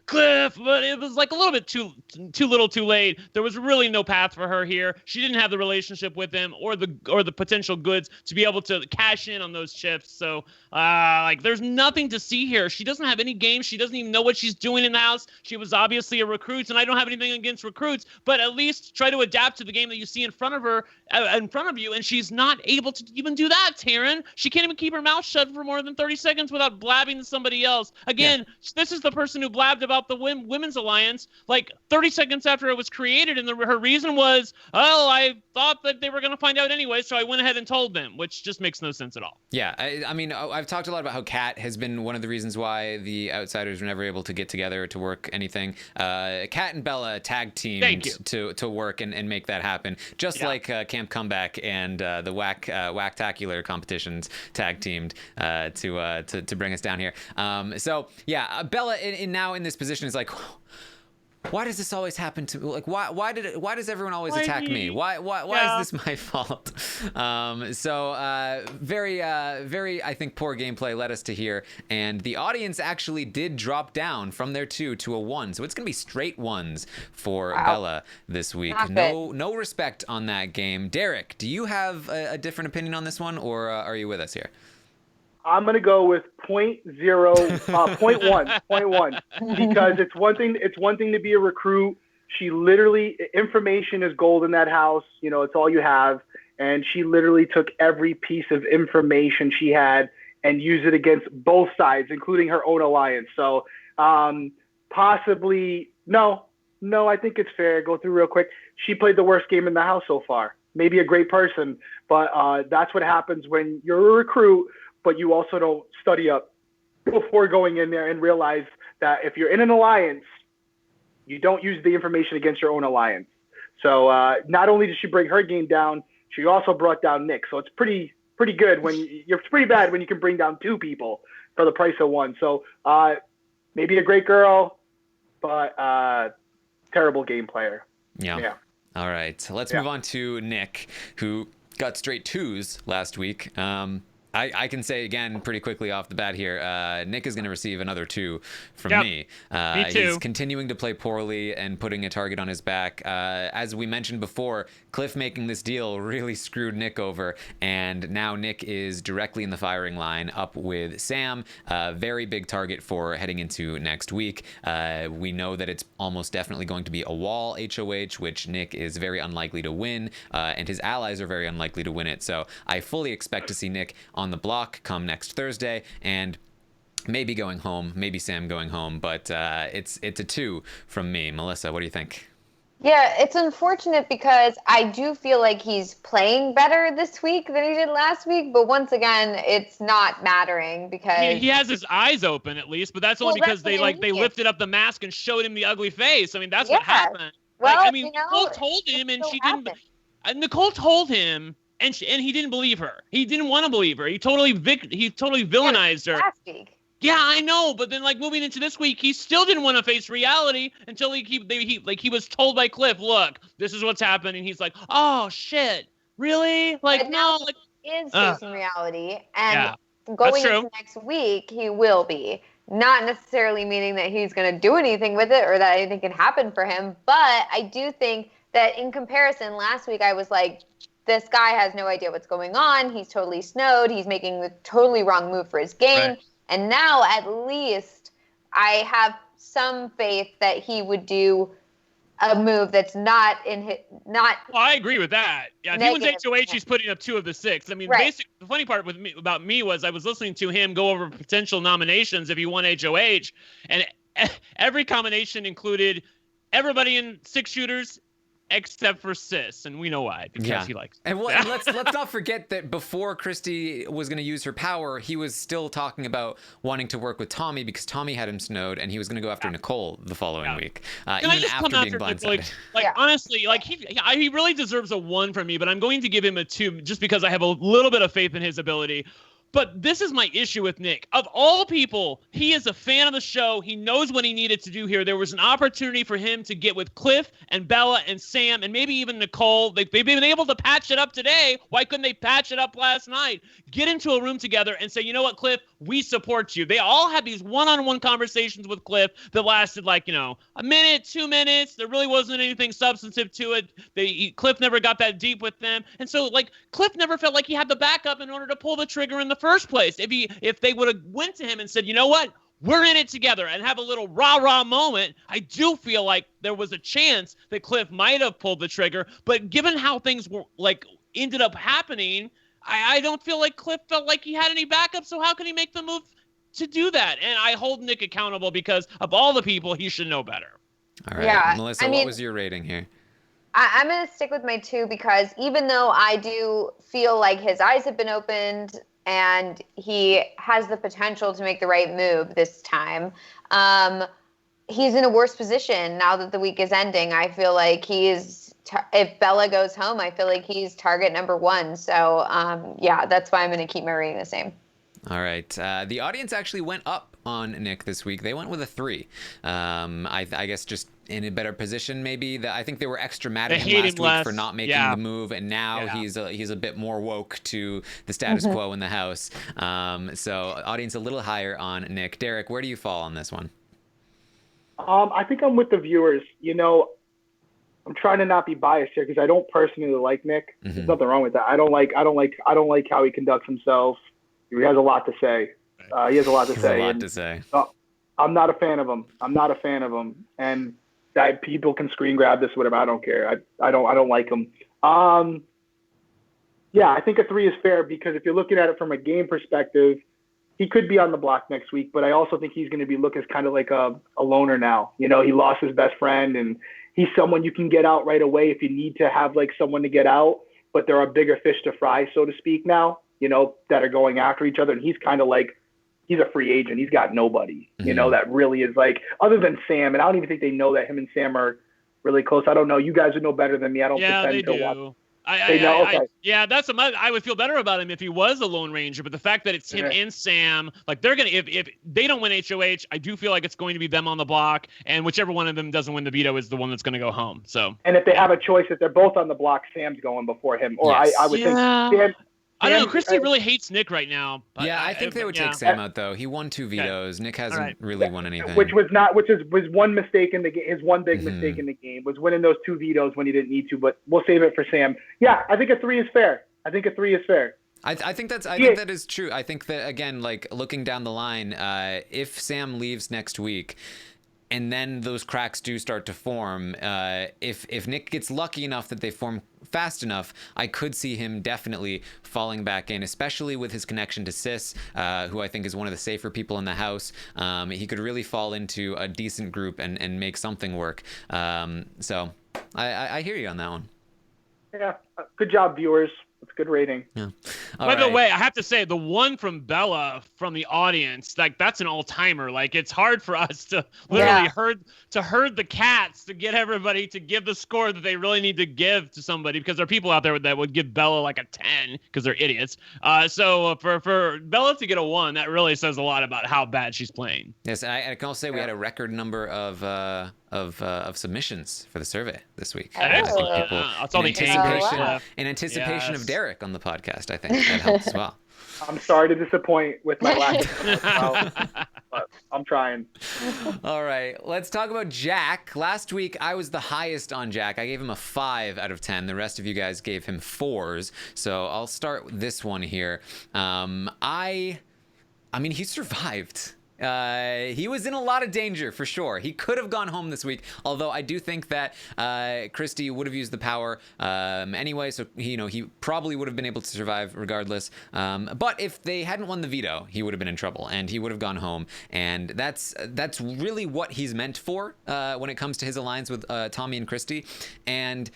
Cliff, but it was like a little bit too little too late. There was really no path for her here. She didn't have the relationship with him or the potential goods to be able to cash in on those chips. So there's nothing to see here. She doesn't have any game. She doesn't even know what she's doing in the house. She was obviously a recruit, and I don't have anything against recruits, but at least try to adapt to the game that you see in front of her, in front of you, and she's not able to even do that, Taran. She can't even keep her mouth shut for more than 30 seconds without blabbing to somebody else. Again, This is the person who blabbed about the Women's Alliance 30 seconds after it was created, and her reason was, I thought that they were going to find out anyway, so I went ahead and told them, which just makes no sense at all. Yeah, I mean, I've talked a lot about how Kat has been one of the reasons why the Outsiders were never able to get together to work anything. Kat and Bella tag teamed to work and make that happen, just like Camp Comeback and the Whacktacular competitions tag teamed to bring us down here. So yeah, Bella now in this position is like, why does this always happen to me? Why does everyone always attack me? Why is this my fault? Very I think poor gameplay led us to here, and the audience actually did drop down from their 2 to a 1, so it's gonna be straight 1s for Bella this week. No respect on that game. Derek, do you have a different opinion on this one, or are you with us here? I'm gonna go with 0.1 because it's one thing. It's one thing to be a recruit. She literally, information is gold in that house. It's all you have. And she literally took every piece of information she had and used it against both sides, including her own alliance. So possibly no. I think it's fair. Go through real quick. She played the worst game in the house so far. Maybe a great person, but that's what happens when you're a recruit. But you also don't study up before going in there and realize that if you're in an alliance, you don't use the information against your own alliance. So not only did she bring her game down, she also brought down Nick. So it's pretty good it's pretty bad when you can bring down 2 people for the price of 1. So maybe a great girl, but terrible game player. Yeah. All right. So let's move on to Nick, who got straight 2s last week. I can say again pretty quickly off the bat here, Nick is going to receive another 2 from me. Me too. He's continuing to play poorly and putting a target on his back. As we mentioned before, Cliff making this deal really screwed Nick over, and now Nick is directly in the firing line up with Sam. Very big target for heading into next week. We know that it's almost definitely going to be a wall HOH, which Nick is very unlikely to win, and his allies are very unlikely to win it. So I fully expect to see Nick on the block come next Thursday, and maybe going home, maybe Sam going home, but it's a 2 from me. Melissa, what do you think? Yeah, it's unfortunate because I do feel like he's playing better this week than he did last week. But once again, it's not mattering because He has his eyes open at least, but that's only because they lifted up the mask and showed him the ugly face. I mean, that's what happened. Well, Like, I mean, Nicole told him, and she didn't. Nicole told him, and he didn't believe her. He didn't want to believe her. He totally villainized her. Last week. Yeah, I know, but then like moving into this week, he still didn't want to face reality until he was told by Cliff, look, this is what's happening. He's like, oh shit, really? Like but no, now like he is facing reality, and yeah, going into next week, he will be. Not necessarily meaning that he's going to do anything with it or that anything can happen for him, but I do think that in comparison, last week I was like, this guy has no idea what's going on. He's totally snowed. He's making the totally wrong move for his game. Right. And now at least I have some faith that he would do a move that's not in his, not. Well, I agree with that. Yeah, if he wins HOH, he's putting up 2 of the 6. I mean, basically, the funny part about me was I was listening to him go over potential nominations if he won HOH, and every combination included everybody in 6 shooters except for Sis, and we know why, because he likes it. And let's not forget that before Christy was going to use her power, he was still talking about wanting to work with Tommy because Tommy had him snowed, and he was going to go after Nicole the following week, even after being blindsided. Honestly, like he really deserves a 1 from me, but I'm going to give him a 2 just because I have a little bit of faith in his ability. But this is my issue with Nick. Of all people, he is a fan of the show. He knows what he needed to do here. There was an opportunity for him to get with Cliff and Bella and Sam and maybe even Nicole. They've been able to patch it up today. Why couldn't they patch it up last night? Get into a room together and say, you know what, Cliff, we support you. They all had these one-on-one conversations with Cliff that lasted a minute, 2 minutes. There really wasn't anything substantive to it. Cliff never got that deep with them. And so, Cliff never felt like he had the backup in order to pull the trigger in the first place. If they would have went to him and said, you know what, we're in it together and have a little rah-rah moment, I do feel like there was a chance that Cliff might have pulled the trigger. But given how things were ended up happening, I don't feel like Cliff felt like he had any backup. So how can he make the move to do that? And I hold Nick accountable because of all the people, he should know better. All right, Melissa, what was your rating here? I'm going to stick with my 2 because even though I do feel like his eyes have been opened and he has the potential to make the right move this time, he's in a worse position now that the week is ending. I feel like if Bella goes home, I feel like he's target number 1. So, that's why I'm going to keep my rating the same. All right. The audience actually went up on Nick this week. They went with a 3. I guess just in a better position, maybe. I think they were extra mad at him last week for not making the move, and now he's a bit more woke to the status quo in the house. So audience a little higher on Nick. Derrick, where do you fall on this one? I think I'm with the viewers. I'm trying to not be biased here because I don't personally like Nick. There's nothing wrong with that. I don't like how he conducts himself. He has a lot to say. He has a lot to say. I'm not a fan of him. And that people can screen grab this, whatever. I don't care. I don't like him. I think a 3 is fair because if you're looking at it from a game perspective, he could be on the block next week. But I also think he's going to be looked as kind of like a loner now. He lost his best friend, and he's someone you can get out right away if you need to have someone to get out. But there are bigger fish to fry, so to speak, now. That are going after each other. And he's kind of he's a free agent. He's got nobody, that really is other than Sam. And I don't even think they know that him and Sam are really close. I don't know. You guys would know better than me. I don't pretend to watch. That's I would feel better about him if he was a Lone Ranger. But the fact that it's him and Sam, they're gonna if they don't win HOH, I do feel like it's going to be them on the block, and whichever one of them doesn't win the veto is the one that's going to go home. So. And if they have a choice, if they're both on the block, Sam's going before him. Or I would think Sam. I don't know. Christy really hates Nick right now. Yeah, I think they would take Sam out though. He won 2 vetoes. Nick hasn't really won anything. Which was one mistake in the game. His one big mistake in the game was winning those 2 vetoes when he didn't need to. But we'll save it for Sam. Yeah, I think a 3 is fair. I think that is true. I think that again, looking down the line, if Sam leaves next week, and then those cracks do start to form. If Nick gets lucky enough that they form fast enough, I could see him definitely falling back in, especially with his connection to Sis, who I think is one of the safer people in the house. He could really fall into a decent group and make something work. So I hear you on that one. Yeah, good job, viewers. It's a good rating. Yeah. By the way, I have to say, the one from Bella from the audience, like, that's an all-timer. Like, it's hard for us to literally herd the cats to get everybody to give the score that they really need to give to somebody, because there are people out there that would give Bella like a 10 because they're idiots. So for Bella to get a 1, that really says a lot about how bad she's playing. Yes, I can also say we had a record number of submissions for the survey this week. That's all they take. In anticipation of Derrick on the podcast, I think that helps as well. I'm sorry to disappoint with my lack of but I'm trying. All right, let's talk about Jack. Last week, I was the highest on Jack. I gave him a 5 out of 10. The rest of you guys gave him 4s. So I'll start with this one here. I mean, he survived. He was in a lot of danger for sure. He could have gone home this week, although I do think that Christie would have used the power anyway, so he probably would have been able to survive regardless. But if they hadn't won the veto, he would have been in trouble and he would have gone home. And that's really what he's meant for when it comes to his alliance with Tommy and Christie. And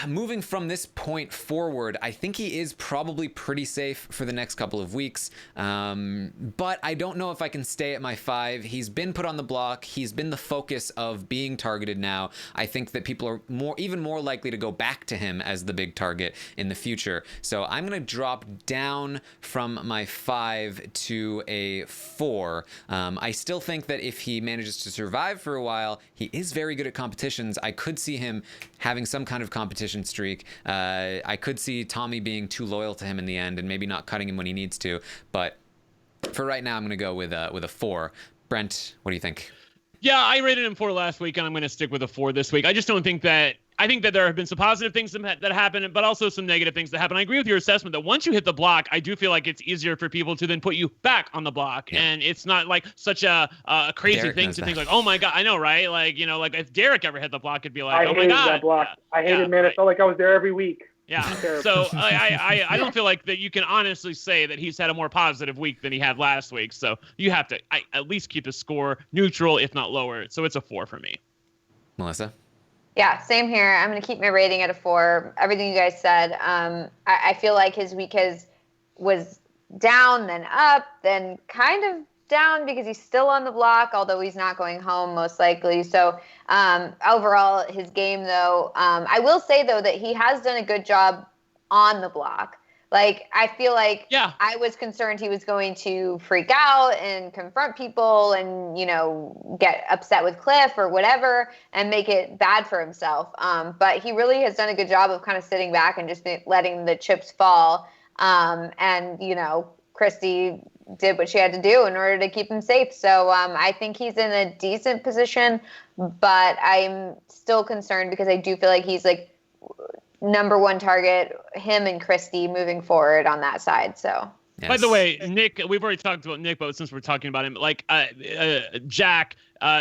moving from this point forward, I think he is probably pretty safe for the next couple of weeks. But I don't know if I can stay at my 5. He's been put on the block. He's been the focus of being targeted now. I think that people are even more likely to go back to him as the big target in the future. So I'm going to drop down from my 5 to a 4. I still think that if he manages to survive for a while, he is very good at competitions. I could see him having some kind of competition streak. I could see Tommy being too loyal to him in the end and maybe not cutting him when he needs to. But for right now, I'm going to go with a 4. Brent, what do you think? Yeah, I rated him 4 last week, and I'm going to stick with a 4 this week. I just don't think that. I think that there have been some positive things that happen, but also some negative things that happen. I agree with your assessment that once you hit the block, I do feel like it's easier for people to then put you back on the block. Yeah. And it's not like such a crazy Derrick thing to think like, oh my God, I know, right? Like, like if Derrick ever hit the block, it'd be like, oh my God. I hated that block. I hated, man. It felt like I was there every week. Yeah. So I don't feel like that you can honestly say that he's had a more positive week than he had last week. So you have to at least keep his score neutral, if not lower. So it's a 4 for me. Melissa? Yeah, same here. I'm going to keep my rating at a 4. Everything you guys said. I feel like his week was down, then up, then kind of down because he's still on the block, although he's not going home most likely. So overall, his game, though, I will say, though, that he has done a good job on the block. Like, I feel like I was concerned he was going to freak out and confront people and, get upset with Cliff or whatever and make it bad for himself. But he really has done a good job of kind of sitting back and just letting the chips fall. And, Christie did what she had to do in order to keep him safe. So I think he's in a decent position, but I'm still concerned because I do feel like he's like number 1 target, him and Christie moving forward on that side. So, yes. By the way, Nick, we've already talked about Nick, but since we're talking about him, like Jack,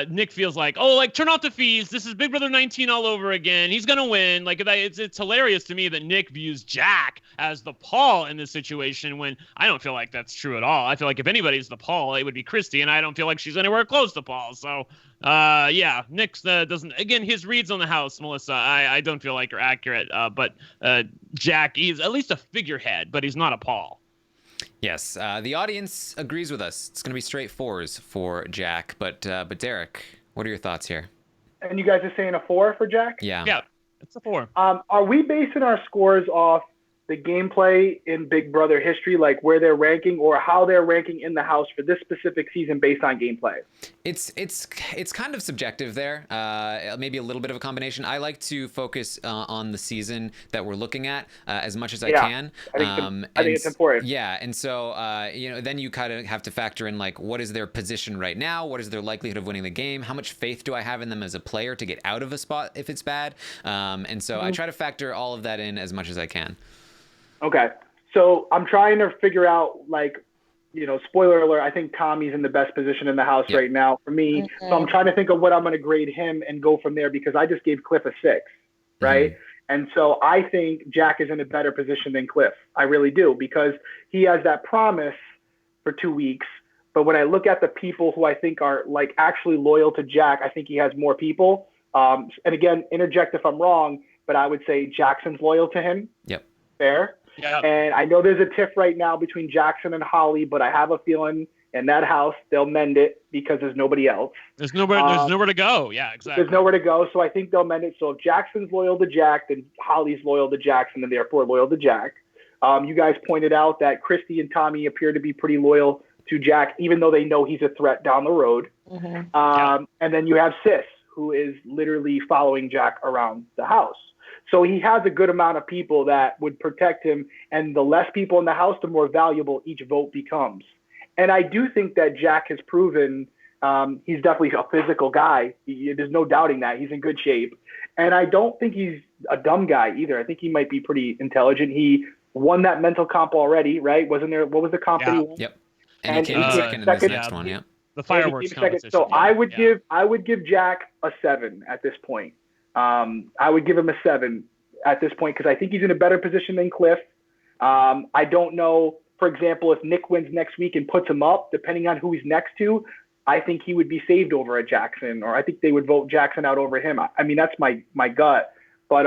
Nick feels like, turn off the feeds. This is Big Brother 19 all over again. He's gonna win. Like, it's hilarious to me that Nick views Jack as the Paul in this situation when I don't feel like that's true at all. I feel like if anybody's the Paul, it would be Christie, and I don't feel like she's anywhere close to Paul. So, Nick doesn't. Again, his reads on the house, Melissa, I don't feel like are accurate. But Jack is at least a figurehead, but he's not a Paul. Yes, the audience agrees with us. It's going to be straight 4s for Jack. But Derrick, what are your thoughts here? And you guys are saying a 4 for Jack? Yeah. Yeah, it's a 4. Are we basing our scores off the gameplay in Big Brother history, like where they're ranking or how they're ranking in the house for this specific season based on gameplay? It's kind of subjective there. Maybe a little bit of a combination. I like to focus on the season that we're looking at as much as I can. I think it's important. Yeah, and so then you kind of have to factor in like what is their position right now, what is their likelihood of winning the game, how much faith do I have in them as a player to get out of a spot if it's bad, and so I try to factor all of that in as much as I can. Okay, so I'm trying to figure out like spoiler alert, I think Tommy's in the best position in the house right now for me. So I'm trying to think of what I'm going to grade him and go from there, because I just gave Cliff a 6, right? And so I think Jack is in a better position than Cliff. I really do, because he has that promise for 2 weeks. But when I look at the people who I think are like actually loyal to Jack, I think he has more people. And again, interject if I'm wrong, but I would say Jackson's loyal to him. Yep. Fair. Yeah. And I know there's a tiff right now between Jackson and Holly, but I have a feeling in that house they'll mend it because there's nobody else. There's nowhere to go. Yeah, exactly. There's nowhere to go, so I think they'll mend it. So if Jackson's loyal to Jack, then Holly's loyal to Jackson, and therefore loyal to Jack. You guys pointed out that Christy and Tommy appear to be pretty loyal to Jack, even though they know he's a threat down the road. And then you have Sis, who is literally following Jack around the house. So he has a good amount of people that would protect him, and the less people in the house, the more valuable each vote becomes. And I do think that Jack has proven he's definitely a physical guy. There's no doubting that. He's in good shape. And I don't think he's a dumb guy either. I think he might be pretty intelligent. He won that mental comp already, right? Wasn't there? What was the comp that he won? Yep. And he came second in this next one, yeah. The fireworks competition. So I would give Jack a 7 at this point. I would give him a 7 at this point, because I think he's in a better position than Cliff. I don't know, for example, if Nick wins next week and puts him up, depending on who he's next to, I think he would be saved over at Jackson, or I think they would vote Jackson out over him. I mean, that's my gut. But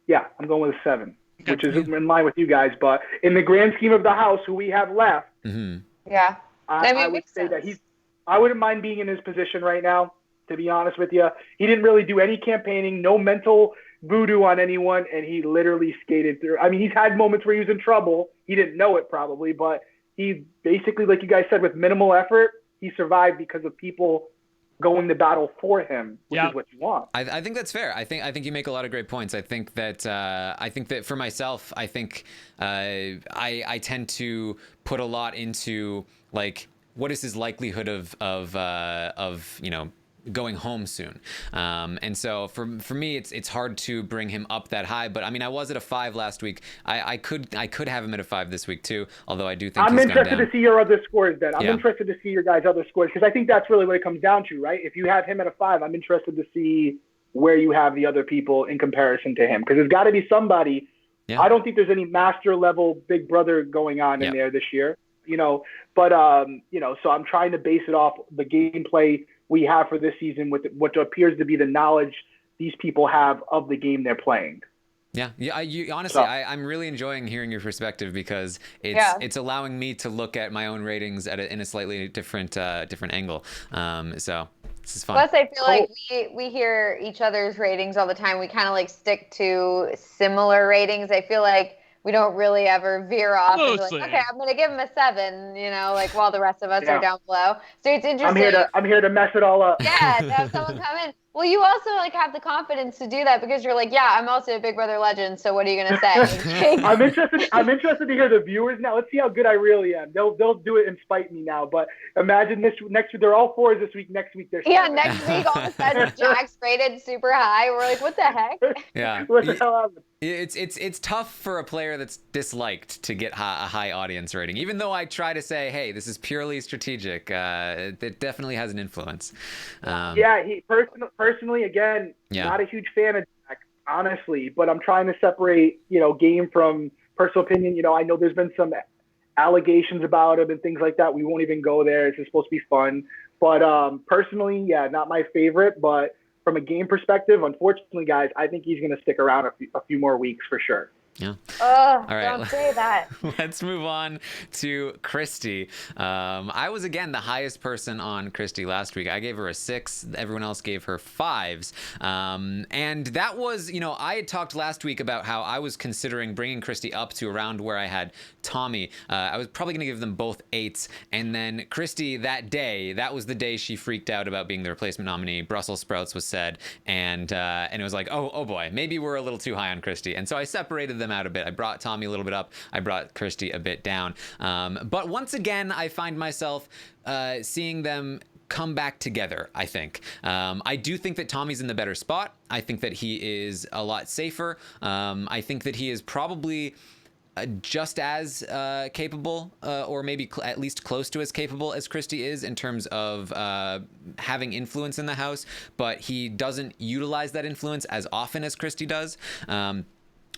yeah, I'm going with a 7, which is in line with you guys. But in the grand scheme of the house, who we have left, yeah, I would say that I wouldn't mind being in his position right now, to be honest with you. He didn't really do any campaigning, no mental voodoo on anyone, and he literally skated through. I mean, he's had moments where he was in trouble. He didn't know it probably, but he basically, like you guys said, with minimal effort, he survived because of people going to battle for him, which is what you want. I think that's fair. I think you make a lot of great points. I think that for myself, I think I tend to put a lot into like what is his likelihood of going home soon, and so for me it's hard to bring him up that high. But I mean, I was at a 5 last week. I could have him at a 5 this week too, although I do think I'm interested to see your other scores then. I'm Yeah. interested to see your guys' other scores, because I think that's really what it comes down to, right? If you have him at a 5, I'm interested to see where you have the other people in comparison to him, because there's got to be somebody. I don't think there's any master level big brother going on in there this year, but so I'm trying to base it off the gameplay we have for this season with what appears to be the knowledge these people have of the game they're playing. Honestly, I'm really enjoying hearing your perspective, because it's allowing me to look at my own ratings in a slightly different angle. So this is fun. Plus, I feel like we hear each other's ratings all the time. We kind of like stick to similar ratings. I feel like we don't really ever veer off and be like, okay, I'm going to give him a 7, like while the rest of us are down below. So it's interesting. I'm here to mess it all up. Yeah, to have someone come in. Well, you also like have the confidence to do that, because you're like, yeah, I'm also a Big Brother legend. So what are you going to say? I'm interested to hear the viewers now. Let's see how good I really am. They'll do it and spite me now. But imagine next week, they're all 4s this week. Next week they're 7. Next week all of a sudden Jack's rated super high. We're like, what the heck? Yeah. What the hell happened? It's tough for a player that's disliked to get a high audience rating, even though I try to say, hey, this is purely strategic. It definitely has an influence. He personally, again, not a huge fan of Jack, honestly, but I'm trying to separate, game from personal opinion. I know there's been some allegations about him and things like that. We won't even go there. It's just supposed to be fun. But personally, not my favorite, but from a game perspective, unfortunately, guys, I think he's going to stick around a few more weeks for sure. Yeah. All right. Don't say that. Let's move on to Christy. I was, again, the highest person on Christy last week. I gave her a 6. Everyone else gave her 5s. And that was, I had talked last week about how I was considering bringing Christy up to around where I had Tommy. I was probably going to give them both 8s. And then Christy, that was the day she freaked out about being the replacement nominee. Brussels sprouts was said. And it was like, oh boy, maybe we're a little too high on Christy. And so I separated them out a bit. I brought Tommy a little bit up. I brought Christy a bit down. But once again, I find myself seeing them come back together, I think. I do think that Tommy's in the better spot. I think that he is a lot safer. I think that he is probably just as capable, or maybe at least close to as capable as Christy is in terms of having influence in the house, but he doesn't utilize that influence as often as Christy does.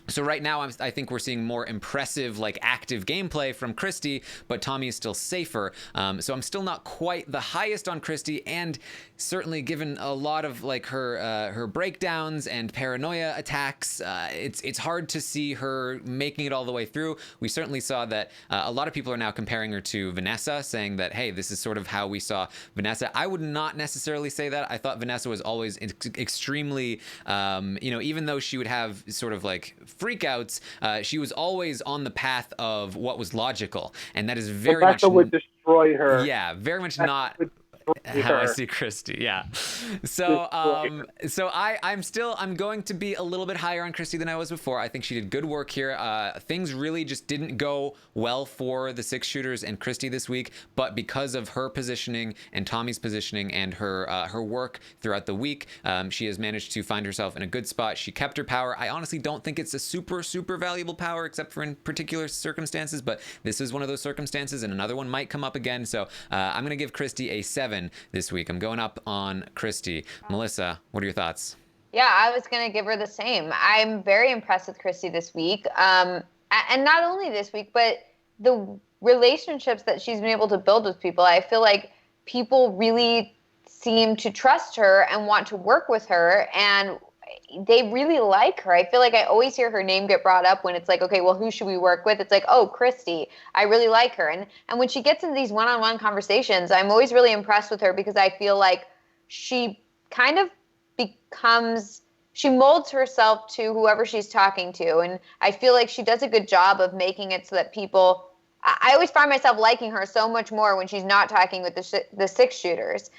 So right now, I think we're seeing more impressive, like, active gameplay from Christy, but Tommy is still safer. So I'm still not quite the highest on Christy, and certainly given a lot of, like, her breakdowns and paranoia attacks, it's hard to see her making it all the way through. We certainly saw that a lot of people are now comparing her to Vanessa, saying that, hey, this is sort of how we saw Vanessa. I would not necessarily say that. I thought Vanessa was always extremely, even though she would have sort of, like, freakouts, she was always on the path of what was logical, and that is very much would destroy her. Yeah, very much not how I see Christy. Yeah. So I'm going to be a little bit higher on Christy than I was before. I think she did good work here. Things really just didn't go well for the 6-shooters and Christy this week, but because of her positioning and Tommy's positioning and her work throughout the week, she has managed to find herself in a good spot. She kept her power. I honestly don't think it's a super valuable power, except for in particular circumstances, but this is one of those circumstances, and another one might come up again. So I'm going to give Christy a 7 this week. I'm going up on Christy. Melissa, what are your thoughts? Yeah, I was going to give her the same. I'm very impressed with Christy this week. And not only this week, but the relationships that she's been able to build with people. I feel like people really seem to trust her and want to work with her, and they really like her. I feel like I always hear her name get brought up when it's like, okay, well, who should we work with? It's like, oh, Christy, I really like her. And when she gets into these one-on-one conversations, I'm always really impressed with her because I feel like she kind of she molds herself to whoever she's talking to. And I feel like she does a good job of making it so that people, I always find myself liking her so much more when she's not talking with the 6-shooters.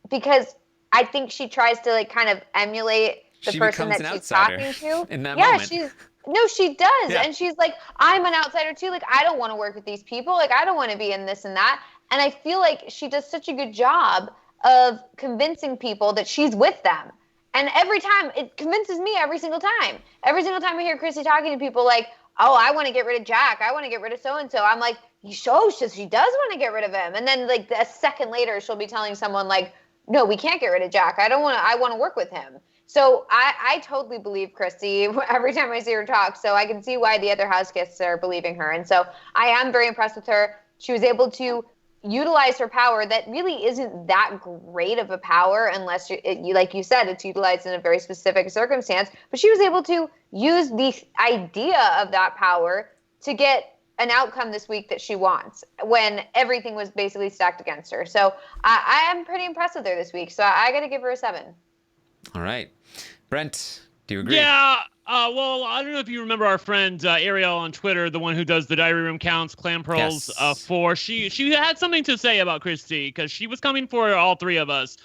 Because I think she tries to, like, kind of emulate the person that she's talking to. In that moment. She does. Yeah. And she's like, I'm an outsider too. Like, I don't want to work with these people. Like, I don't want to be in this and that. And I feel like she does such a good job of convincing people that she's with them. And every time, it convinces me every single time. Every single time I hear Christy talking to people like, oh, I want to get rid of Jack. I want to get rid of so-and-so. I'm like, she does want to get rid of him. And then, like, a second later, she'll be telling someone, like, no, we can't get rid of Jack. I want to work with him. So I totally believe Christy every time I see her talk. So I can see why the other house guests are believing her. And so I am very impressed with her. She was able to utilize her power that really isn't that great of a power unless, like you said, it's utilized in a very specific circumstance. But she was able to use the idea of that power to get an outcome this week that she wants when everything was basically stacked against her. So I am pretty impressed with her this week. So I got to give her a 7. All right. Brent, do you agree? Yeah. Well, I don't know if you remember our friend Ariel on Twitter, the one who does the diary room counts, clam pearls for. She had something to say about Christy because she was coming for all 3 of us.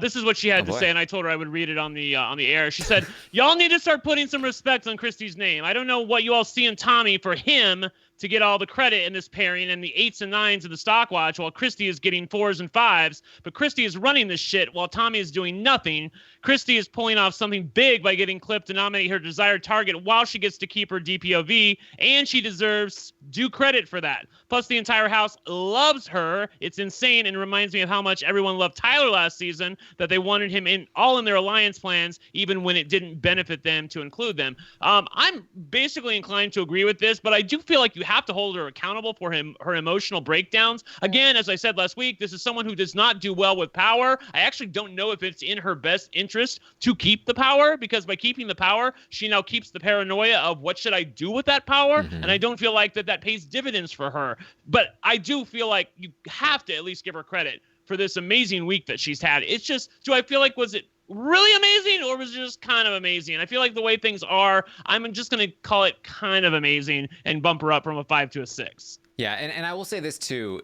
This is what she had to say, and I told her I would read it on the air. She said, "Y'all need to start putting some respect on Christy's name. I don't know what you all see in Tommy for him to get all the credit in this pairing and the 8s and 9s of the stock watch while Christy is getting 4s and 5s. But Christy is running this shit while Tommy is doing nothing. Christy is pulling off something big by getting clipped to nominate her desired target while she gets to keep her DPOV, and she deserves due credit for that. Plus, the entire house loves her. It's insane and reminds me of how much everyone loved Tyler last season, that they wanted him in their alliance plans, even when it didn't benefit them to include them." I'm basically inclined to agree with this, but I do feel like you have to hold her accountable for her emotional breakdowns. Again, as I said last week, this is someone who does not do well with power. I actually don't know if it's in her best interest to keep the power, because by keeping the power, she now keeps the paranoia of what should I do with that power, and I don't feel like that pays dividends for her. But I do feel like you have to at least give her credit for this amazing week that she's had. It's just, do I feel like, was it really amazing or was it just kind of amazing? I feel like the way things are, I'm just going to call it kind of amazing and bump her up from a 5 to a 6. Yeah, and I will say this too.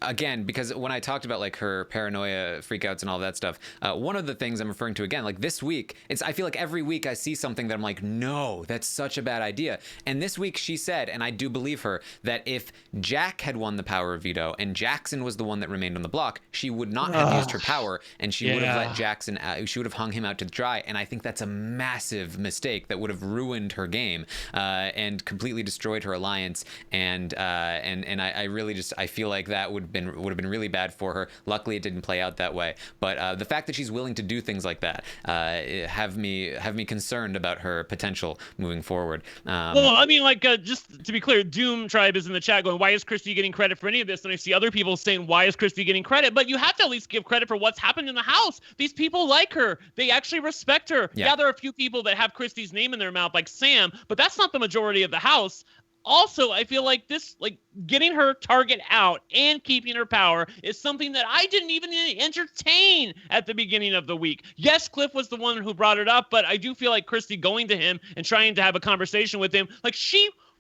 again, because when I talked about like her paranoia freakouts and all that stuff, one of the things I'm referring to again, like this week, I feel like every week I see something that I'm like, no, that's such a bad idea. And this week she said, and I do believe her, that if Jack had won the power of veto and Jackson was the one that remained on the block, she would not have used her power, and she would have let Jackson out, she would have hung him out to dry. And I think that's a massive mistake that would have ruined her game and completely destroyed her alliance. And I really just, I feel like that would have been really bad for her. Luckily, it didn't play out that way. But the fact that she's willing to do things like that have me concerned about her potential moving forward. Well, I mean, like, just to be clear, Doom Tribe is in the chat going, why is Christy getting credit for any of this? And I see other people saying, why is Christy getting credit? But you have to at least give credit for what's happened in the house. These people like her. They actually respect her. Yeah, there are a few people that have Christy's name in their mouth, like Sam, but that's not the majority of the house. Also, I feel like this, like, getting her target out and keeping her power is something that I didn't even entertain at the beginning of the week. Yes, Cliff was the one who brought it up, but I do feel like Christy going to him and trying to have a conversation with him, like,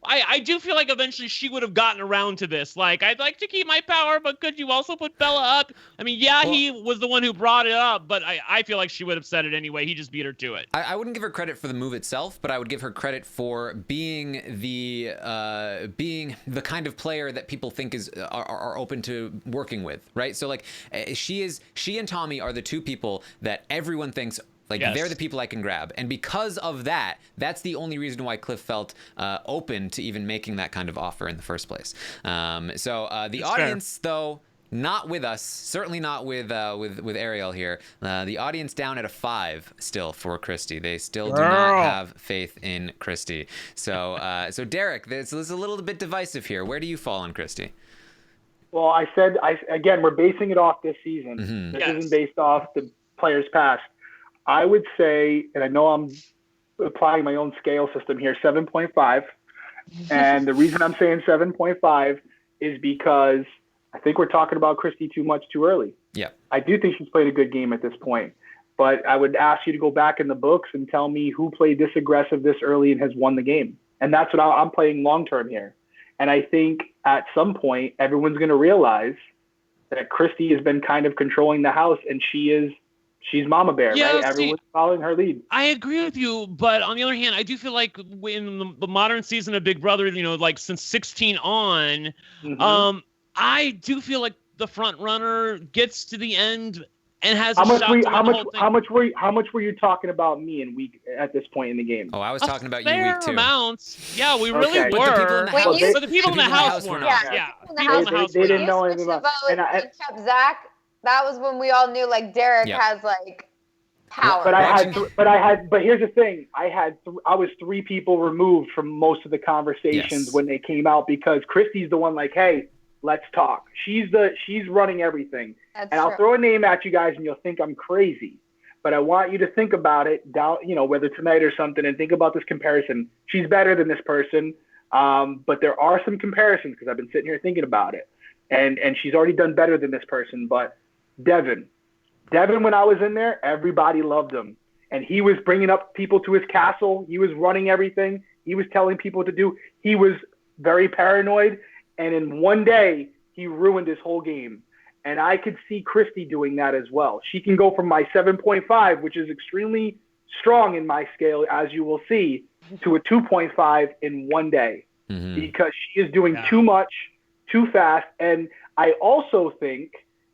I do feel like eventually she would have gotten around to this. Like, I'd like to keep my power, but could you also put Bella up? I mean, yeah, well, he was the one who brought it up, but I feel like she would have said it anyway. He just beat her to it. I wouldn't give her credit for the move itself, but I would give her credit for being the kind of player that people think are open to working with, right? So like, she and Tommy are the two people that everyone thinks, like, yes, they're the people I can grab. And because of that, that's the only reason why Cliff felt open to even making that kind of offer in the first place. The audience, though, not with us, certainly not with Ariel here. The audience down at a 5 still for Christy. They still do not have faith in Christy. So Derrick, this is a little bit divisive here. Where do you fall on Christy? Well, again, we're basing it off this season. Mm-hmm. This isn't based off the players past. I would say, and I know I'm applying my own scale system here, 7.5. And the reason I'm saying 7.5 is because I think we're talking about Christy too much too early. Yeah. I do think she's played a good game at this point. But I would ask you to go back in the books and tell me who played this aggressive this early and has won the game. And that's what I'm playing long-term here. And I think at some point, everyone's going to realize that Christy has been kind of controlling the house, and she's Mama Bear, right? Everyone's following her lead. I agree with you, but on the other hand, I do feel like in the modern season of Big Brother, like since 16 on, mm-hmm, I do feel like the front runner gets to the end and has how much were you talking about me in week at this point in the game? Oh, I was talking about you week 2. Amounts. Yeah, we really were. But the people in the house were not. Yeah. They didn't know anything about it. And I kept Zach. That was when we all knew, like, Derrick has, like, power. But here's the thing. I was 3 people removed from most of the conversations when they came out, because Christy's the one like, hey, let's talk. She's running everything. That's true. I'll throw a name at you guys and you'll think I'm crazy. But I want you to think about it down, whether tonight or something, and think about this comparison. She's better than this person. But there are some comparisons, because I've been sitting here thinking about it. And she's already done better than this person. But Devin, when I was in there, everybody loved him. And he was bringing up people to his castle. He was running everything. He was telling people what to do. He was very paranoid. And in one day, he ruined his whole game. And I could see Christy doing that as well. She can go from my 7.5, which is extremely strong in my scale, as you will see, to a 2.5 in one day. Mm-hmm. Because she is doing too much, too fast. And I also think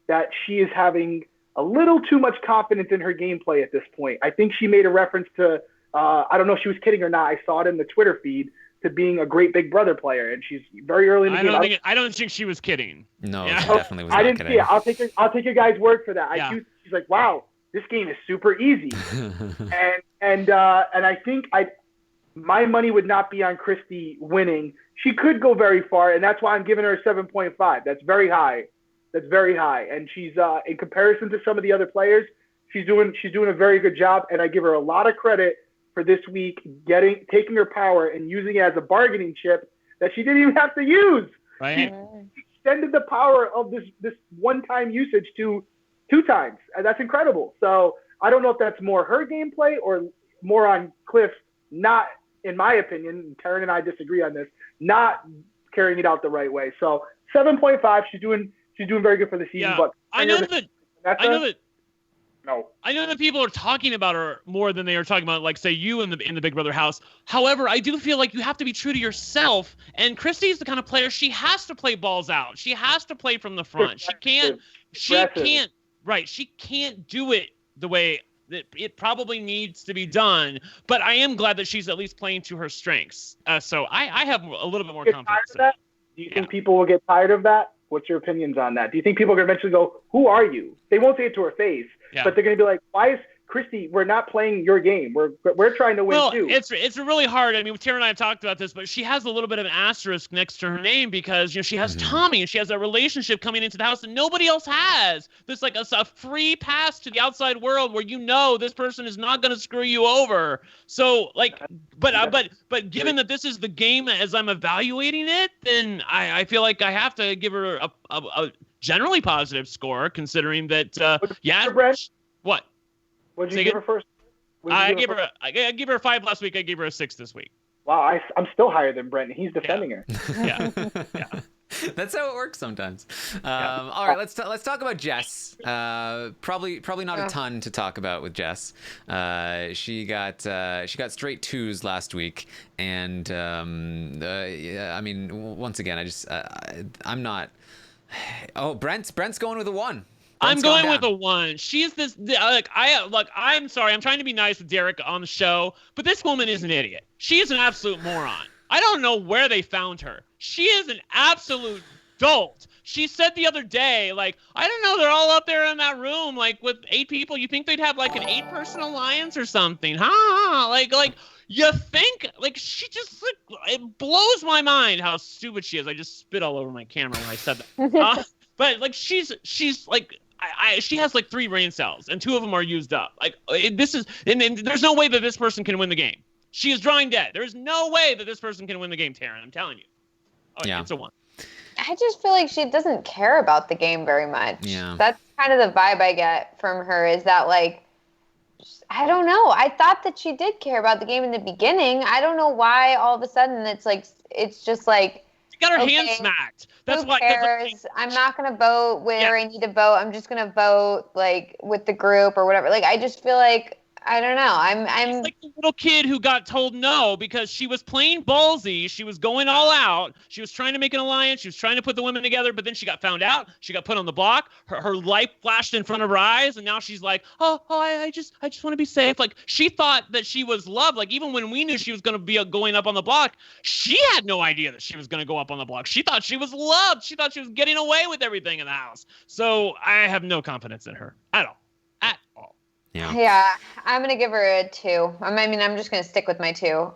that she is having a little too much confidence in her gameplay at this point. I think she made a reference to, I don't know if she was kidding or not, I saw it in the Twitter feed, to being a great Big Brother player, and she's very early in the game. I don't think she was kidding. No, she definitely was not kidding. I didn't see it. I'll take your guys' word for that. She's like, wow, this game is super easy. and I think my money would not be on Christy winning. She could go very far, and that's why I'm giving her a 7.5. That's very high. And she's in comparison to some of the other players, she's doing a very good job, and I give her a lot of credit for this week taking her power and using it as a bargaining chip that she didn't even have to use. Right. She extended the power of this one-time usage to 2 times. And that's incredible. So I don't know if that's more her gameplay or more on Cliff, not, in my opinion, Taran and I disagree on this, not carrying it out the right way. So 7.5, she's She's doing very good for the season. Yeah, But I know that. No. I know that people are talking about her more than they are talking about, like, say, you in the Big Brother house. However, I do feel like you have to be true to yourself. And Christy's the kind of player, she has to play balls out. She has to play from the front. She can't do it the way that it probably needs to be done. But I am glad that she's at least playing to her strengths. So I have a little bit more confidence in that. Do you think people will get tired of that? What's your opinions on that? Do you think people are going to eventually go, who are you? They won't say it to her face, but they're going to be like, why is Christy, we're not playing your game. We're trying to win too. It's really hard. I mean, Taran and I have talked about this, but she has a little bit of an asterisk next to her name because, you know, she has Tommy and she has a relationship coming into the house that nobody else has. There's like a free pass to the outside world where you know this person is not going to screw you over. So like, but given that this is the game as I'm evaluating it, then I feel like I have to give her a generally positive score, considering that what. What did you give her first? I gave her a 5 last week. I gave her a 6 this week. Wow, I'm still higher than Brent. He's defending her. Yeah. That's how it works sometimes. All right, let's talk about Jess. Probably not a ton to talk about with Jess. She got straight 2s last week, and I mean, once again, I'm not. Oh, Brent's going with a 1. I'm going with a 1. She's this I'm sorry. I'm trying to be nice with Derrick on the show, but this woman is an idiot. She is an absolute moron. I don't know where they found her. She is an absolute dolt. She said the other day, like, I don't know, they're all up there in that room, like, with 8 people. You think they'd have, like, an 8-person alliance or something, huh? Like, you think, like, she just, like, it blows my mind how stupid she is. I just spit all over my camera when I said that. But, like, she's like, she has like 3 brain cells, and 2 of them are used up. Like and there's no way that this person can win the game. She is drawing dead. There's no way that this person can win the game, Taran. I'm telling you. Oh, yeah, it's a 1. I just feel like she doesn't care about the game very much. Yeah. That's kind of the vibe I get from her, is that, like, I don't know. I thought that she did care about the game in the beginning. I don't know why all of a sudden it's just like, she got her hand smacked. That's who cares? I'm not going to vote where I need to vote. I'm just going to vote, like, with the group or whatever. Like, I just feel like, I don't know. I'm like the little kid who got told no because she was playing ballsy. She was going all out. She was trying to make an alliance. She was trying to put the women together, but then she got found out. She got put on the block. Her life flashed in front of her eyes, and now she's like, I just want to be safe. Like, she thought that she was loved. Like, even when we knew she was going to be going up on the block, she had no idea that she was going to go up on the block. She thought she was loved. She thought she was getting away with everything in the house. So I have no confidence in her at all. At all. Yeah, I'm going to give her a 2. I mean, I'm just going to stick with my 2.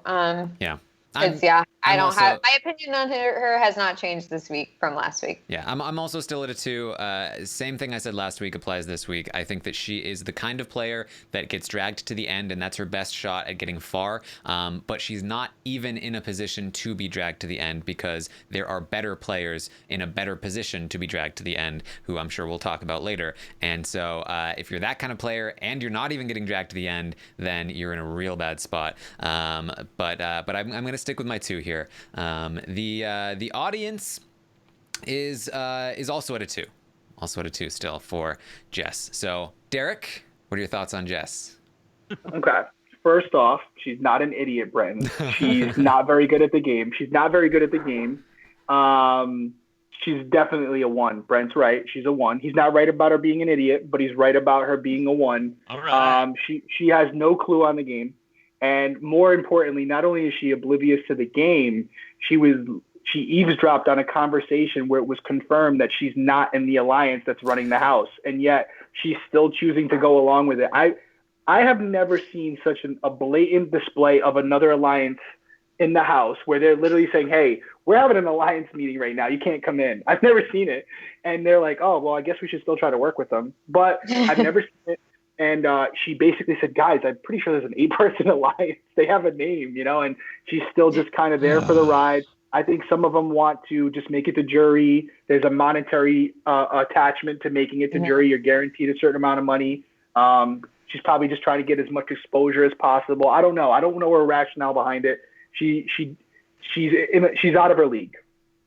Yeah. I don't have, my opinion on her has not changed this week from last week. Yeah, I'm also still at a 2. Same thing I said last week applies this week. I think that she is the kind of player that gets dragged to the end, and that's her best shot at getting far. But she's not even in a position to be dragged to the end because there are better players in a better position to be dragged to the end, who I'm sure we'll talk about later. And so if you're that kind of player and you're not even getting dragged to the end, then you're in a real bad spot. But I'm going to stick with my 2 here. The audience is also at a 2. Also at a 2 still for Jess. So, Derrick, what are your thoughts on Jess? Okay. First off, she's not an idiot, Brent. She's not very good at the game. She's definitely a 1. Brent's right. She's a 1. He's not right about her being an idiot, but he's right about her being a 1. All right. She has no clue on the game. And more importantly, not only is she oblivious to the game, she eavesdropped on a conversation where it was confirmed that she's not in the alliance that's running the house, and yet she's still choosing to go along with it. I have never seen such a blatant display of another alliance in the house where they're literally saying, hey, we're having an alliance meeting right now. You can't come in. I've never seen it. And they're like, oh, well, I guess we should still try to work with them. But I've never seen it. And she basically said, guys, I'm pretty sure there's an 8-person alliance. They have a name, and she's still just kind of there for the ride. I think some of them want to just make it to jury. There's a monetary attachment to making it to jury. You're guaranteed a certain amount of money. She's probably just trying to get as much exposure as possible. I don't know. I don't know her rationale behind it. She's out of her league.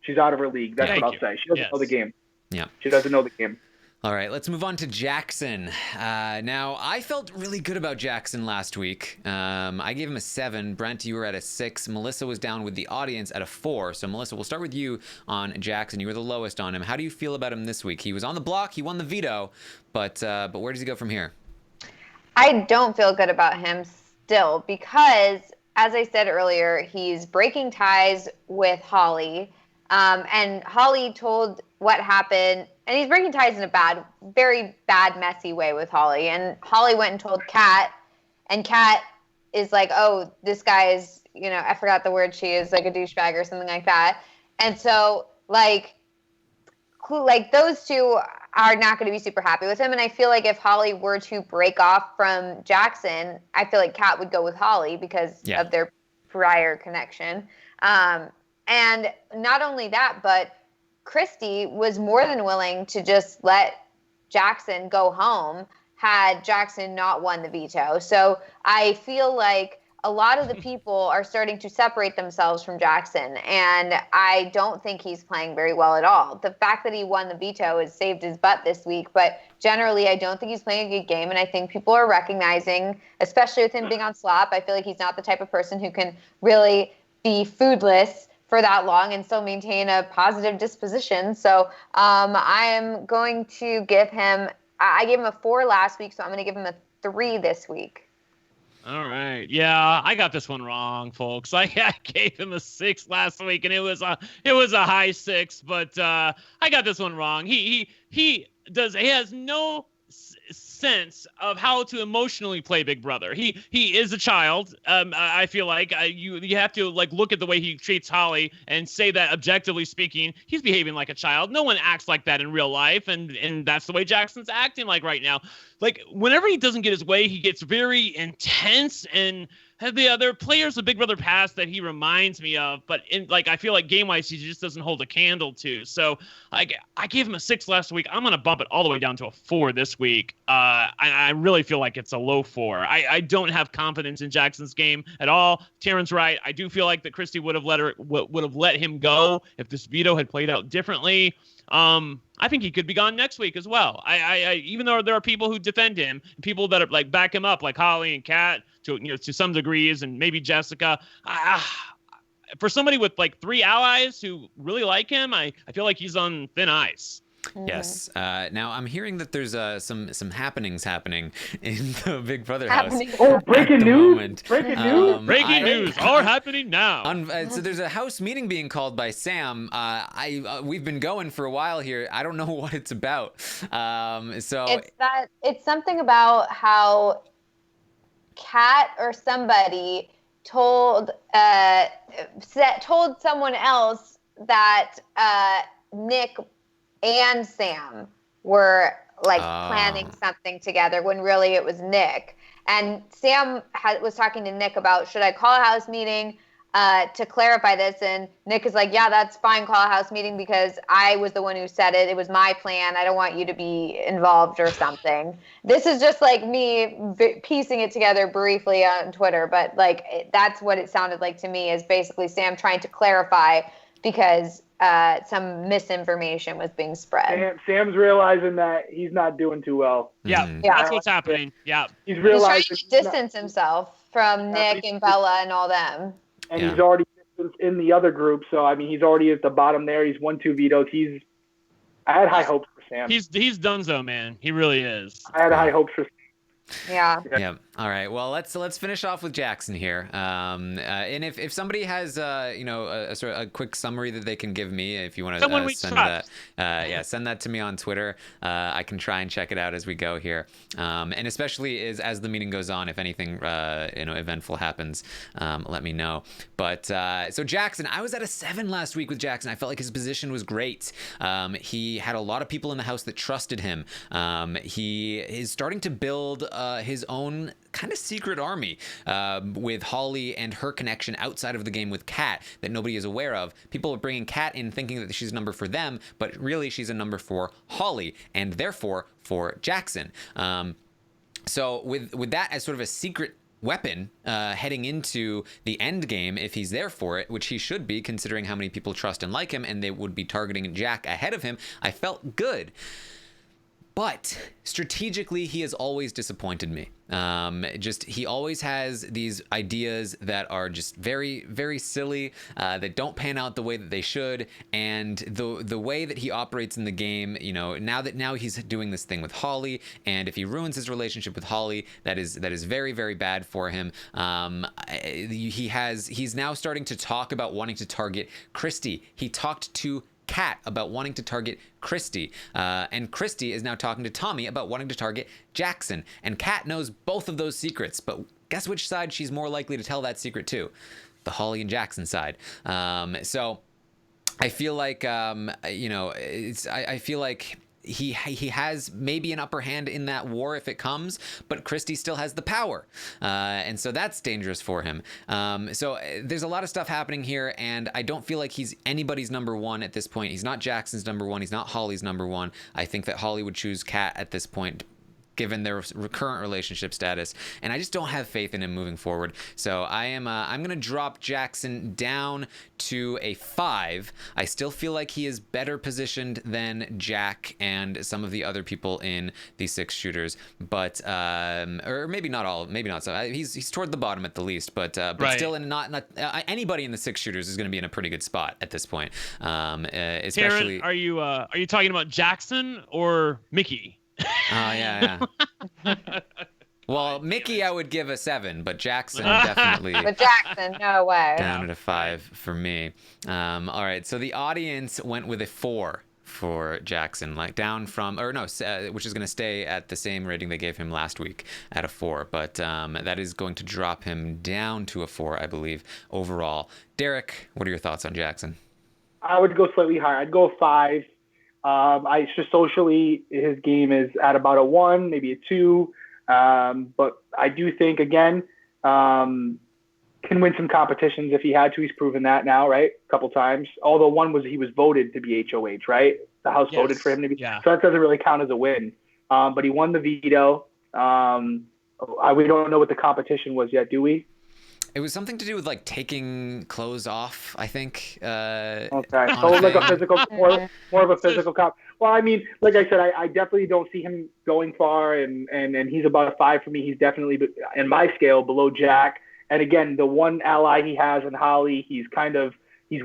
She's out of her league. That's what I'll say. She doesn't know the game. Yeah. She doesn't know the game. All right, let's move on to Jackson. Now, I felt really good about Jackson last week. I gave him a 7. Brent, you were at a 6. Melissa was down with the audience at a 4. So, Melissa, we'll start with you on Jackson. You were the lowest on him. How do you feel about him this week? He was on the block. He won the veto. But where does he go from here? I don't feel good about him still because, as I said earlier, he's breaking ties with Holly. And Holly told what happened, and he's breaking ties in a very bad, messy way with Holly. And Holly went and told Kat, and Kat is like, oh, this guy is, I forgot the word she is, like a douchebag or something like that. And so, like those two are not going to be super happy with him. And I feel like if Holly were to break off from Jackson, I feel like Kat would go with Holly because of their prior connection. And not only that, but Christy was more than willing to just let Jackson go home had Jackson not won the veto. So I feel like a lot of the people are starting to separate themselves from Jackson, and I don't think he's playing very well at all. The fact that he won the veto has saved his butt this week, but generally I don't think he's playing a good game, and I think people are recognizing, especially with him being on slop, I feel like he's not the type of person who can really be foodless for that long and still maintain a positive disposition. So I am going to give him, I gave him a 4 last week, so I'm going to give him a 3 this week. All right. Yeah, I got this one wrong, folks. I gave him a 6 last week, and it was a high 6, but I got this one wrong. He has no sense of how to emotionally play Big Brother. He is a child. I feel like you have to look at the way he treats Holly and say that objectively speaking, he's behaving like a child. No one acts like that in real life, and that's the way Jackson's acting like right now. Like whenever he doesn't get his way, he gets very intense and have the other players of Big Brother past that he reminds me of, but I feel like game-wise he just doesn't hold a candle to. So I gave him a 6 last week. I'm gonna bump it all the way down to a 4 this week. I really feel like it's a low 4. I don't have confidence in Jackson's game at all. Taran's right. I do feel like that Christy would have let him go if this veto had played out differently. I think he could be gone next week as well. I even though there are people who defend him, people that are back him up, like Holly and Kat to some degrees, and maybe Jessica. For somebody with 3 allies who really like him, I feel like he's on thin ice. Yes. Now I'm hearing that there's some happenings happening in the Big Brother house. Oh, breaking news! Breaking news! Breaking news are happening now. So there's a house meeting being called by Sam. We've been going for a while here. I don't know what it's about. It's something about how Kat or somebody told someone else that Nick and Sam were planning something together when really it was Nick. And Sam was talking to Nick about, should I call a house meeting to clarify this? And Nick is like, yeah, that's fine. Call a house meeting because I was the one who said it. It was my plan. I don't want you to be involved or something. This is just me piecing it together briefly on Twitter. But that's what it sounded like to me, is basically Sam trying to clarify because some misinformation was being spread. Sam's realizing that he's not doing too well. Yeah, that's what's happening. Yeah, he's realizing he's trying to distance himself from Nick and Bella and all them. And he's already in the other group, so he's already at the bottom there. He's won 2 vetoes. I had high hopes for Sam. He's donezo, man. He really is. I had high hopes for Sam. Yeah. All right. Well, let's finish off with Jackson here. And if somebody has a sort of a quick summary that they can give me, if you want to send that, send that to me on Twitter. I can try and check it out as we go here. And especially as the meeting goes on, if anything eventful happens, let me know. But so Jackson, I was at a 7 last week with Jackson. I felt like his position was great. He had a lot of people in the house that trusted him. He is starting to build his own kind of secret army with Holly and her connection outside of the game with Kat that nobody is aware of. People are bringing Kat in thinking that she's a number for them, but really she's a number for Holly and therefore for Jackson. So with that as sort of a secret weapon heading into the end game if he's there for it, which he should be considering how many people trust and like him, and they would be targeting Jack ahead of him. I felt good. But strategically, he has always disappointed me. He always has these ideas that are just very, very silly, that don't pan out the way that they should. And the way that he operates in the game, now he's doing this thing with Holly, and if he ruins his relationship with Holly, that is very, very bad for him. He's now starting to talk about wanting to target Christy. He talked to Kat about wanting to target Christy, and Christy is now talking to Tommy about wanting to target Jackson, and Kat knows both of those secrets, but guess which side she's more likely to tell that secret to? The Holly and Jackson side. So I feel like I feel like he has maybe an upper hand in that war if it comes, but Christy still has the power, and so that's dangerous for him. So there's a lot of stuff happening here, and I don't feel like he's anybody's number one at this point. He's not Jackson's number one. He's not Holly's number one. I think that Holly would choose Kat at this point, given their current relationship status, and I just don't have faith in him moving forward. So I'm gonna drop Jackson down to a 5. I still feel like he is better positioned than Jack and some of the other people in the 6 shooters, but or maybe not all, maybe not so. He's toward the bottom at the least, but Right. still, in not anybody in the 6 shooters is going to be in a pretty good spot at this point. Especially, Taran, are you talking about Jackson or Mickey? Oh, yeah. Well, Mickey I would give a 7, but Jackson definitely But Jackson, no way. down at a 5 for me. All right, so the audience went with a 4 for Jackson, like down from, which is going to stay at the same rating they gave him last week at a 4, but that is going to drop him down to a 4, I believe, overall. Derrick, what are your thoughts on Jackson? I would go slightly higher. I'd go 5. Socially, his game is at about a 1, maybe a 2. But I do think, again, can win some competitions if he had to. He's proven that now, right? A couple times. Although one was he was voted to be HOH, right? The House voted for him to be. Yeah. So that doesn't really count as a win. But he won the veto. We don't know what the competition was yet, do we? It was something to do with like taking clothes off, I think. Okay, so like a physical, more of a physical cop. Well, I mean, like I said, I definitely don't see him going far, and he's about a 5 for me. He's definitely, in my scale, below Jack. And again, the one ally he has in Holly, he's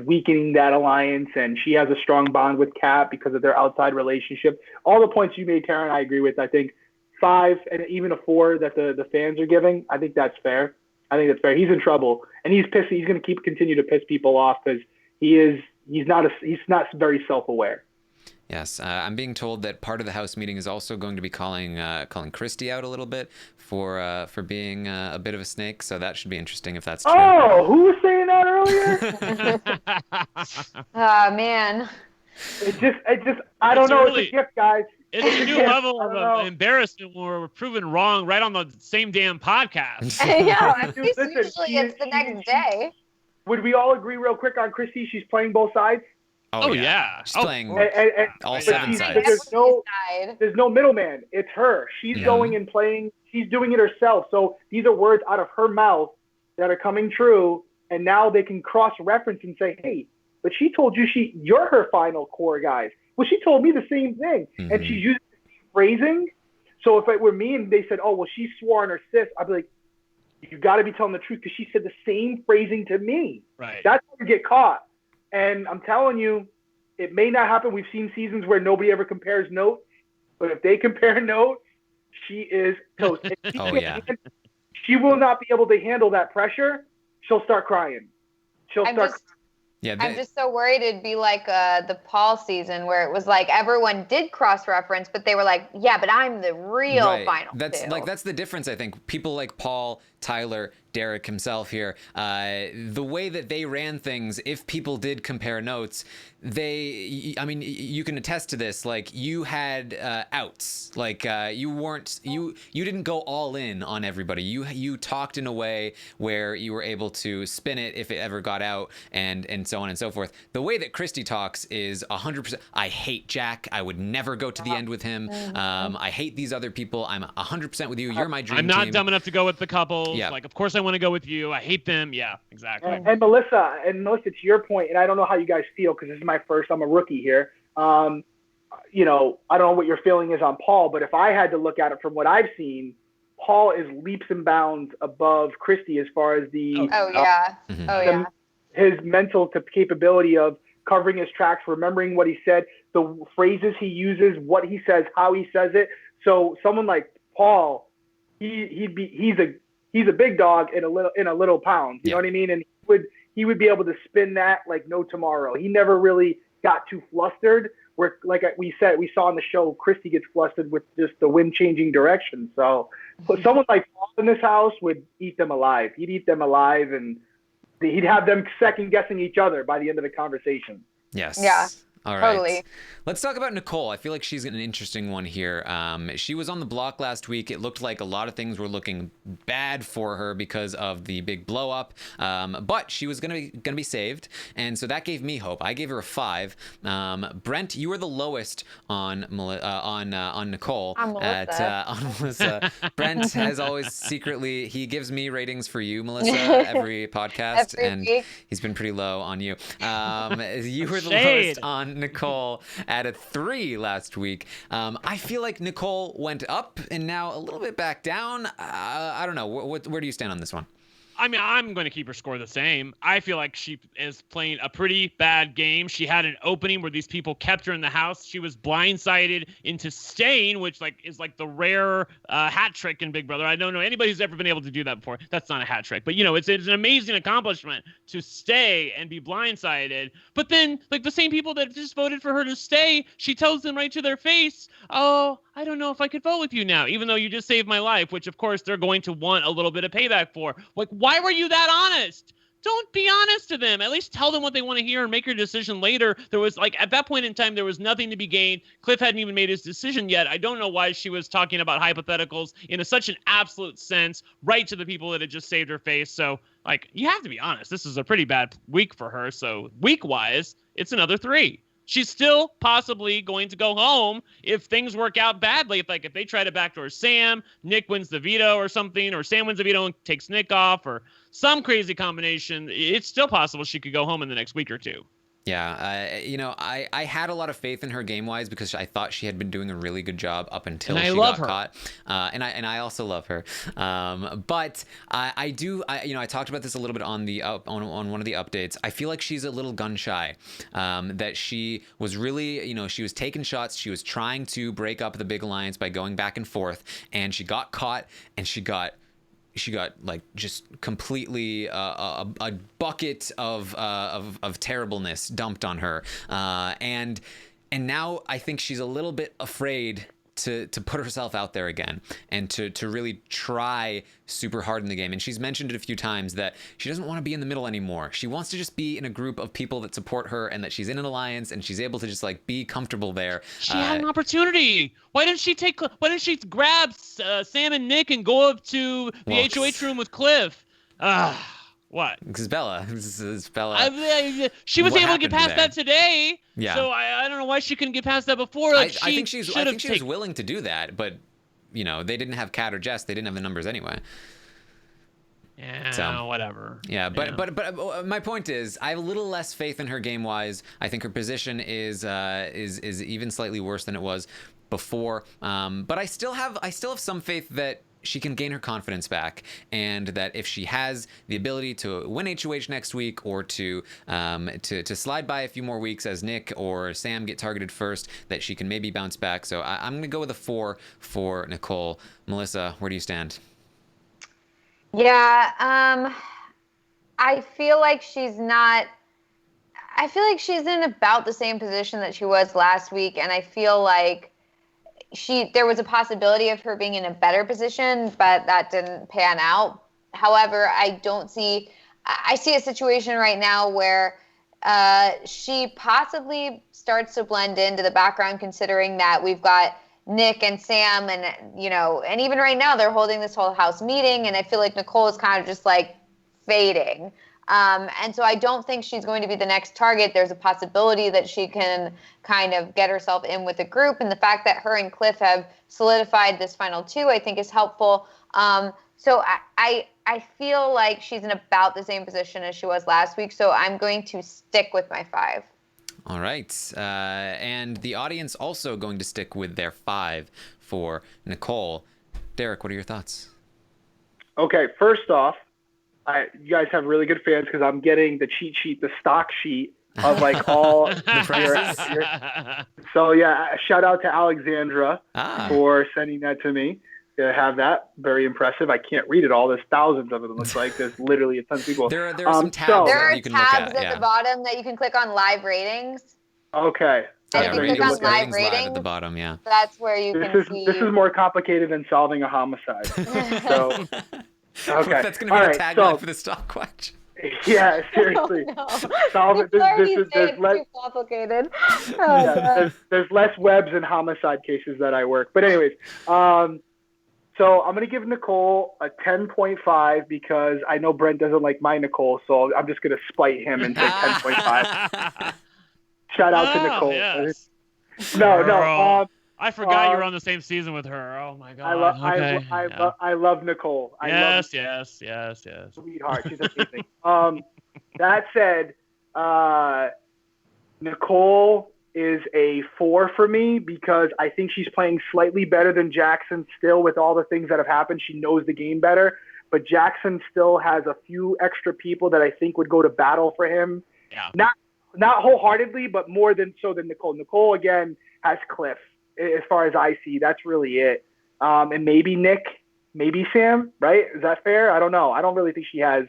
weakening that alliance, and she has a strong bond with Kat because of their outside relationship. All the points you made, Taran, I agree with. I think 5 and even a 4 that the fans are giving, I think that's fair. He's in trouble, and he's pissed. He's going to continue to piss people off because he's not very self-aware. Yes, I'm being told that part of the House meeting is also going to be calling Christy out a little bit for being a bit of a snake. So that should be interesting if that's true. Oh, who was saying that earlier? Oh man. It just I don't know. Really, it's a gift, guys. It's a new level of embarrassment when we're proven wrong right on the same damn podcast. I know. At Dude, least listen, usually it's the next day. Would we all agree real quick on Christy? She's playing both sides. Oh, yeah. She's playing And all 7 Yeah, sides. There's no middleman. It's her. She's going and playing. She's doing it herself. So these are words out of her mouth that are coming true, and now they can cross-reference and say, hey, but she told you you're her final core guys. Well, she told me the same thing, and she's using the same phrasing. So if it were me and they said, oh, well, she swore on her sis, I'd be like, you got to be telling the truth because she said the same phrasing to me. Right. That's how you get caught. And I'm telling you, it may not happen. We've seen seasons where nobody ever compares notes, but if they compare notes, she is toast. She will not be able to handle that pressure. She'll start crying. I'm just so worried it'd be like the Paul season where it was like everyone did cross-reference, but they were like, yeah, but I'm the real final That's two. that's the difference, I think. People like Paul, Tyler, Derrick himself here, the way that they ran things, if people did compare notes, I mean, you can attest to this. Like, you had outs. Like, you didn't go all in on everybody. You talked in a way where you were able to spin it if it ever got out, and so on and so forth. The way that Christy talks is 100%. I hate Jack. I would never go to the end with him. I hate these other people. I'm 100% with you. You're my dream I'm not team. dumb enough to go with the couples. Yeah. Like, of course I want to go with you. I hate them. Yeah, exactly. And Melissa, to your point, and I don't know how you guys feel because this is my first. I'm a rookie here. You know, I don't know what your feeling is on Paul, but if I had to look at it from what I've seen, Paul is leaps and bounds above Christy as far as his mental capability of covering his tracks, remembering what he said, the phrases he uses, what he says, how he says it. So someone like Paul, he's a big dog in a little pound. You know what I mean? And he would be able to spin that like no tomorrow. He never really got too flustered. Where, like we saw on the show, Christy gets flustered with just the wind changing direction. So someone like Paul in this house would eat them alive. He'd eat them alive, and he'd have them second guessing each other by the end of the conversation. Yes. Yeah. All right. Totally. Let's talk about Nicole. I feel like she's an interesting one here. She was on the block last week. It looked like a lot of things were looking bad for her because of the big blow up. But she was gonna be saved, and so that gave me hope. I gave her a 5. Brent, you were the lowest on Nicole. On Melissa. On Melissa. Brent has always secretly, he gives me ratings for you, Melissa, every podcast, and week. he's been pretty low on you. You were the Shade. lowest on Nicole at a 3 last week. I feel like Nicole went up and now a little bit back down. I don't know. Where do you stand on this one? I mean, I'm going to keep her score the same. I feel like she is playing a pretty bad game. She had an opening where these people kept her in the house. She was blindsided into staying, which is the rare hat trick in Big Brother. I don't know anybody who's ever been able to do that before. That's not a hat trick, but it's an amazing accomplishment to stay and be blindsided. But then, like, the same people that just voted for her to stay, she tells them right to their face, "Oh, I don't know if I could vote with you now, even though you just saved my life," which of course they're going to want a little bit of payback for. Like, why were you that honest? Don't be honest to them. At least tell them what they want to hear and make your decision later. There was, at that point in time, there was nothing to be gained. Cliff hadn't even made his decision yet. I don't know why she was talking about hypotheticals in such an absolute sense, right to the people that had just saved her face. So, you have to be honest. This is a pretty bad week for her. So, week-wise, it's another 3. She's still possibly going to go home if things work out badly. If they try to backdoor Sam, Nick wins the veto or something, or Sam wins the veto and takes Nick off, or some crazy combination, it's still possible she could go home in the next week or 2. Yeah, I had a lot of faith in her game-wise because I thought she had been doing a really good job up until she got caught. And I also love her. But I talked about this a little bit on on one of the updates. I feel like she's a little gun-shy. That she was really, she was taking shots. She was trying to break up the big alliance by going back and forth, and she got caught, and she got just completely a bucket of terribleness dumped on her, and now I think she's a little bit afraid to put herself out there again and to really try super hard in the game. And she's mentioned it a few times that she doesn't want to be in the middle anymore. She wants to just be in a group of people that support her and that she's in an alliance and she's able to just be comfortable there. She had an opportunity. Why didn't she grab Sam and Nick and go up to the HOH room with Cliff? What? Because Bella. She was able to get past that today. Yeah. So I don't know why she couldn't get past that before. I think she was willing to do that, but they didn't have Kat or Jess. They didn't have the numbers anyway. Yeah, so, whatever. Yeah, but my point is, I have a little less faith in her game wise. I think her position is even slightly worse than it was before. But I still have some faith that she can gain her confidence back, and that if she has the ability to win HOH next week, or to slide by a few more weeks as Nick or Sam get targeted first, that she can maybe bounce back. So I'm going to go with a 4 for Nicole. Melissa, where do you stand? Yeah, I feel like she's in about the same position that she was last week, and I feel like there was a possibility of her being in a better position, but that didn't pan out. However, I see a situation right now where she possibly starts to blend into the background, considering that we've got Nick and Sam and, and even right now they're holding this whole house meeting, and I feel like Nicole is kind of just like fading. And so I don't think she's going to be the next target. There's a possibility that she can kind of get herself in with the group. And the fact that her and Cliff have solidified this final two, I think is helpful. So I feel like she's in about the same position as she was last week. So I'm going to stick with my 5. All right. And the audience also going to stick with their 5 for Nicole. Derrick, what are your thoughts? Okay, first off, you guys have really good fans because I'm getting the cheat sheet, the stock sheet of like all the So yeah, shout out to Alexandra for sending that to me. To have that, very impressive. I can't read it all. There's thousands of it. It looks like there's literally a ton of people. There are some tabs that you can look at. There are tabs at the bottom that you can click on live ratings. Okay. And if you click on live ratings at the bottom, that's where you can see. This is more complicated than solving a homicide. So, okay. That's going to be the tagline for the stock watch. Yeah, seriously. Solve it. There's less, too complicated. There's less webs and homicide cases that I work. But anyways, so I'm going to give Nicole a 10.5 because I know Brent doesn't like my Nicole, so I'm just going to spite him and say 10.5. Shout out to Nicole. Yes. No. I forgot you were on the same season with her. Oh my god. I love Nicole. Yes. Sweetheart, she's amazing. That said, Nicole is a 4 for me because I think she's playing slightly better than Jackson still with all the things that have happened. She knows the game better, but Jackson still has a few extra people that I think would go to battle for him. Yeah. Not wholeheartedly, but more than Nicole. Nicole, again, has Cliff. As far as I see, that's really it. And maybe Nick, maybe Sam, right? Is that fair? I don't know. I don't really think she has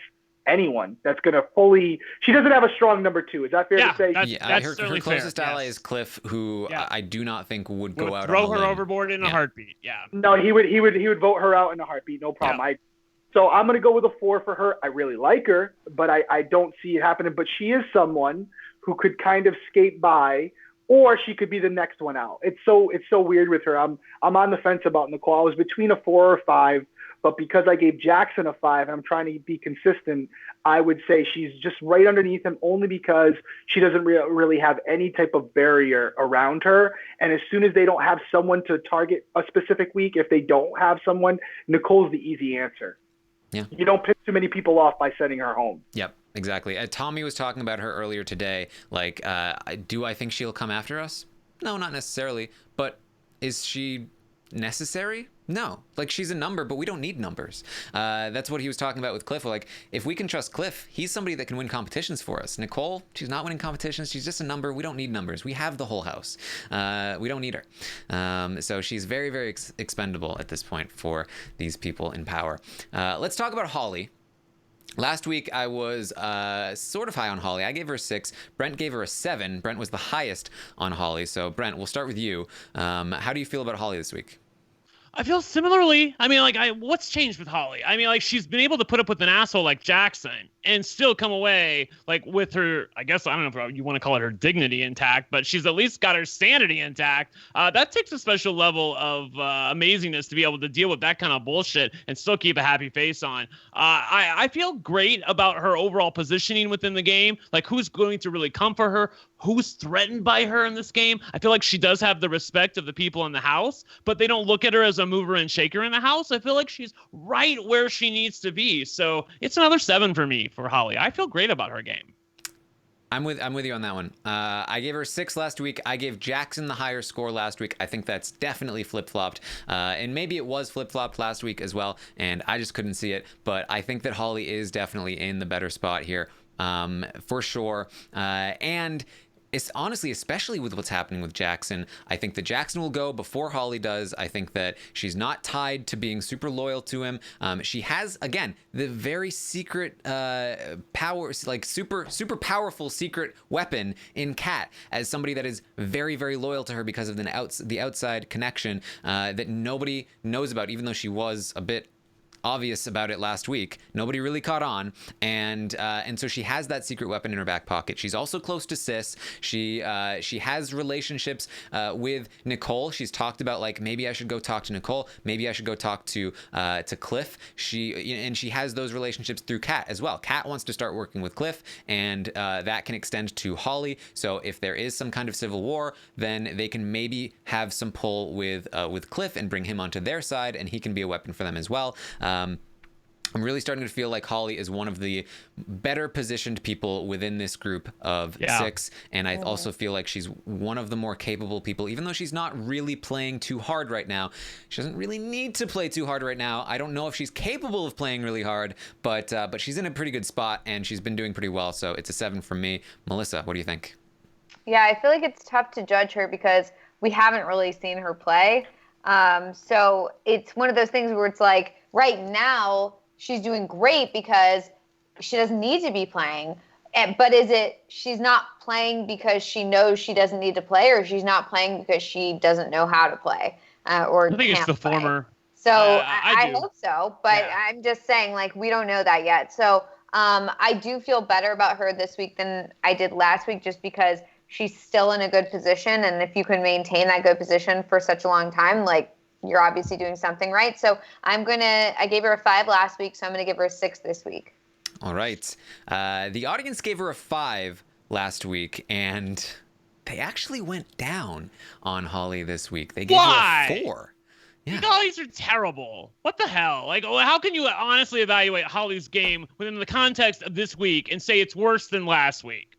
anyone that's going to fully – she doesn't have a strong number 2. Is that fair to say? That's her closest ally is Cliff, who I do not think would go out throw on her limb. overboard in a heartbeat. Yeah. No, he would vote her out in a heartbeat. No problem. Yeah. So I'm going to go with a 4 for her. I really like her, but I don't see it happening. But she is someone who could kind of skate by, or she could be the next one out. It's so weird with her. I'm on the fence about Nicole. I was between a 4 or 5, but because I gave Jackson a 5 and I'm trying to be consistent, I would say she's just right underneath him only because she doesn't really have any type of barrier around her. And as soon as they don't have someone to target a specific week, if they don't have someone, Nicole's the easy answer. Yeah. You don't piss too many people off by sending her home. Yep, exactly. Tommy was talking about her earlier today. Like, do I think she'll come after us? No, not necessarily. But is she necessary? No. Like, she's a number, but we don't need numbers. That's what he was talking about with Cliff. Like, if we can trust Cliff, he's somebody that can win competitions for us. Nicole, she's not winning competitions. She's just a number. We don't need numbers. We have the whole house. We don't need her. So she's very, very expendable at this point for these people in power. Let's talk about Holly. Last week, I was sort of high on Holly. I gave her a 6. Brent gave her a 7. Brent was the highest on Holly. So, Brent, we'll start with you. How do you feel about Holly this week? I feel similarly. I mean, what's changed with Holly? I mean, she's been able to put up with an asshole like Jackson and still come away, with her, I guess, I don't know if you want to call it her dignity intact, but she's at least got her sanity intact. That takes a special level of amazingness to be able to deal with that kind of bullshit and still keep a happy face on. I feel great about her overall positioning within the game, who's going to really come for her, who's threatened by her in this game. I feel like she does have the respect of the people in the house, but they don't look at her as a mover and shaker in the house. I feel like she's right where she needs to be. So it's another 7 for me for Holly. I feel great about her game. I'm with you on that one. I gave her 6 last week. I gave Jackson the higher score last week. I think that's definitely flip-flopped. And maybe it was flip-flopped last week as well, and I just couldn't see it. But I think that Holly is definitely in the better spot here, for sure. And it's honestly, especially with what's happening with Jackson, I think that Jackson will go before Holly does. I think that she's not tied to being super loyal to him. She has, again, the very secret power, super powerful secret weapon in Kat as somebody that is very, very loyal to her because of the outside connection that nobody knows about, even though she was a bit obvious about it last week. Nobody really caught on, and so she has that secret weapon in her back pocket. She's also close to Sis. She has relationships with Nicole. She's talked about, like, maybe I should go talk to Nicole. Maybe I should go talk to Cliff. She has those relationships through Kat as well. Kat wants to start working with Cliff, and that can extend to Holly. So if there is some kind of civil war, then they can maybe have some pull with Cliff and bring him onto their side, and he can be a weapon for them as well. I'm really starting to feel like Holly is one of the better positioned people within this group of 6. And I also feel like she's one of the more capable people, even though she's not really playing too hard right now. She doesn't really need to play too hard right now. I don't know if she's capable of playing really hard, but she's in a pretty good spot and she's been doing pretty well. So it's a 7 from me. Melissa, what do you think? Yeah, I feel like it's tough to judge her because we haven't really seen her play. So it's one of those things where it's like right now she's doing great because she doesn't need to be playing. But is it she's not playing because she knows she doesn't need to play, or she's not playing because she doesn't know how to play? Or I think it's the play? former. So I hope so, but Yeah. I'm just saying, like, we don't know that yet. So I do feel better about her this week than I did last week, just because she's still in a good position. And if you can maintain that good position for such a long time, like, you're obviously doing something right. So I gave her a 5 last week, so I'm going to give her a 6 this week. All right. The audience gave her a 5 last week, and they actually went down on Holly this week. They gave her a 4. Yeah. You guys are terrible. What the hell? Like, how can you honestly evaluate Holly's game within the context of this week and say it's worse than last week?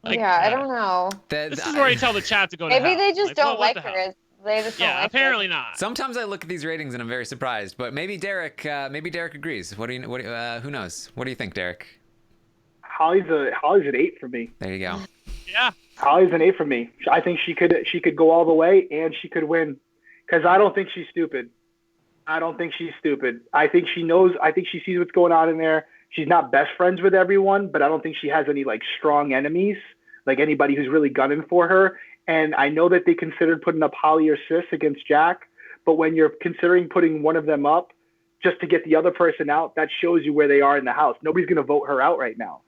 Like, I don't know. This is where I tell the chat to go to Maybe hell. they just don't what like the her. hell? They just don't Yeah, like apparently her. not. Sometimes I look at these ratings and I'm very surprised, but maybe Derek agrees. Who knows? What do you think, Derek? Holly's an 8 for me. There you go. Yeah. Holly's an 8 for me. I think she could go all the way and she could win, because I don't think she's stupid. I think she knows. I think she sees what's going on in there. She's not best friends with everyone, but I don't think she has any, like, strong enemies, like anybody who's really gunning for her. And I know that they considered putting up Holly or Sis against Jack, but when you're considering putting one of them up just to get the other person out, that shows you where they are in the house. Nobody's going to vote her out right now.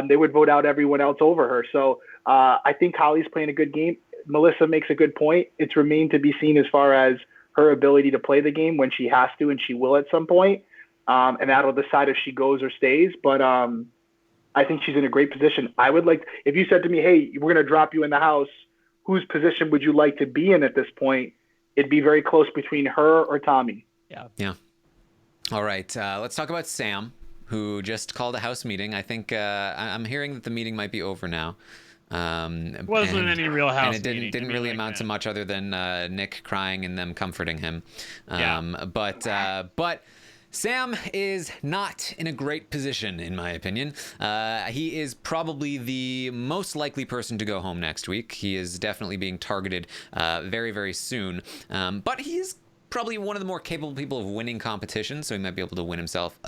They would vote out everyone else over her. So I think Holly's playing a good game. Melissa makes a good point. It's remained to be seen as far as her ability to play the game when she has to, and she will at some point. And that'll decide if she goes or stays. But I think she's in a great position. I would like, if you said to me, hey, we're going to drop you in the house, whose position would you like to be in at this point? It'd be very close between her or Tommy. Yeah. All right. Let's talk about Sam, who just called a house meeting. I think I'm hearing that the meeting might be over now. It wasn't any real house and it meeting. didn't really amount to much other than Nick crying and them comforting him. But Sam is not in a great position, in my opinion. He is probably the most likely person to go home next week. He is definitely being targeted very, very soon. But he's probably one of the more capable people of winning competitions, so he might be able to win himself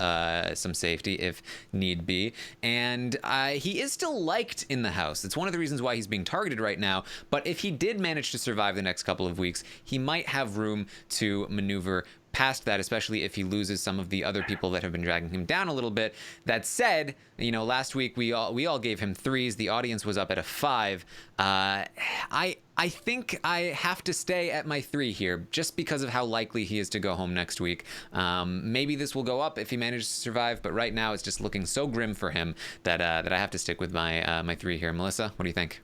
some safety if need be. And he is still liked in the house. It's one of the reasons why he's being targeted right now. But if he did manage to survive the next couple of weeks, he might have room to maneuver past that, especially if he loses some of the other people that have been dragging him down a little bit. That said, last week we all gave him 3s. The audience was up at a 5. I think I have to stay at my 3 here, just because of how likely he is to go home next week. Maybe this will go up if he manages to survive, but right now it's just looking so grim for him that I have to stick with my 3 here. Melissa, what do you think?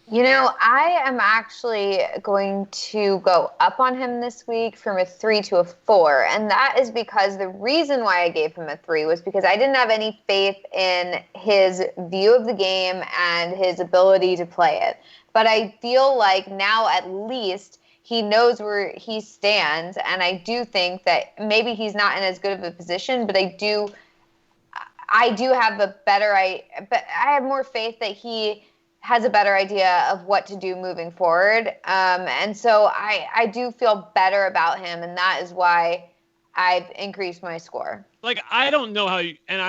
I am actually going to go up on him this week from a 3 to a 4. And that is because the reason why I gave him a 3 was because I didn't have any faith in his view of the game and his ability to play it. But I feel like now at least he knows where he stands. And I do think that maybe he's not in as good of a position, but I do have but I have more faith that he has a better idea of what to do moving forward. And so I do feel better about him, and that is why I've increased my score. Like, I don't know how you, and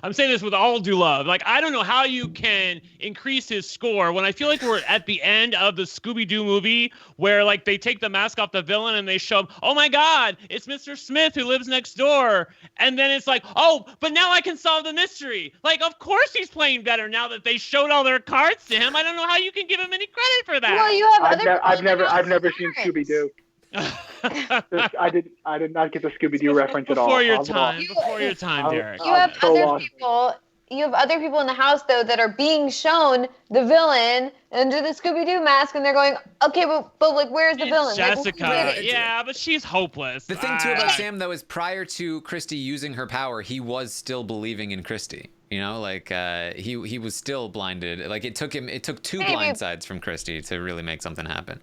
I'm saying this with all due love. Like, I don't know how you can increase his score when I feel like we're at the end of the Scooby-Doo movie where, like, they take the mask off the villain and they show him, oh my God, it's Mr. Smith who lives next door. And then it's like, oh, but now I can solve the mystery. Like, of course he's playing better now that they showed all their cards to him. I don't know how you can give him any credit for that. Well, you have I've never seen Scooby-Doo. I did not get the Scooby-Doo reference at all. Before your time, Derrick. You have other people in the house though that are being shown the villain under the Scooby-Doo mask, and they're going, okay, but like, where's the villain? Jessica, like, yeah, but she's hopeless. The thing too about Sam though is prior to Christy using her power, he was still believing in Christy. You know, like he was still blinded. Like it took two blind sides from Christy to really make something happen.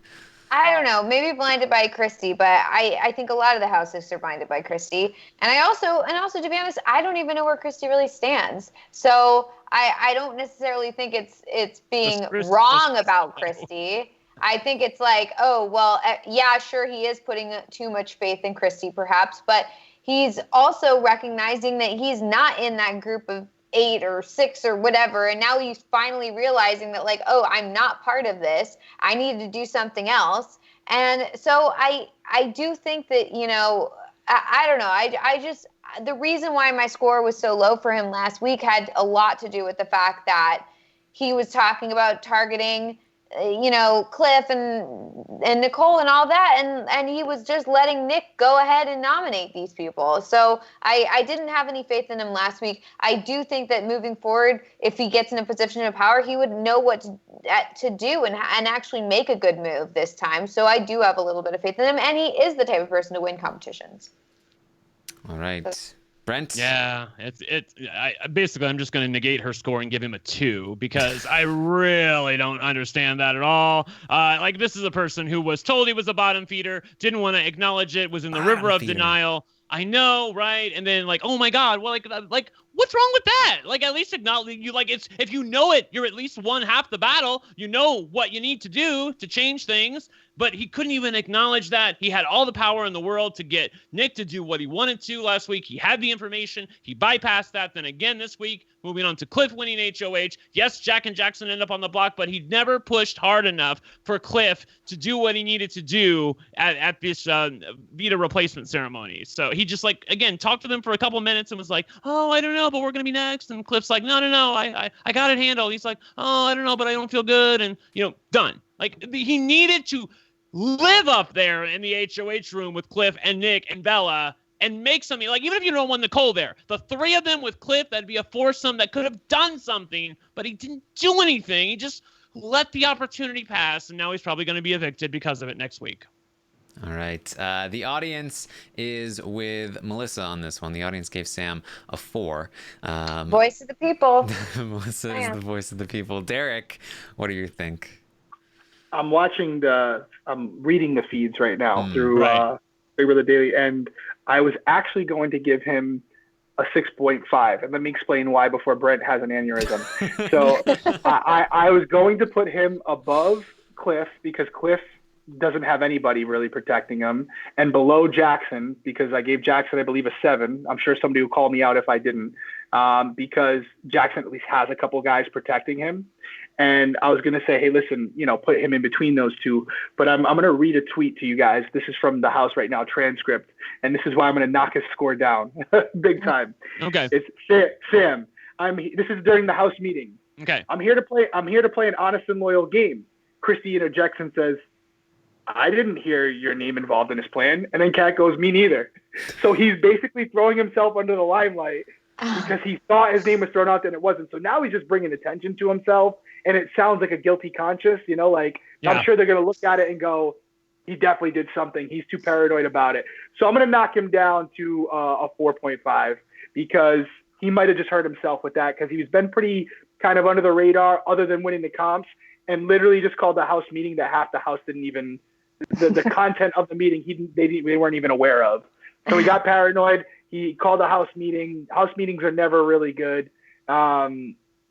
I don't know, maybe blinded by Christy, but I think a lot of the houses are blinded by Christy. And also, to be honest, I don't even know where Christy really stands. So I don't necessarily think it's being wrong about Christy. I think it's like, oh, well, yeah, sure, he is putting too much faith in Christy, perhaps, but he's also recognizing that he's not in that group of 8 or 6 or whatever, and now he's finally realizing that, like, oh, I'm not part of this. I need to do something else. And so I do think that, you know, I don't know. I just, the reason why my score was so low for him last week had a lot to do with the fact that he was talking about targeting, you know, Cliff and Nicole and all that, and he was just letting Nick go ahead and nominate these people. So I didn't have any faith in him last week. I do think that moving forward, if he gets in a position of power, he would know what to do and actually make a good move this time. So I do have a little bit of faith in him, and he is the type of person to win competitions. All right. Brent? Yeah, basically I'm just going to negate her score and give him a 2 because I really don't understand that at all. Like, this is a person who was told he was a bottom feeder, didn't want to acknowledge it, was in the river of denial. I know, right? And then, like, oh my God, well, like what's wrong with that? Like, at least acknowledge you. Like, it's, if you know it, you're at least won half the battle. You know what you need to do to change things. But he couldn't even acknowledge that. He had all the power in the world to get Nick to do what he wanted to last week. He had the information. He bypassed that. Then again this week, moving on to Cliff winning HOH. Yes, Jack and Jackson end up on the block, but he never pushed hard enough for Cliff to do what he needed to do at this Vita replacement ceremony. So he just, like, again, talked to them for a couple minutes and was like, oh, I don't know, but we're going to be next. And Cliff's like, no, I got it handled. He's like, oh, I don't know, but I don't feel good. And, you know, done. Like, he needed to live up there in the HOH room with Cliff and Nick and Bella and make something. Like, even if you don't want Nicole there, the 3 of them with Cliff, that'd be a foursome that could have done something, but he didn't do anything. He just let the opportunity pass, and now he's probably going to be evicted because of it next week. All right. The audience is with Melissa on this one. The audience gave Sam a 4. Voice of the people. Melissa is the voice of the people. Derrick, what do you think? I'm reading the feeds right now through Big Brother Daily, and I was actually going to give him a 6.5, and let me explain why before Brent has an aneurysm. So I was going to put him above Cliff because Cliff doesn't have anybody really protecting him, and below Jackson because I gave Jackson, I believe, a 7. I'm sure somebody will call me out if I didn't, because Jackson at least has a couple guys protecting him. And I was going to say, hey, listen, you know, put him in between those two. But I'm going to read a tweet to you guys. This is from the House Right Now transcript. And this is why I'm going to knock his score down big time. Okay. It's Sam. This is during the House meeting. Okay. I'm here to play an honest and loyal game. Christy interjects and says, I didn't hear your name involved in this plan. And then Kat goes, me neither. So he's basically throwing himself under the limelight because he thought his name was thrown out there and it wasn't. So now he's just bringing attention to himself. And it sounds like a guilty conscience, you know, like I'm sure they're going to look at it and go, he definitely did something. He's too paranoid about it. So I'm going to knock him down to a 4.5 because he might have just hurt himself with that because he's been pretty kind of under the radar other than winning the comps and literally just called the House meeting that half the House didn't even the content of the meeting they weren't even aware of. So he got paranoid. He called a House meeting. House meetings are never really good.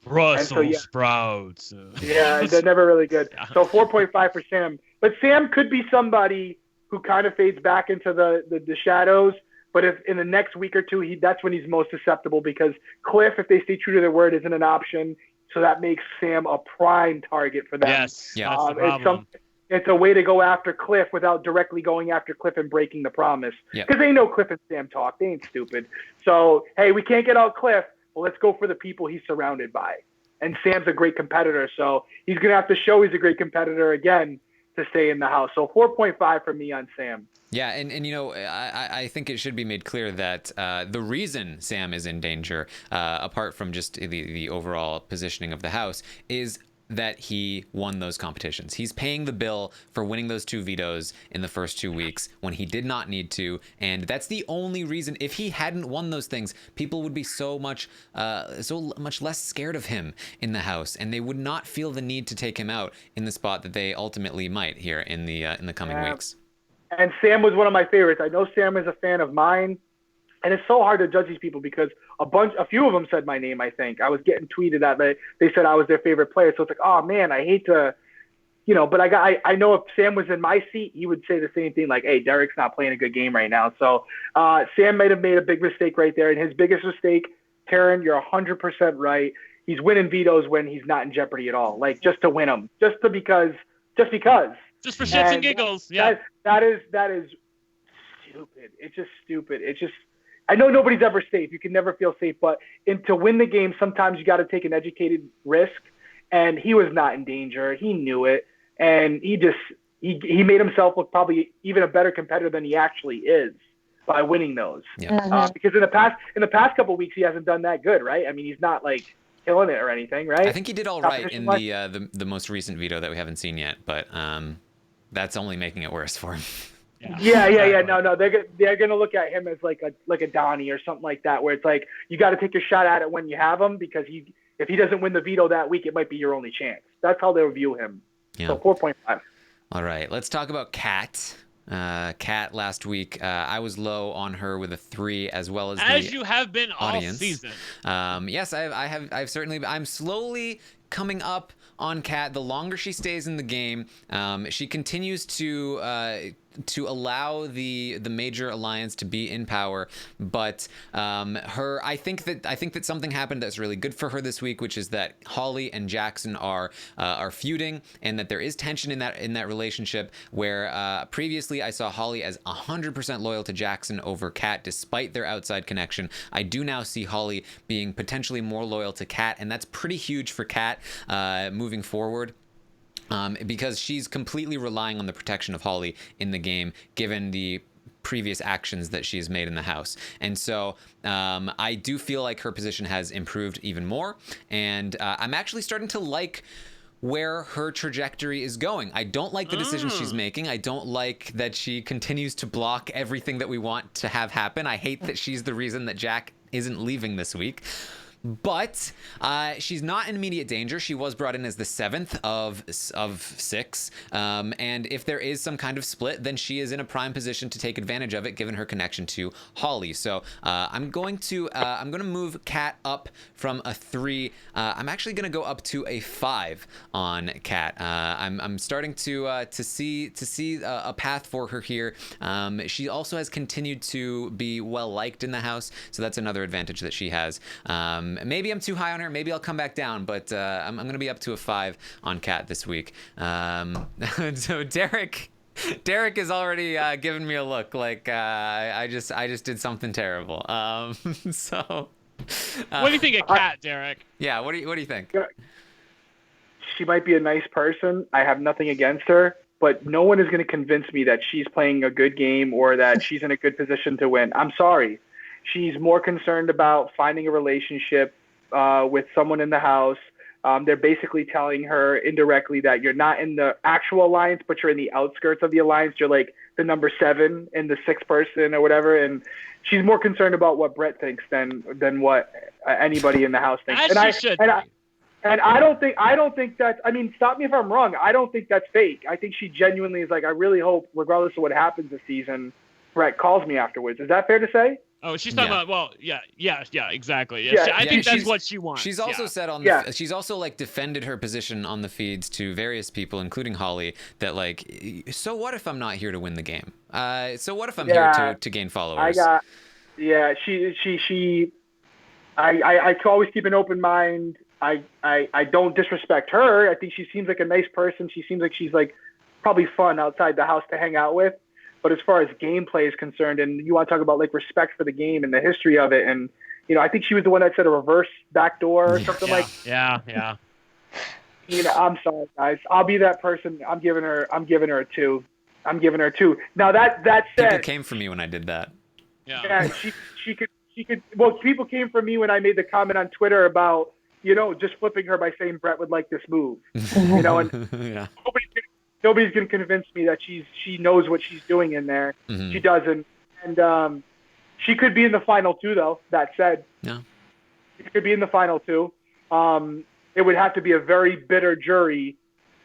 Brussels sprouts. Yeah, they're never really good. So 4.5 for Sam. But Sam could be somebody who kind of fades back into the shadows. But if in the next week or two, that's when he's most susceptible, because Cliff, if they stay true to their word, isn't an option. So that makes Sam a prime target for them. Yes, that's the problem. It's a way to go after Cliff without directly going after Cliff and breaking the promise. Because they know Cliff and Sam talk. They ain't stupid. So, hey, we can't get out Cliff. Well, let's go for the people he's surrounded by. And Sam's a great competitor, so he's going to have to show he's a great competitor again to stay in the house. So 4.5 for me on Sam. Yeah, and you know, I think it should be made clear that the reason Sam is in danger, apart from just the overall positioning of the house, is that he won those competitions. He's paying the bill for winning those 2 vetoes in the first 2 weeks when he did not need to, and that's the only reason. If he hadn't won those things, people would be so much less scared of him in the house, and they would not feel the need to take him out in the spot that they ultimately might here in the coming weeks. And Sam was one of my favorites. I know Sam is a fan of mine. And it's so hard to judge these people because a few of them said my name, I think. I was getting tweeted at. They said I was their favorite player. So it's like, oh, man, I hate to, but I know if Sam was in my seat, he would say the same thing, like, hey, Derrick's not playing a good game right now. So Sam might have made a big mistake right there. And his biggest mistake, Taran, you're 100% right. He's winning vetoes when he's not in jeopardy at all, like just to win them, just because. Just for shits and giggles. Yeah. That is stupid. It's just stupid. It's just, I know nobody's ever safe. You can never feel safe, but to win the game, sometimes you got to take an educated risk. And he was not in danger. He knew it, and he made himself look probably even a better competitor than he actually is by winning those. Yeah. Because in the past couple of weeks, he hasn't done that good, right? I mean, he's not like killing it or anything, right? I think he did all right in the most recent veto that we haven't seen yet, but that's only making it worse for him. Yeah. No. They're gonna look at him as like a Deni or something like that, where it's like you got to take your shot at it when you have him, because if he doesn't win the veto that week, it might be your only chance. That's how they'll view him. Yeah. So 4.5. All right, let's talk about Kat. Kat last week, I was low on her with a 3, as well as you have been audience. All season. Yes, I've certainly. I'm slowly coming up on Kat. The longer she stays in the game, she continues to allow the major alliance to be in power, but I think that something happened that's really good for her this week, which is that Holly and Jackson are feuding, and that there is tension in that relationship, where previously I saw Holly as 100% loyal to Jackson over Kat despite their outside connection. I do now see Holly being potentially more loyal to Kat, and that's pretty huge for Kat moving forward. Because she's completely relying on the protection of Holly in the game, given the previous actions that she has made in the house. And so I do feel like her position has improved even more. And I'm actually starting to like where her trajectory is going. I don't like the decisions she's making. I don't like that she continues to block everything that we want to have happen. I hate that she's the reason that Jack isn't leaving this week. But she's not in immediate danger. She was brought in as the 7th of 6. And if there is some kind of split, then she is in a prime position to take advantage of it, given her connection to Holly. So I'm going to move Kat up from a 3. I'm actually going to go up to a 5 on Kat. I'm starting to see a path for her here. She also has continued to be well liked in the house, so that's another advantage that she has. Maybe I'm too high on her. Maybe I'll come back down, but I'm going to be up to a 5 on Kat this week. So Derrick is already giving me a look like I just did something terrible. So what do you think of Kat, Derrick? Yeah, what do you think? She might be a nice person. I have nothing against her, but no one is going to convince me that she's playing a good game or that she's in a good position to win. I'm sorry. She's more concerned about finding a relationship with someone in the house. They're basically telling her indirectly that you're not in the actual alliance, but you're in the outskirts of the alliance. You're like the number 7 and the 6th person or whatever. And she's more concerned about what Brent thinks than what anybody in the house thinks. And I don't think that's, I mean, stop me if I'm wrong. I don't think that's fake. I think she genuinely is like, I really hope, regardless of what happens this season, Brett calls me afterwards. Is that fair to say? Oh, she's talking Yeah. about. Well, yeah, exactly. Yeah, I think that's what she wants. She's also said on the. She's also like defended her position on the feeds to various people, including Holly, that like, so what if I'm not here to win the game? So what if I'm here to gain followers? I always keep an open mind. I don't disrespect her. I think she seems like a nice person. She seems like she's like probably fun outside the house to hang out with. But as far as gameplay is concerned, and you want to talk about like respect for the game and the history of it, and I think she was the one that said a reverse backdoor or something like. Yeah. I'm sorry, guys. I'll be that person. I'm giving her a 2. I'm giving her a 2. Now that said, people came for me when I did that. Yeah, she could. Well, people came for me when I made the comment on Twitter about just flipping her by saying Brett would like this move. And Yeah. Nobody's gonna convince me that she knows what she's doing in there. Mm-hmm. She doesn't, and she could be in the final 2 though. That said, Yeah, she could be in the final 2. It would have to be a very bitter jury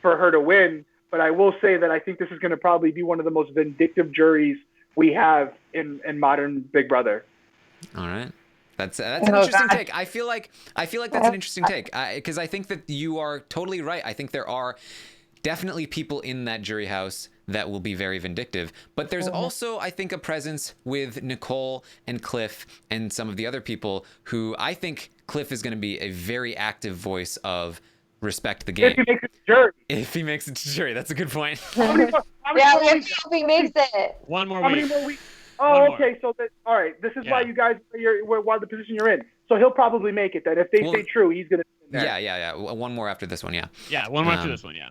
for her to win. But I will say that I think this is going to probably be one of the most vindictive juries we have in modern Big Brother. All right. That's an interesting take. I feel like that's an interesting take because I think that you are totally right. I think there are definitely people in that jury house that will be very vindictive, but there's also, I think, a presence with Nicole and Cliff and some of the other people who I think Cliff is going to be a very active voice of respect the game. If he makes it to jury. If he makes it to jury, that's a good point. How many We have more to weeks? see if he makes it. One more How week. many more weeks? One Oh, more. okay. So all right. This is why you guys why the position you're in. So he'll probably make it then. If they say true, he's gonna. Yeah. One more after this one. Yeah. Yeah, one more after this one. Yeah.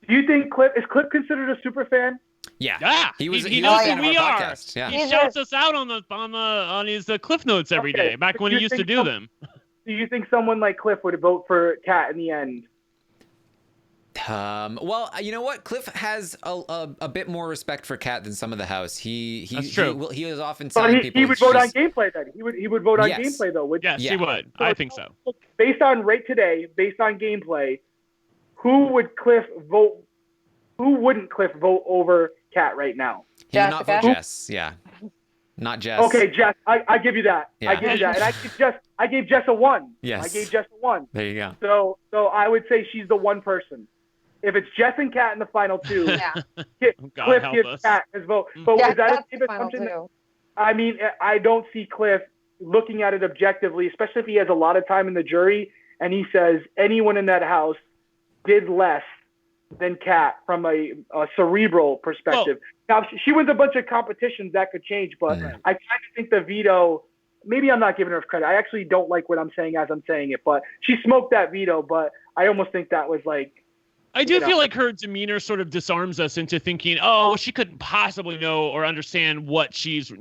Do you think Cliff considered a super fan? Yeah. Yeah. He was. He He knows was who on we our are. podcast. Yeah. He shouts us out on his Cliff Notes every day. Back when he used to do them. Do you think someone like Cliff would vote for Kat in the end? Well, you know what? Cliff has a bit more respect for Kat than some of the house. That's true. He is often But telling people. he would vote on gameplay then. He would vote on gameplay though. Yes, he would. I think so. Based on based on gameplay, who would Cliff vote? Who wouldn't Cliff vote over Kat right now? He would not vote Jessica? Jess. Yeah. Not Jess. Okay, Jess. I give you that. Yeah. I give you that. And I gave Jess a 1. Yes. I gave Jess a 1. There you go. So I would say she's the one person. If it's Jess and Kat in the final 2, Yeah. Cliff help gives us. Kat his vote. But Yeah, is that a that's safe the final assumption? 2. I mean, I don't see Cliff looking at it objectively, especially if he has a lot of time in the jury and he says anyone in that house did less than Kat from a cerebral perspective. Now, if she wins a bunch of competitions, that could change, but I kind of think the veto, maybe I'm not giving her credit. I actually don't like what I'm saying as I'm saying it, but she smoked that veto, but I almost think that was like, I do feel like her demeanor sort of disarms us into thinking, oh, she couldn't possibly know or understand what she's,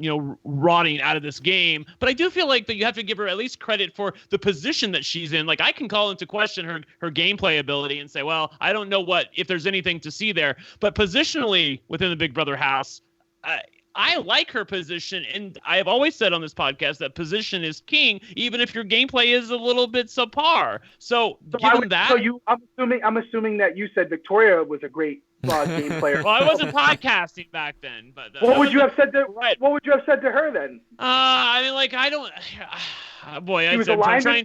rotting out of this game. But I do feel like that you have to give her at least credit for the position that she's in. Like, I can call into question her gameplay ability and say, well, I don't know if there's anything to see there. But positionally within the Big Brother house, I like her position, and I have always said on this podcast that position is king, even if your gameplay is a little bit subpar. So given that, I'm assuming that you said Victoria was a great game player. well, I wasn't podcasting back then, but What would you have said to her then? I mean, like, I don't. Boy, I'm trying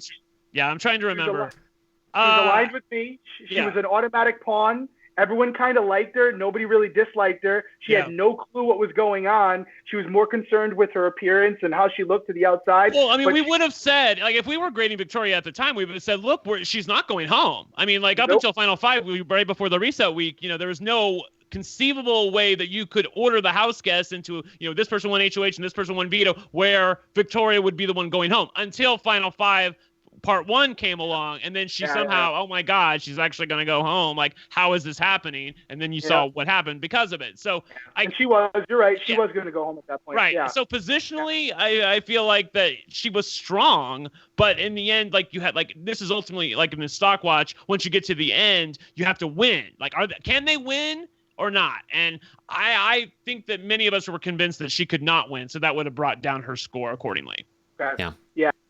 to remember. She was aligned with me. She was an automatic pawn. Everyone kind of liked her. Nobody really disliked her. She had no clue what was going on. She was more concerned with her appearance and how she looked to the outside. Well, I mean, we would have said, like, if we were grading Victoria at the time, we would have said, look, she's not going home. I mean, like, up until Final 5, right before the reset week, there was no conceivable way that you could order the house guests into, this person won HOH and this person won veto, where Victoria would be the one going home until Final 5. Part 1 came along, and then she oh my God, she's actually going to go home. Like, how is this happening? And then you saw what happened because of it. So you're right. She was going to go home at that point. Right. Yeah. So positionally, I feel like that she was strong, but in the end, like, you had, like, this is ultimately like in the stock watch. Once you get to the end, you have to win. Like, can they win or not? And I think that many of us were convinced that she could not win, so that would have brought down her score accordingly. Okay. Yeah.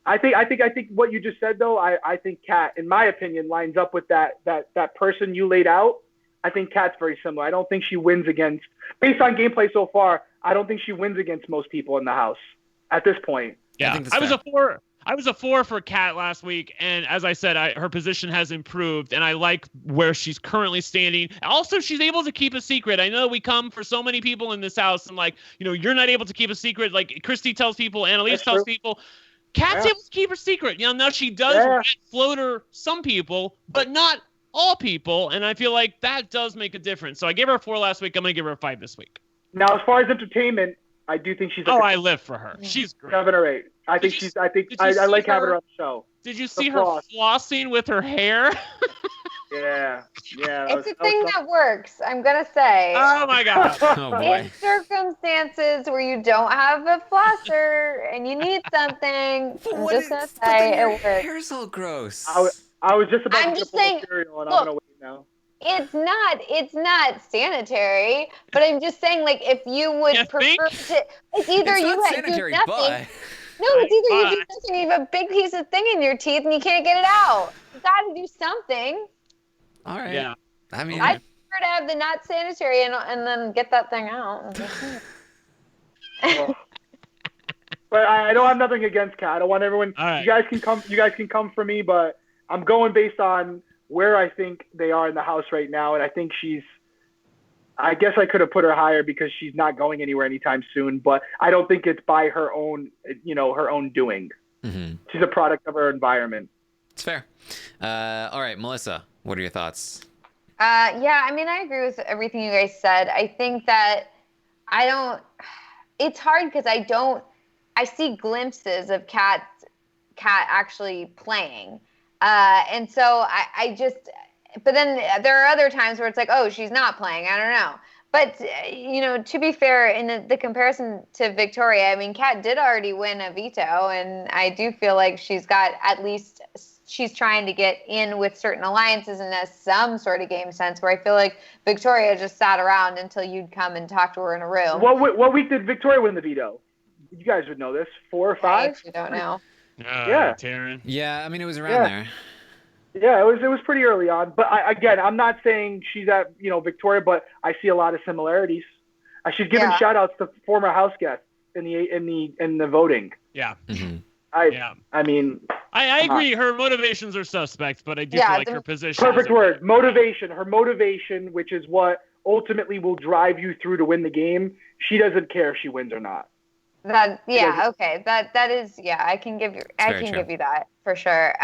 I think what you just said though, I think Kat, in my opinion, lines up with that person you laid out. I think Kat's very similar. I don't think she wins against, based on gameplay so far, I don't think she wins against most people in the house. at this point. Yeah, I was a 4. I was a 4 for Kat last week, and as I said, her position has improved, and I like where she's currently standing. Also, she's able to keep a secret. I know we come for so many people in this house, and like, you're not able to keep a secret. Like Christy tells people, Annalise tells people. Kat's able to keep her secret. Now she does floater some people, but not all people, and I feel like that does make a difference. So I gave her a 4 last week. I'm going to give her a 5 this week. Now, as far as entertainment, I do think she's I live for her. She's great. 7 or 8. I like having her on the show. Did you see her flossing with her hair? Yeah. It's a thing that works, I'm going to say. Oh, my God. Oh, boy. In circumstances where you don't have a flosser and you need something, I'm just going to say it works. Hair's all gross. I was just about to saying, cereal, and I'm going to wait now. It's not sanitary, but I'm just saying, like, if you would prefer to, it's either you sanitary, do nothing. but... No, it's either you do nothing, you have a big piece of thing in your teeth and you can't get it out. You got to do something. All right. Yeah. I mean, I prefer to have the not sanitary and then get that thing out. But I don't have nothing against Kat. I don't want everyone. Right. You guys can come for me, but I'm going based on where I think they are in the house right now, and I think I guess I could have put her higher because she's not going anywhere anytime soon, but I don't think it's by her own doing. Mm-hmm. She's a product of her environment. It's fair. All right, Melissa, what are your thoughts? Yeah, I mean, I agree with everything you guys said. I think that it's hard because I see glimpses of Kat actually playing. And so but then there are other times where it's like, oh, she's not playing. I don't know. But, to be fair, in the comparison to Victoria, I mean, Kat did already win a veto, and I do feel like she's got she's trying to get in with certain alliances and has some sort of game sense, where I feel like Victoria just sat around until you'd come and talk to her in a room. What week did Victoria win the veto? You guys would know this. 4 or 5? I actually don't know. Yeah. Taran. Yeah, I mean, it was around there. Yeah, it was pretty early on. But I'm not saying she's at Victoria, but I see a lot of similarities. She's giving shout outs to former house guests in the voting. Yeah. Mm-hmm. I mean, I agree. Her motivations are suspect, but I do feel like her position. Perfect word. Motivation. Her motivation, which is what ultimately will drive you through to win the game. She doesn't care if she wins or not. Okay. That is, I can give you that for sure.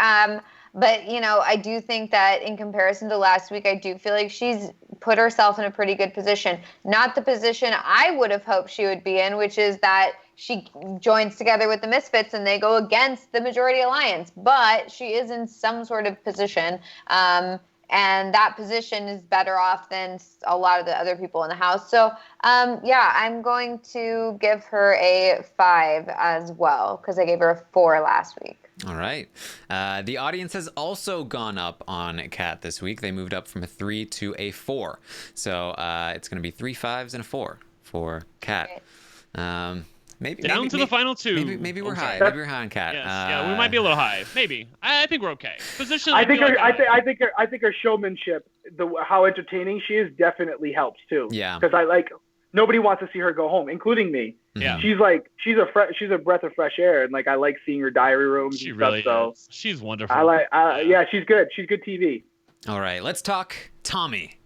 But I do think that in comparison to last week, I do feel like she's put herself in a pretty good position. Not the position I would have hoped she would be in, which is that she joins together with the Misfits and they go against the majority alliance. But she is in some sort of position. And that position is better off than a lot of the other people in the house. So, I'm going to give her a 5 as well, because I gave her a 4 last week. All right. The audience has also gone up on Kat this week. They moved up from a 3 to a 4. So it's going to be 3 5s and a 4 for Kat. Maybe the final 2. Maybe we're high. Maybe we're high on Kat. Yes, we might be a little high. Maybe. I think we're okay. Position. I think her showmanship, how entertaining she is, definitely helps too. Yeah. Because nobody wants to see her go home, including me. Yeah. She's a breath of fresh air, and I like seeing her diary rooms. She and really stuff, is. So she's wonderful. She's good. She's good TV. All right, let's talk Tommy.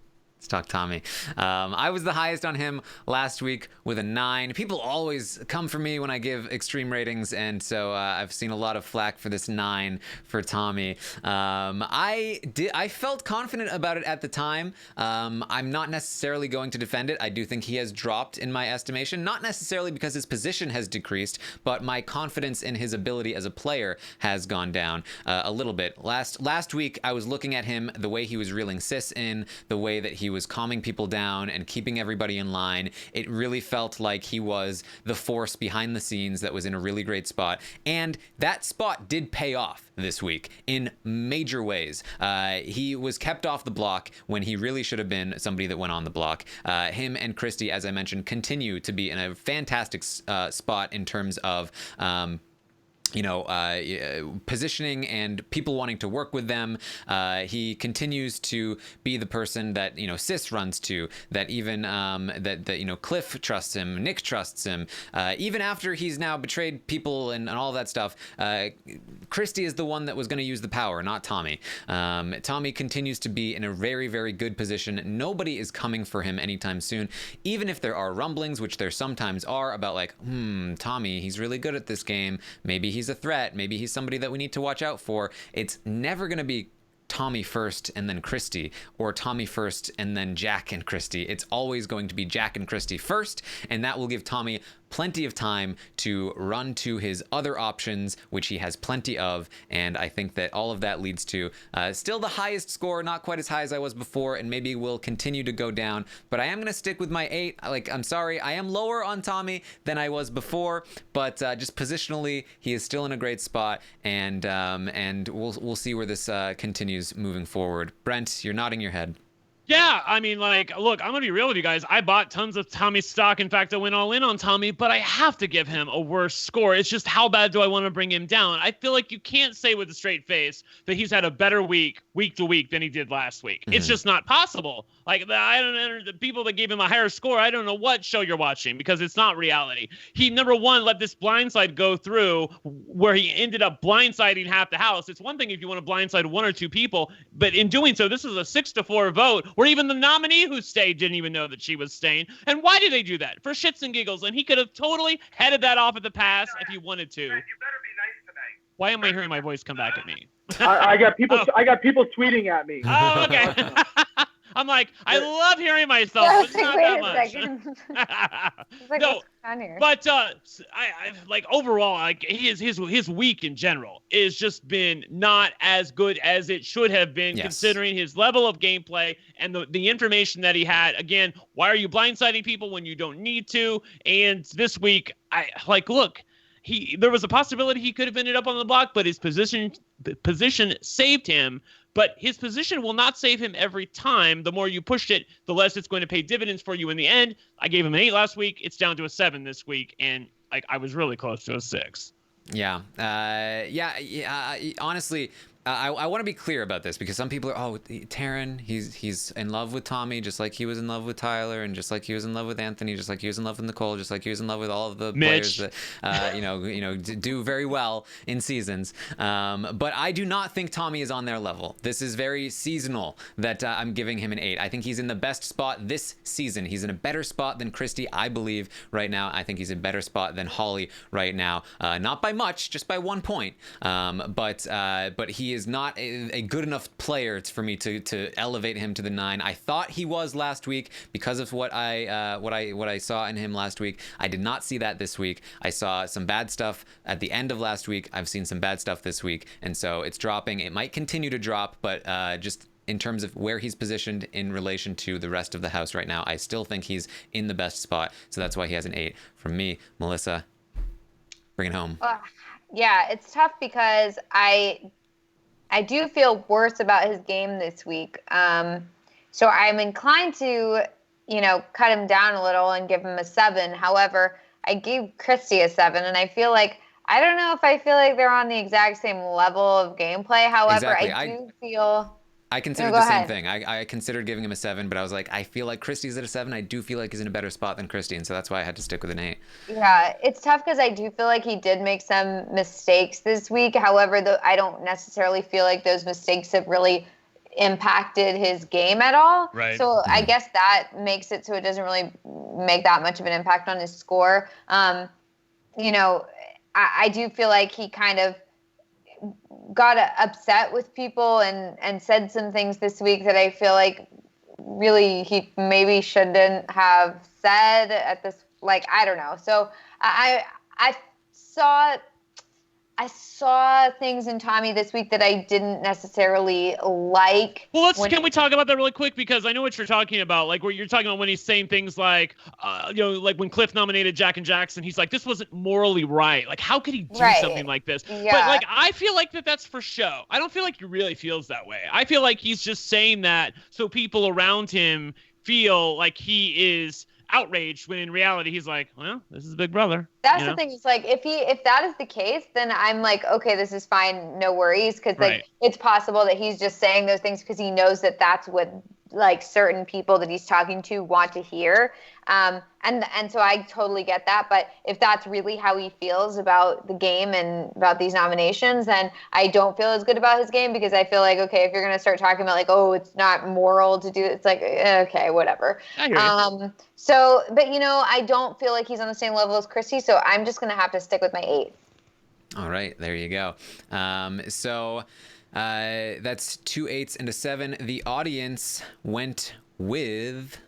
I was the highest on him last week with a 9. People always come for me when I give extreme ratings, and so I've seen a lot of flack for this 9 for Tommy. I felt confident about it at the time. I'm not necessarily going to defend it. I do think he has dropped in my estimation, not necessarily because his position has decreased, but my confidence in his ability as a player has gone down a little bit. Last week, I was looking at him, the way he was reeling Sis in, the way that he was calming people down and keeping everybody in line. It really felt like he was the force behind the scenes that was in a really great spot. And that spot did pay off this week in major ways. He was kept off the block when he really should have been somebody that went on the block. Him and Christy, as I mentioned, continue to be in a fantastic spot in terms of positioning and people wanting to work with them. He continues to be the person that Sis runs to. That even that Cliff trusts him, Nick trusts him. Even after he's now betrayed people and all that stuff, Christy is the one that was going to use the power, not Tommy. Tommy continues to be in a very, very good position. Nobody is coming for him anytime soon, even if there are rumblings, which there sometimes are, about like, Tommy, he's really good at this game. Maybe he's a threat. Maybe he's somebody that we need to watch out for. It's never going to be Tommy first and then Christy, or Tommy first and then Jack and Christy. It's always going to be Jack and Christy first, and that will give Tommy plenty of time to run to his other options, which he has plenty of. And I think that all of that leads to still the highest score, not quite as high as I was before, and maybe will continue to go down. But I am going to stick with my 8. I'm sorry, I am lower on Tommy than I was before, but just positionally, he is still in a great spot, and we'll see where this continues moving forward. Brent, you're nodding your head. Yeah, I mean, look, I'm going to be real with you guys. I bought tons of Tommy stock. In fact, I went all in on Tommy, but I have to give him a worse score. It's just how bad do I want to bring him down? I feel like you can't say with a straight face that he's had a better week to week than he did last week. Mm-hmm. It's just not possible. I don't know, the people that gave him a higher score, I don't know what show you're watching, because it's not reality. He, number one, let this blindside go through where he ended up blindsiding half the house. It's one thing if you want to blindside 1 or 2 people, but in doing so, this is a 6-4 vote where even the nominee who stayed didn't even know that she was staying. And why did they do that? For shits and giggles. And he could have totally headed that off at the pass if he wanted to. You better be nice tonight. Why am I hearing my voice come back at me? I got people. I got people tweeting at me. Oh, okay. I'm like, I love hearing myself. Yeah, But not that much. No, but I like overall, like his week in general is just been not as good as it should have been, considering his level of gameplay and the information that he had. Again, why are you blindsiding people when you don't need to? And this week, there was a possibility he could have ended up on the block, but his position saved him. But his position will not save him every time. The more you pushed it, the less it's going to pay dividends for you in the end. I gave him an 8 last week. It's down to a 7 this week, and I was really close to a 6. Yeah. Honestly, I want to be clear about this, because some people are, Taran, he's in love with Tommy, just like he was in love with Tyler, and just like he was in love with Anthony, just like he was in love with Nicole, just like he was in love with all of the Mitch. players that do very well in seasons. But I do not think Tommy is on their level. This is very seasonal that I'm giving him an 8. I think he's in the best spot this season. He's in a better spot than Christy, I believe, right now. I think he's in a better spot than Holly right now. Not by much, just by 1 point. But he is not a good enough player for me to elevate him to the 9. I thought he was last week because of what I saw in him last week. I did not see that this week. I saw some bad stuff at the end of last week. I've seen some bad stuff this week, and so it's dropping. It might continue to drop, but just in terms of where he's positioned in relation to the rest of the house right now, I still think he's in the best spot. So that's why he has an 8 from me. Melissa, bring it home. Yeah, it's tough because I do feel worse about his game this week. So I'm inclined to, cut him down a little and give him a 7. However, I gave Christy a 7, and I feel like, I don't know if I feel like they're on the exact same level of gameplay. However, exactly. I do feel... I considered the same thing. I considered giving him a 7, but I was like, I feel like Christy's at a 7. I do feel like he's in a better spot than Christy, and so that's why I had to stick with an 8. Yeah, it's tough because I do feel like he did make some mistakes this week. However, I don't necessarily feel like those mistakes have really impacted his game at all. Right. So I guess that makes it so it doesn't really make that much of an impact on his score. I do feel like he kind of got upset with people and said some things this week that I feel like really he maybe shouldn't have said at this, I don't know. So I saw things in Tommy this week that I didn't necessarily like. Well, can we talk about that really quick? Because I know what you're talking about. Like, where you're talking about when he's saying things like, like when Cliff nominated Jack and Jackson, he's like, this wasn't morally right. Like, how could he do something like this? Yeah. But, I feel like that's for show. I don't feel like he really feels that way. I feel like he's just saying that so people around him feel like he is outraged when in reality he's like, well, this is Big Brother. That's the thing. It's like if that is the case, then I'm like, okay, this is fine, no worries, because like it's possible that he's just saying those things because he knows that that's what like certain people that he's talking to want to hear. And so I totally get that. But if that's really how he feels about the game and about these nominations, then I don't feel as good about his game, because I feel like, okay, if you're going to start talking about like, oh, it's not moral to do it, it's like, okay, whatever. I hear you. So, but I don't feel like he's on the same level as Christy, so I'm just going to have to stick with my 8. All right, there you go. So that's 2 8s and a 7. The audience went with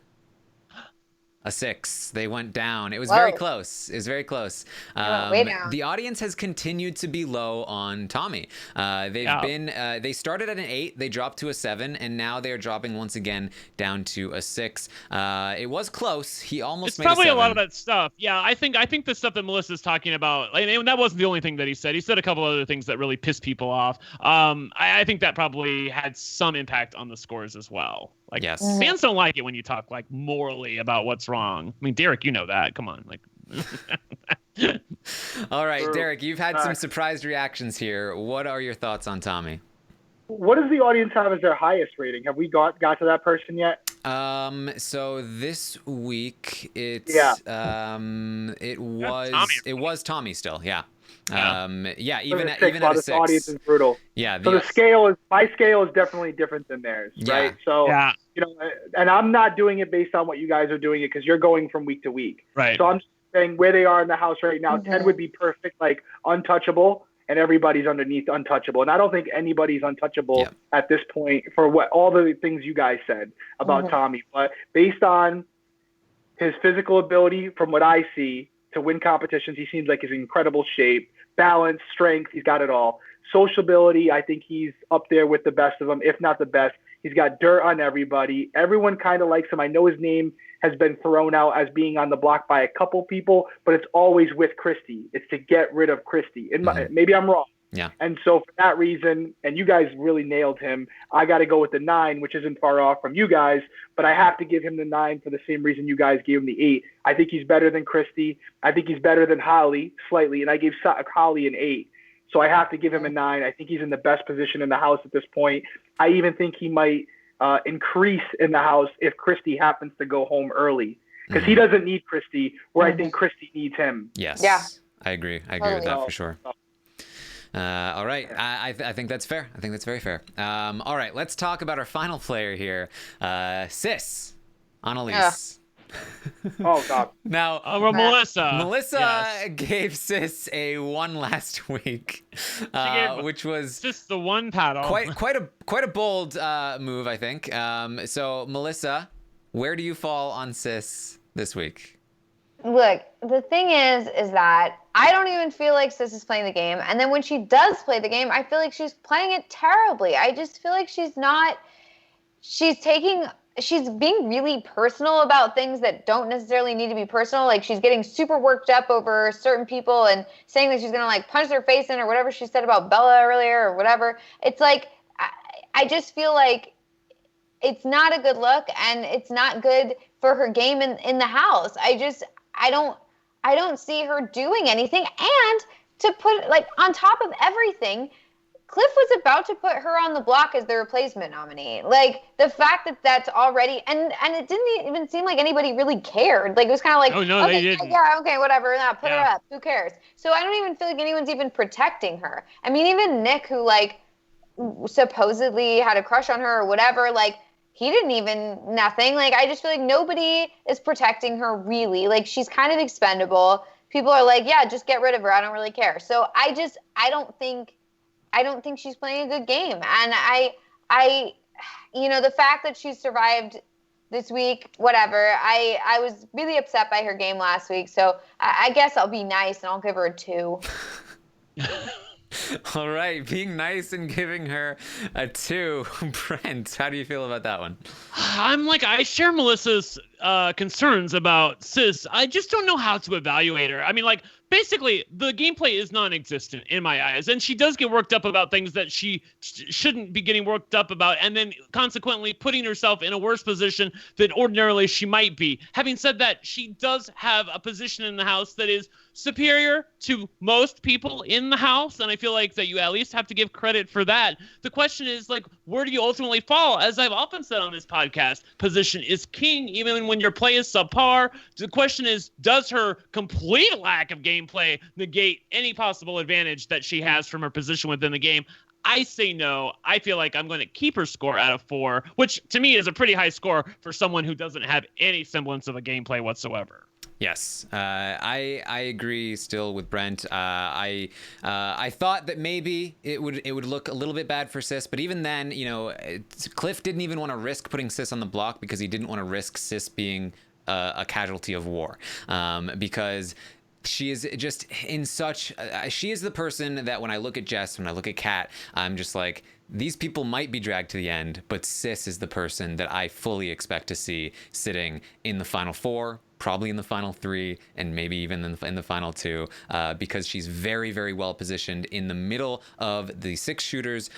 a 6. They went down. It was very close. It was very close. Way down. The audience has continued to be low on Tommy. They started at an 8, they dropped to a 7, and now they're dropping once again down to a 6. It was close. He almost made a 7. It's probably a lot of that stuff. Yeah, I think the stuff that Melissa's talking about, and that wasn't the only thing that he said. He said a couple other things that really pissed people off. I think that probably had some impact on the scores as well. Like, yes. Fans don't like it when you talk like morally about what's wrong. I mean, Derrick, you know that. Come on, like. All right, Derrick, you've had some surprised reactions here. What are your thoughts on Tommy? What does the audience have as their highest rating? Have we got to that person yet? So this week it was Tommy still, yeah. Even at a 6. Audience is brutal. Yeah. So my scale is definitely different than theirs, right? So and I'm not doing it based on what you guys are doing it, because you're going from week to week, right? So I'm just saying where they are in the house right now. 10 would be perfect, like untouchable, and everybody's underneath untouchable. And I don't think anybody's untouchable at this point for what all the things you guys said about Tommy. But based on his physical ability, from what I see, to win competitions, he seems like he's in incredible shape, balance, strength. He's got it all. Sociability, I think he's up there with the best of them, if not the best. He's got dirt on everybody. Everyone kind of likes him. I know his name has been thrown out as being on the block by a couple people, but it's always with Christy. It's to get rid of Christy. Maybe I'm wrong. Yeah. And so for that reason, and you guys really nailed him, I got to go with the 9, which isn't far off from you guys, but I have to give him the 9 for the same reason you guys gave him the 8. I think he's better than Christy. I think he's better than Holly slightly, and I gave Holly an 8. So I have to give him a 9. I think he's in the best position in the house at this point. I even think he might increase in the house if Christy happens to go home early, because he doesn't need Christy, where I think Christy needs him. Yes. Yeah. I agree with that for sure. All right. I think that's fair. I think that's very fair. All right. Let's talk about our final player here. Sis, Annalise. Oh, God. Now, Melissa gave Sis a 1 last week, which was just the one paddle. Quite a bold move, I think. So, Melissa, where do you fall on Sis this week? Look, the thing is that I don't even feel like Sis is playing the game. And then when she does play the game, I feel like she's playing it terribly. I just feel like she's being really personal about things that don't necessarily need to be personal. Like, she's getting super worked up over certain people and saying that she's going to like punch their face in, or whatever she said about Bella earlier or whatever. It's like, I just feel like it's not a good look, and it's not good for her game in the house. I don't see her doing anything. And to put, like, on top of everything, Cliff was about to put her on the block as the replacement nominee. Like, the fact that that's already, and it didn't even seem like anybody really cared. Like, it was kind of like, oh, no, okay, they didn't. Yeah, okay, whatever, put her up. Who cares? So I don't even feel like anyone's even protecting her. I mean, even Nick, who, like, supposedly had a crush on her or whatever, like, he didn't even, nothing. Like, I just feel like nobody is protecting her, really. Like, she's kind of expendable. People are like, yeah, just get rid of her. I don't really care. So I don't think she's playing a good game. And I the fact that she survived this week, whatever, I was really upset by her game last week. So I guess I'll be nice and I'll give her a 2. All right, being nice and giving her a 2. Brent, how do you feel about that one? I share Melissa's concerns about Sis. I just don't know how to evaluate her. I mean, like, basically, the gameplay is non-existent in my eyes, and she does get worked up about things that she shouldn't be getting worked up about, and then consequently putting herself in a worse position than ordinarily she might be. Having said that, she does have a position in the house that is superior to most people in the house, and I feel like that you at least have to give credit for that. The question is, like, where do you ultimately fall? As I've often said on this podcast, position is king, even when your play is subpar. The question is, does her complete lack of gameplay negate any possible advantage that she has from her position within the game? I say no. I feel like I'm going to keep her score out of 4, which to me is a pretty high score for someone who doesn't have any semblance of a gameplay whatsoever. Yes, I agree still with Brent. I thought that maybe it would look a little bit bad for Sis, but even then, Cliff didn't even want to risk putting Sis on the block because he didn't want to risk Sis being a casualty of war, because she is just in such she is the person that when I look at Jess, when I look at Kat, I'm just like, these people might be dragged to the end, but Sis is the person that I fully expect to see sitting in the final 4, probably in the final 3, and maybe even in the final 2, because she's very, very well positioned in the middle of the 6 shooters.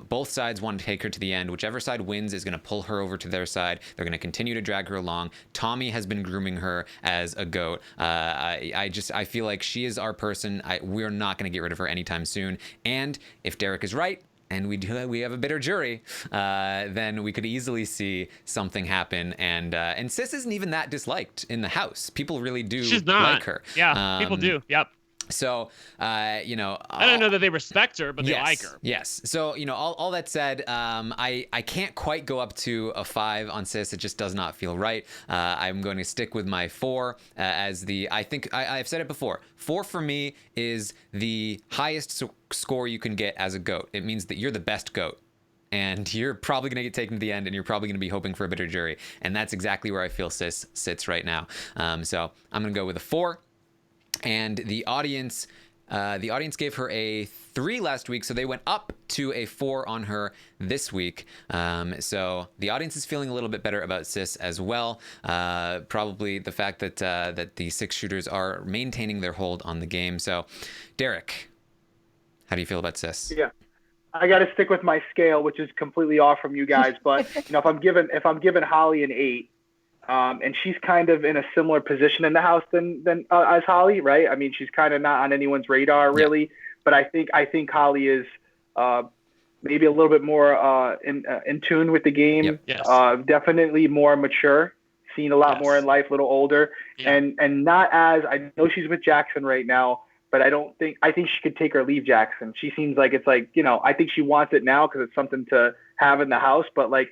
Both sides want to take her to the end. Whichever side wins is going to pull her over to their side. They're going to continue to drag her along. Tommy has been grooming her as a GOAT. I feel like she is our person. We're not going to get rid of her anytime soon. And if Derrick is right, and we have a bitter jury, then we could easily see something happen. And Sis isn't even that disliked in the house. People really do like her. Yeah, people do. Yep. So, I don't know that they respect her, but they like her. Yes. So, all that said, I can't quite go up to a 5 on Sis. It just does not feel right. I'm going to stick with my 4 as I think I've said it before. 4 for me is the highest score you can get as a GOAT. It means that you're the best GOAT. And you're probably going to get taken to the end, and you're probably going to be hoping for a bitter jury. And that's exactly where I feel Sis sits right now. So I'm going to go with a 4. And the audience gave her a 3 last week, so they went up to a 4 on her this week. So the audience is feeling a little bit better about Sis as well. Probably the fact that the 6 shooters are maintaining their hold on the game. So, Derrick, how do you feel about Sis? Yeah, I got to stick with my scale, which is completely off from you guys. But if I'm giving Holly an 8. And she's kind of in a similar position in the house than as Holly, right? I mean, she's kind of not on anyone's radar really, but I think Holly is maybe a little bit more in tune with the game. Yep. Yes. Definitely more mature, seen a lot more in life, a little older, and not as I know she's with Jackson right now, but I think she could take or leave Jackson. She seems like it's like I think she wants it now because it's something to have in the house, but like.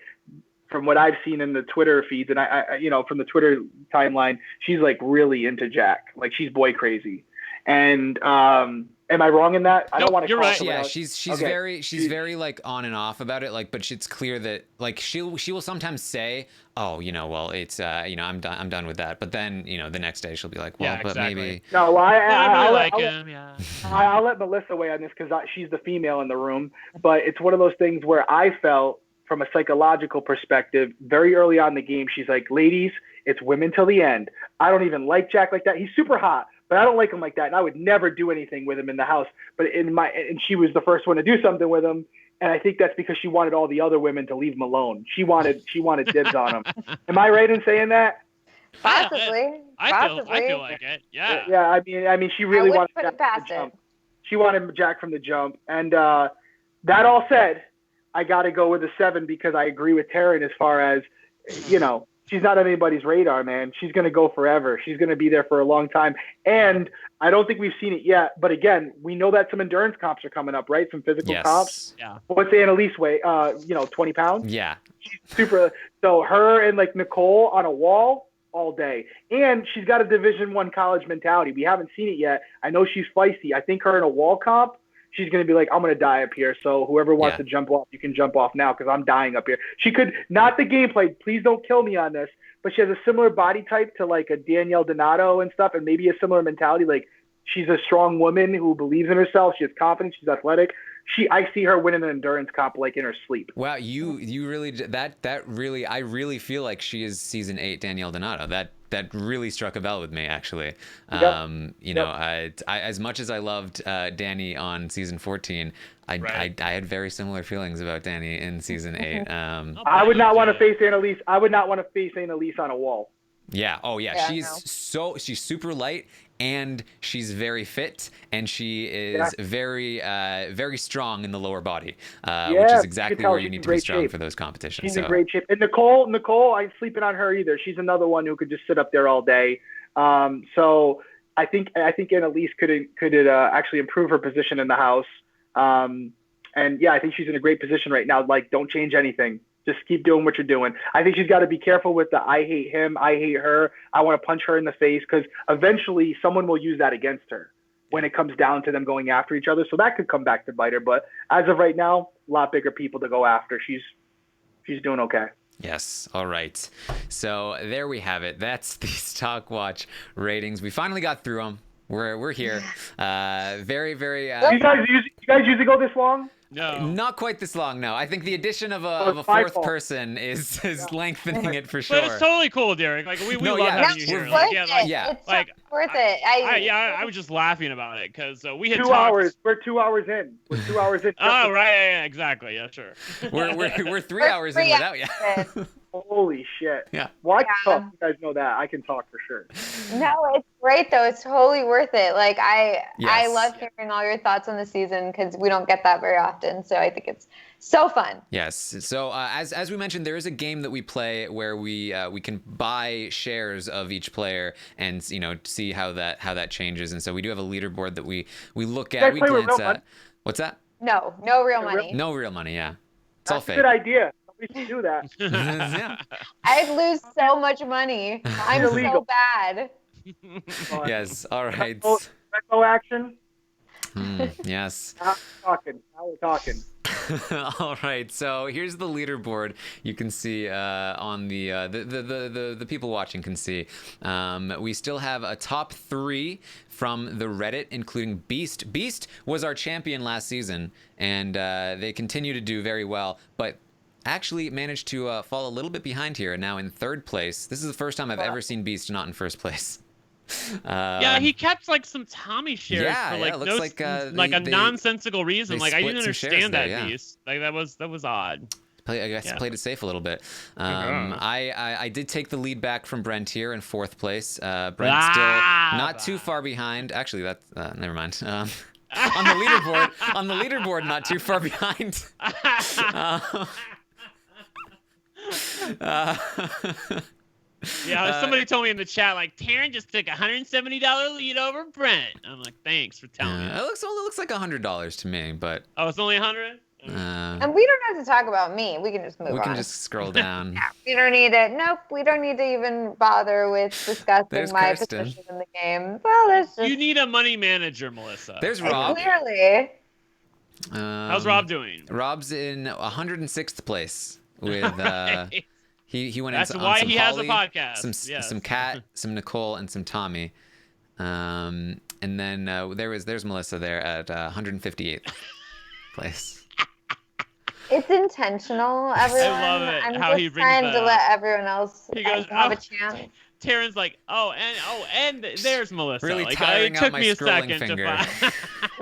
From what I've seen in the Twitter feeds and I from the Twitter timeline, she's like really into Jack. Like she's boy crazy. And am I wrong in that? I don't want to. You're right. Yeah, she's very like on and off about it. Like, but it's clear that like she will sometimes say, oh, well, it's I'm done with that. But then the next day she'll be like, well, but exactly. maybe. No, well, I like him. Yeah. I'll let Melissa weigh on this because she's the female in the room. But it's one of those things where I felt. From a psychological perspective, very early on in the game, she's like, ladies, it's women till the end. I don't even like Jack like that. He's super hot, but I don't like him like that. And I would never do anything with him in the house. But and she was the first one to do something with him. And I think that's because she wanted all the other women to leave him alone. She wanted dibs on him. Am I right in saying that? Possibly. I feel like it. Yeah. Yeah. I mean, she really wanted put Jack it past from the jump. it. She wanted Jack from the jump. And that all said, I got to go with a 7 because I agree with Taran as far as, she's not on anybody's radar, man. She's going to go forever. She's going to be there for a long time. And I don't think we've seen it yet. But again, we know that some endurance comps are coming up, right? Some physical comps. Yeah. What's Annalise weigh? 20 pounds? Yeah. She's super. So her and like Nicole on a wall all day. And she's got a Division I college mentality. We haven't seen it yet. I know she's feisty. I think her in a wall comp, she's going to be like, I'm going to die up here. So whoever wants to jump off, you can jump off now because I'm dying up here. She could, not the gameplay, please don't kill me on this, but she has a similar body type to like a Danielle Donato and stuff, and maybe a similar mentality. Like she's a strong woman who believes in herself. She has confidence. She's athletic. I see her winning an endurance comp like in her sleep. Wow, you really I really feel like she is season 8 Danielle Donato. That really struck a bell with me, actually. Yep. You know, I as much as I loved Dani on season 14, I had very similar feelings about Dani in season 8. I would not want to face Annalise. I would not want to face Annalise on a wall. Yeah. Oh, yeah. Yeah, She's super light, and she's very fit, and she is very strong in the lower body, which is exactly where you need to be strong for those competitions. She's in great shape. And Nicole, I ain't sleeping on her either. She's another one who could just sit up there all day. So I think Annalise could actually improve her position in the house. And yeah, I think she's in a great position right now. Like, don't change anything. Just keep doing what you're doing. I think she's got to be careful with the I hate him, I hate her, I want to punch her in the face, because eventually someone will use that against her when it comes down to them going after each other. So that could come back to bite her. But as of right now, a lot bigger people to go after. She's doing okay. Yes. All right. So there we have it. That's the Stock Watch ratings. We finally got through them. We're here. Very. You guys usually go this long? No. Not quite this long, no. I think the addition of a fourth person is lengthening it for sure. But it's totally cool, Derek. Like we love having you here. It's Like, it's like worth it. I was just laughing about it because we had 2 talked... hours. We're 2 hours in. We're 2 hours in. Oh right, yeah, exactly. Yeah, sure. We're 3 hours in without you. Holy shit. Yeah. Well, I can talk. You guys know that. I can talk for sure. No, it's great though. It's totally worth it. Like I love hearing all your thoughts on the season because we don't get that very often. So I think it's so fun. Yes. So as we mentioned, there is a game that we play where we can buy shares of each player and see how that changes. And so we do have a leaderboard that we look at. We glance at. What's that? No real money. No real money. Yeah. It's all That's a fake. good idea. We should do that. Yeah. I'd lose so much money. I'm so bad. Yes. All right. Retro action. Yes. Now we're talking. All right. So here's the leaderboard. You can see on the people watching can see. We still have a top 3 from the Reddit, including Beast. Beast was our champion last season, and they continue to do very well, but actually managed to fall a little bit behind here, and now in 3rd place. This is the first time I've ever seen Beast not in 1st place. Yeah, he kept like some Tommy shares for like a nonsensical reason. Like I didn't understand that Beast. Like that was odd. I guess played it safe a little bit. I did take the lead back from Brent here in 4th place. Brent still not too far behind. Actually, that's never mind. On the leaderboard, not too far behind. Yeah, somebody told me in the chat, like, Taran just took $170 lead over Brent. I'm like, thanks for telling me. It looks like $100 to me, but... Oh, it's only 100? And we don't have to talk about me. We can just move on. We can just scroll down. Yeah, we don't need it. Nope, we don't need to even bother with discussing my Kirsten. position in the game. Well, there's just... You need a money manager, Melissa. There's Rob. Clearly. How's Rob doing? Rob's in 106th place with... Right. He went That's in why some he Holly, has a podcast. Some Kat, some Nicole, and some Tommy. And then there's Melissa there at 158th place. It's intentional, everyone. I love it. I'm How just he brings trying that to up. let everyone else have a chance. Taran's like, and there's Melissa. Really like, tiring it out took my me a scrolling second finger. to find.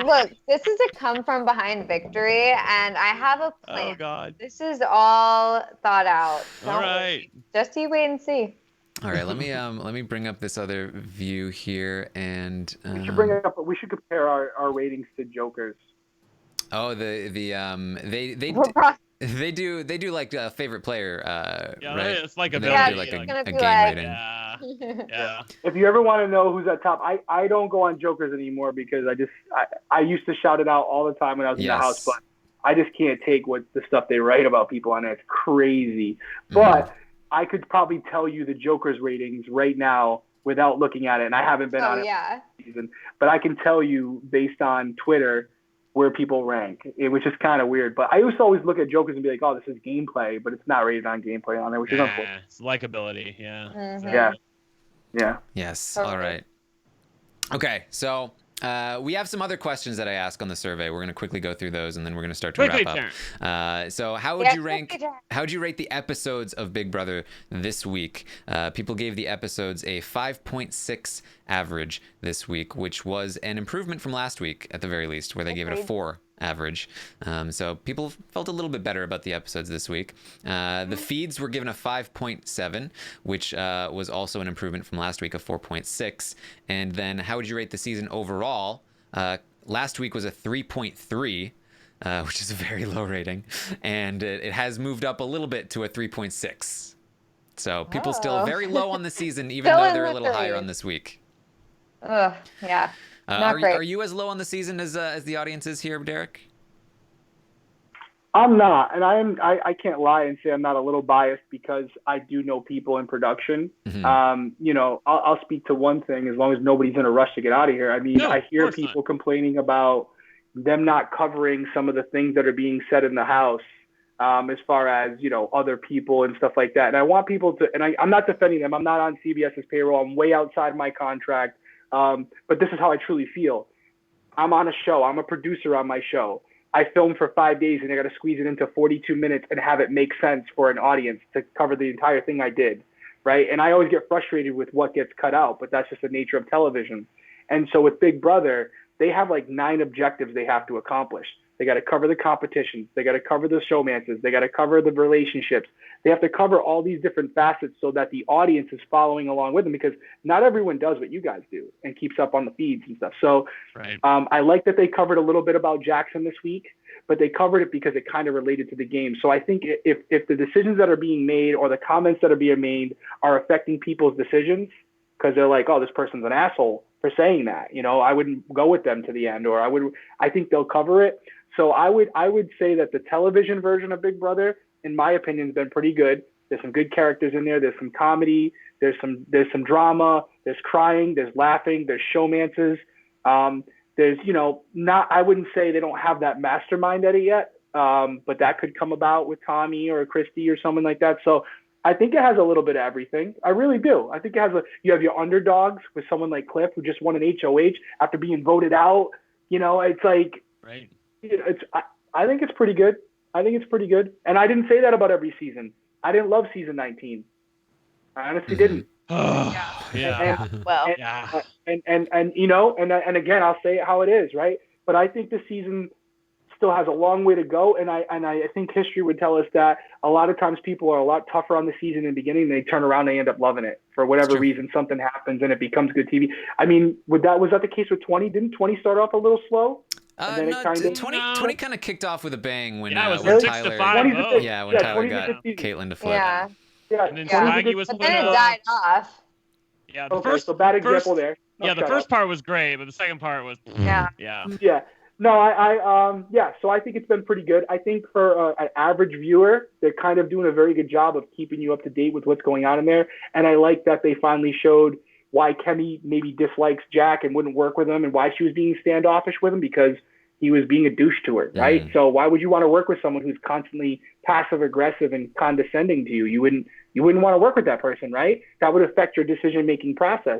Look, this is a come from behind victory, and I have a plan. Oh God. This is all thought out. All right. Just you wait and see. All right, let me bring up this other view here, and We should bring it up. We should compare our ratings to Joker's. oh they do like a favorite player, Yeah, right? it's like a They building. do like it's a gonna be game like- rating. Yeah. If you ever want to know who's at top, I don't go on Joker's anymore because I used to shout it out all the time when I was in the house, but I just can't take what the stuff they write about people on it. It's crazy. But I could probably tell you the Joker's ratings right now without looking at it, and I haven't been on it this season. But I can tell you based on Twitter where people rank, which is kind of weird. But I used to always look at Joker's and be like, oh, this is gameplay, but it's not rated on gameplay on there, which is unfortunate. It's likability. Yeah. Mhm. Yeah. Yes. Totally. All right. Okay, so We have some other questions that I ask on the survey. We're going to quickly go through those, and then we're going to start to wrap up. So how would you rank? How would you rate the episodes of Big Brother this week? People gave the episodes a 5.6 average this week, which was an improvement from last week at the very least, where they gave it a 4 average. So people felt a little bit better about the episodes this week. The feeds were given a 5.7, which was also an improvement from last week, a 4.6. And then how would you rate the season overall? Last week was a 3.3, which is a very low rating, and it has moved up a little bit to a 3.6. So people still very low on the season, even though they're a little higher on this week. Yeah. Not great. Are you as low on the season as the audience is here, Derrick? I'm not, and I can't lie and say I'm not a little biased because I do know people in production. Mm-hmm. I'll speak to one thing as long as nobody's in a rush to get out of here. I mean, I hear people complaining about them not covering some of the things that are being said in the house, as far as, other people and stuff like that. And I want people to, and I'm not defending them. I'm not on CBS's payroll. I'm way outside my contract. But this is how I truly feel. I'm on a show. I'm a producer on my show. I filmed for 5 days and I got to squeeze it into 42 minutes and have it make sense for an audience to cover the entire thing I did, right? And I always get frustrated with what gets cut out, but that's just the nature of television. And so with Big Brother, they have like 9 objectives they have to accomplish. They got to cover the competitions. They got to cover the showmances. They got to cover the relationships. They have to cover all these different facets so that the audience is following along with them, because not everyone does what you guys do and keeps up on the feeds and stuff. So I like that they covered a little bit about Jackson this week, but they covered it because it kind of related to the game. So I think if the decisions that are being made or the comments that are being made are affecting people's decisions because they're like, oh, this person's an asshole for saying that, I wouldn't go with them to the end, or I think they'll cover it. So I would say that the television version of Big Brother, in my opinion, has been pretty good. There's some good characters in there. There's some comedy. There's some drama. There's crying. There's laughing. There's showmances. There's, I wouldn't say they don't have that mastermind at it yet, but that could come about with Tommy or Christy or someone like that. So I think it has a little bit of everything. I really do. I think it has you have your underdogs with someone like Cliff, who just won an HOH after being voted out. It's like, right. I think it's pretty good. And I didn't say that about every season. I didn't love season 19. I honestly didn't. Yeah. And again, I'll say it how it is, right? But I think the season still has a long way to go. And I think history would tell us that a lot of times people are a lot tougher on the season in the beginning. They turn around, they end up loving it for whatever reason. Something happens and it becomes good TV. I mean, was that the case with 20? Didn't 20 start off a little slow? No, 20 kind of kicked off with a bang when it was when 6 Tyler, to 5. when Tyler got Caitlyn to flip. Yeah. And then Swaggy was but then it died off. Yeah, so bad example there. The first part was great, but the second part was Yeah. No, so I think it's been pretty good. I think for an average viewer, they're kind of doing a very good job of keeping you up to date with what's going on in there. And I like that they finally showed why Kemi maybe dislikes Jack and wouldn't work with him, and why she was being standoffish with him, because he was being a douche to her, right? Mm. So why would you want to work with someone who's constantly passive aggressive and condescending to you? You wouldn't want to work with that person, right? That would affect your decision-making process.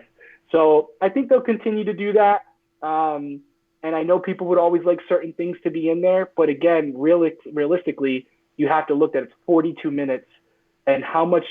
So I think they'll continue to do that. And I know people would always like certain things to be in there, but again, realistically, you have to look at it's 42 minutes, and how much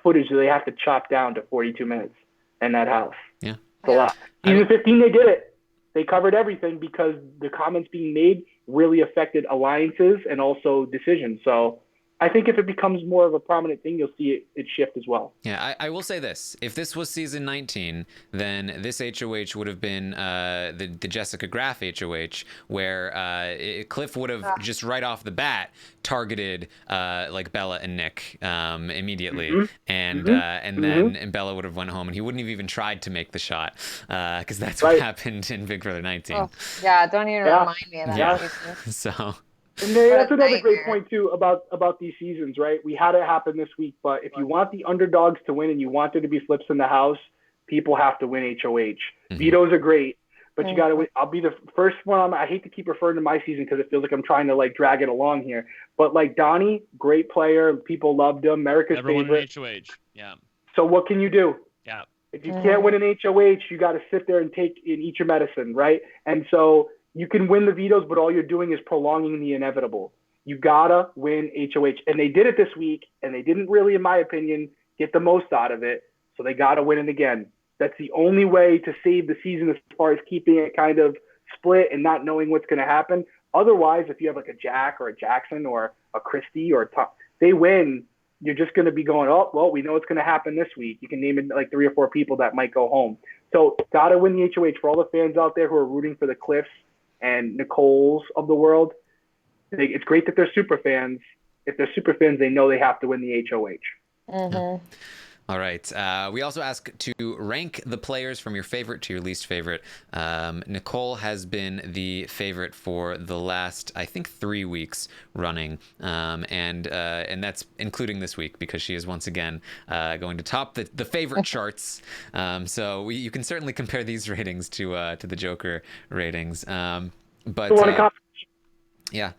footage do they have to chop down to 42 minutes in that house? Yeah. It's a lot. Season 15, they did it. They covered everything because the comments being made really affected alliances and also decisions. So I think if it becomes more of a prominent thing, you'll see it shift as well. Yeah, I will say this. If this was season 19, then this HOH would have been the Jessica Graff HOH, where Cliff would have just right off the bat targeted like Bella and Nick immediately. Mm-hmm. And then Bella would have went home, and he wouldn't have even tried to make the shot, because that's what happened in Big Brother 19. Oh, yeah, don't even remind me of that. Yeah. So... And that's another great point too about these seasons, right? We had it happen this week, but if you want the underdogs to win and you want there to be flips in the house, people have to win HOH. Mm-hmm. Vetoes are great, but you got to win. I'll be the first one. I hate to keep referring to my season because it feels like I'm trying to like drag it along here. But like Deni, great player, people loved him, America's Everyone favorite. in HOH, yeah. So what can you do? Yeah. If you can't win an HOH, you got to sit there and eat your medicine, right? And so you can win the vetoes, but all you're doing is prolonging the inevitable. You got to win HOH. And they did it this week, and they didn't really, in my opinion, get the most out of it. So they got to win it again. That's the only way to save the season as far as keeping it kind of split and not knowing what's going to happen. Otherwise, if you have like a Jack or a Jackson or a Christie or a Tom, they win, you're just going to be going, oh, well, we know what's going to happen this week. You can name it like 3 or 4 people that might go home. So got to win the HOH. For all the fans out there who are rooting for the Cliffs and Nicoles of the world, it's great that they're super fans. If they're super fans, they know they have to win the HOH. Mm-hmm. All right. We also ask to rank the players from your favorite to your least favorite. Nicole has been the favorite for the last, I think, 3 weeks running, and that's including this week because she is once again going to top the favorite charts. So you can certainly compare these ratings to the Joker ratings. Yeah.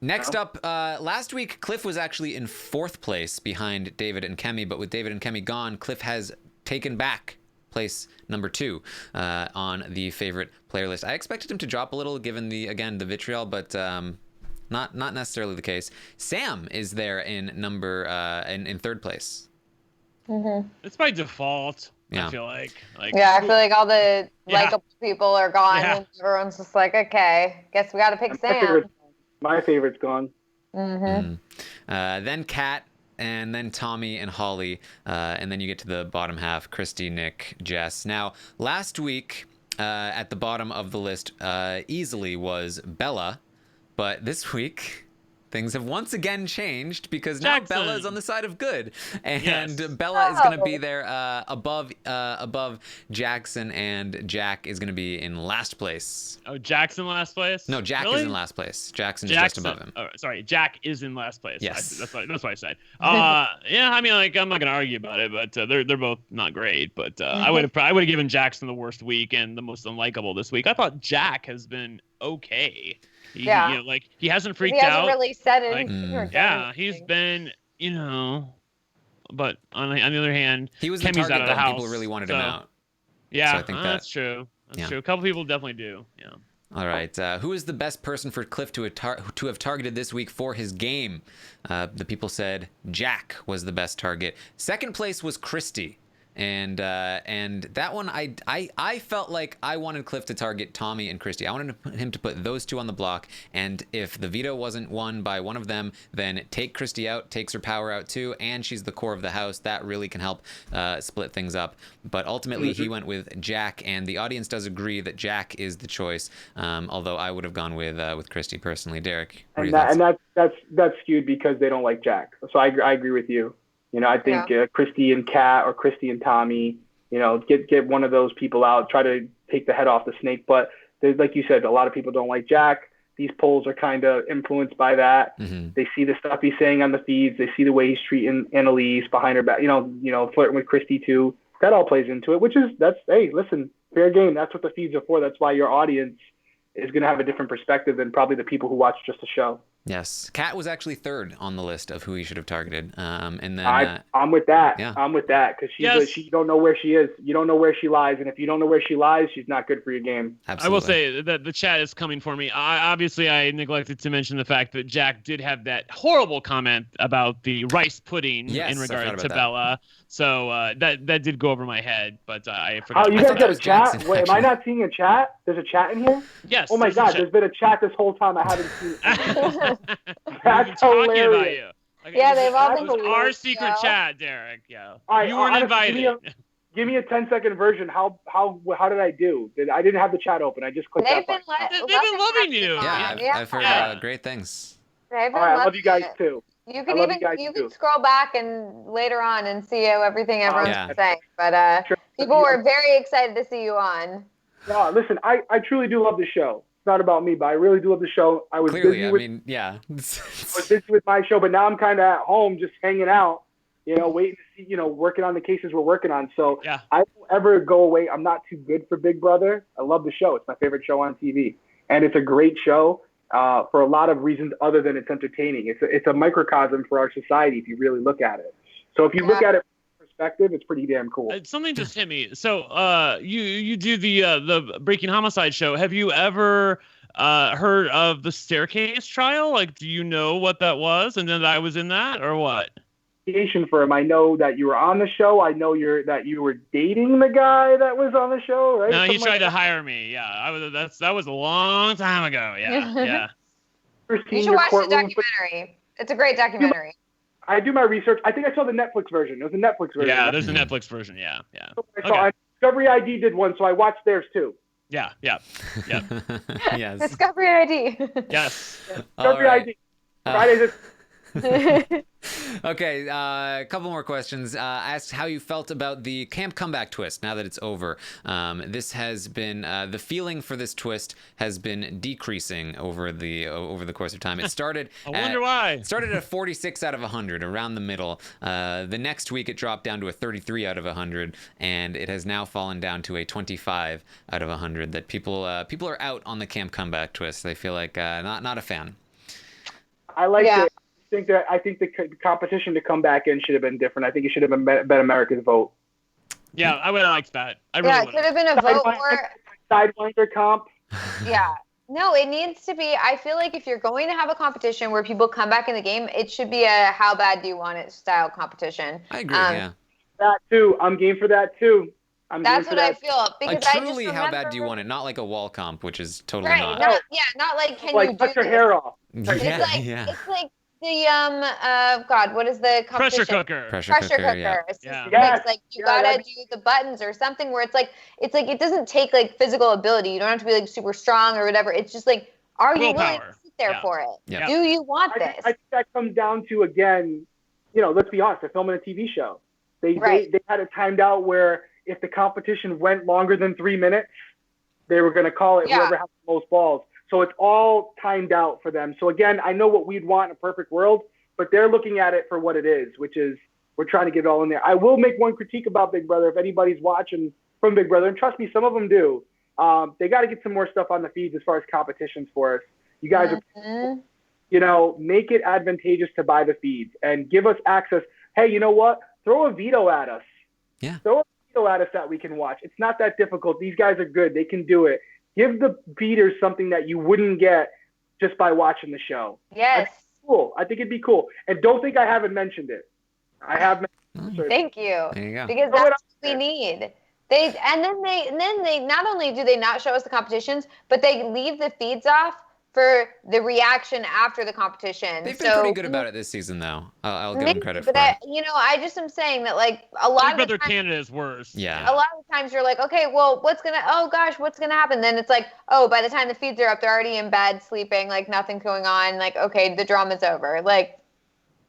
Next up, last week, Cliff was actually in 4th place behind David and Kemi, but with David and Kemi gone, Cliff has taken back place number 2 on the favorite player list. I expected him to drop a little given the vitriol, but not necessarily the case. Sam is there in in 3rd place. Mm-hmm. It's by default. Yeah. I feel like. Yeah, I feel like all the likable people are gone, Yeah. and everyone's just like, okay, guess we got to pick Sam. My favorite's gone. Mm-hmm. Then Kat, and then Tommy and Holly, and then you get to the bottom half, Christy, Nick, Jess. Now, last week at the bottom of the list easily was Bella, but this week things have once again changed because now Jackson. Bella is on the side of good, and Yes. Bella is going to be there above Jackson, and Jack is going to be in last place. Oh, Jackson last place? No, Jack Really? is in last place. Jackson is just above him. Oh, sorry, Jack is in last place. Yes. That's what I said. Yeah, I mean, like, I'm not gonna argue about it, but they're both not great. But I would have given Jackson the worst week and the most unlikable this week. I thought Jack has been okay. He hasn't freaked He hasn't out. really said Like, anything. or done Yeah, he's anything. been, but on the other hand, He was the Kemi's target out of the that house. people really wanted him out. Yeah, So I think that's true. That's yeah. true. A couple people definitely do. Yeah. All right. Who is the best person for Cliff to have targeted this week for his game? The people said Jack was the best target. 2nd place was Christy. And that one, I felt like I wanted Cliff to target Tommy and Christy. I wanted him to put those 2 on the block. And if the veto wasn't won by one of them, then take Christy out, takes her power out too, and she's the core of the house. That really can help split things up. But ultimately, he went with Jack, and the audience does agree that Jack is the choice. Although I would have gone with Christy personally. Derek, what are your thoughts? That's skewed because they don't like Jack. So I agree with you. I think Christy and Kat or Christy and Tommy, get one of those people out, try to take the head off the snake. But like you said, a lot of people don't like Jack. These polls are kind of influenced by that. Mm-hmm. They see the stuff he's saying on the feeds. They see the way he's treating Annalise behind her back, flirting with Christy too. That all plays into it, hey, listen, fair game. That's what the feeds are for. That's why your audience is going to have a different perspective than probably the people who watch just the show. Yes. Kat was actually 3rd on the list of who he should have targeted. And then I'm with that. Yeah. I'm with that because she don't know where she is. You don't know where she lies, and if you don't know where she lies, she's not good for your game. Absolutely. I will say that the chat is coming for me. Obviously, I neglected to mention the fact that Jack did have that horrible comment about the rice pudding in regard to Bella. So that did go over my head, but I forgot. Oh, you guys got a chat? Wait, am I not seeing a chat? There's a chat in here? Yes. Oh my God, there's been a chat this whole time. I haven't seen it. That's talking about hilarious. you. Yeah, they've all been It was our hilarious, secret yeah. chat, Derek. Yeah. All right, You weren't honestly, invited. Give me a 10-second version. How did I do? I didn't have the chat open. I just clicked They've that been button. They've been loving you. Yeah, I've heard great things. They've been All right, I love loving you guys it. too. You I can love even you guys can too. scroll back and later on and see everything everyone's Yeah. saying. But Sure. people were very excited to see you on. No, listen, I truly do love the show. It's not about me, but I really do love the show. I was Clearly, busy I with mean, yeah. I was busy with my show, but now I'm kind of at home just hanging out, waiting to see, working on the cases we're working on. So Yeah. I don't ever go away. I'm not too good for Big Brother. I love the show. It's my favorite show on TV. And it's a great show for a lot of reasons other than it's entertaining. It's a microcosm for our society if you really look at it. So if you look at it from the perspective, it's pretty damn cool. Something just hit me. So, you do the Breaking Homicide show. Have you ever heard of the Staircase trial? Like, do you know what that was? And then I was in that, or what? Firm. I know that you were on the show. I know that you were dating the guy that was on the show, right? No, he Something tried like to that. hire me. Yeah, that was a long time ago. Yeah. You should watch the documentary. It's a great documentary. I do my research. I think I saw the Netflix version. It was a Netflix version. Yeah, there's a Netflix version. Yeah. So Discovery ID did one, so I watched theirs too. Yeah. Yes. Discovery ID. Yes. Discovery ID. Fridays. Okay, a couple more questions. Asked how you felt about the camp comeback twist now that it's over. This has been the feeling for this twist has been decreasing over the course of time. It started. I wonder why. It started at 46 out of 100, around the middle. The next week it dropped down to a 33 out of 100, and it has now fallen down to a 25 out of 100. That people are out on the camp comeback twist. They feel like not a fan. I like it. I think the competition to come back in should have been different. I think it should have been Bet America's vote. Yeah, I would have liked that. It could have been a vote for Sidewinder comp. Yeah. No, it needs to be. I feel like if you're going to have a competition where people come back in the game, it should be a how bad do you want it style competition. I agree. Yeah. That too. I'm game for that too. That's what I feel. Because like truly, how bad do you want it? Not like a wall comp, which is totally not. Not like can like you cut do your hair off. It's like the what is the competition? Pressure cooker. Yeah. It's like you gotta do the buttons or something where it's like it doesn't take like physical ability. You don't have to be like super strong or whatever. It's just like, are you willing to sit there for it? Yeah. Do you want this? I think that comes down to, again, let's be honest, they're filming a TV show. They had it timed out where if the competition went longer than 3 minutes, they were going to call it whoever has the most balls. So it's all timed out for them. So again, I know what we'd want in a perfect world, but they're looking at it for what it is, which is we're trying to get it all in there. I will make one critique about Big Brother if anybody's watching from Big Brother, and trust me, some of them do. They got to get some more stuff on the feeds as far as competitions for us. You guys are, make it advantageous to buy the feeds and give us access. Hey, you know what? Throw a veto at us. Yeah. Throw a veto at us that we can watch. It's not that difficult. These guys are good. They can do it. Give the feeders something that you wouldn't get just by watching the show. Yes. Cool. I think it'd be cool. And don't think I haven't mentioned it. I have mentioned it. Thank you. There you go. Because that's what we need. Then they not only do they not show us the competitions, but they leave the feeds off for the reaction after the competition. They've been pretty good about it this season, though. I'll give them credit for it. I just am saying that, like, a lot of the time, Canada is worse. Yeah. A lot of the times you're like, okay, well, what's going to happen? Then it's like, oh, by the time the feeds are up, they're already in bed, sleeping, like, nothing's going on. Like, okay, the drama's over. Like,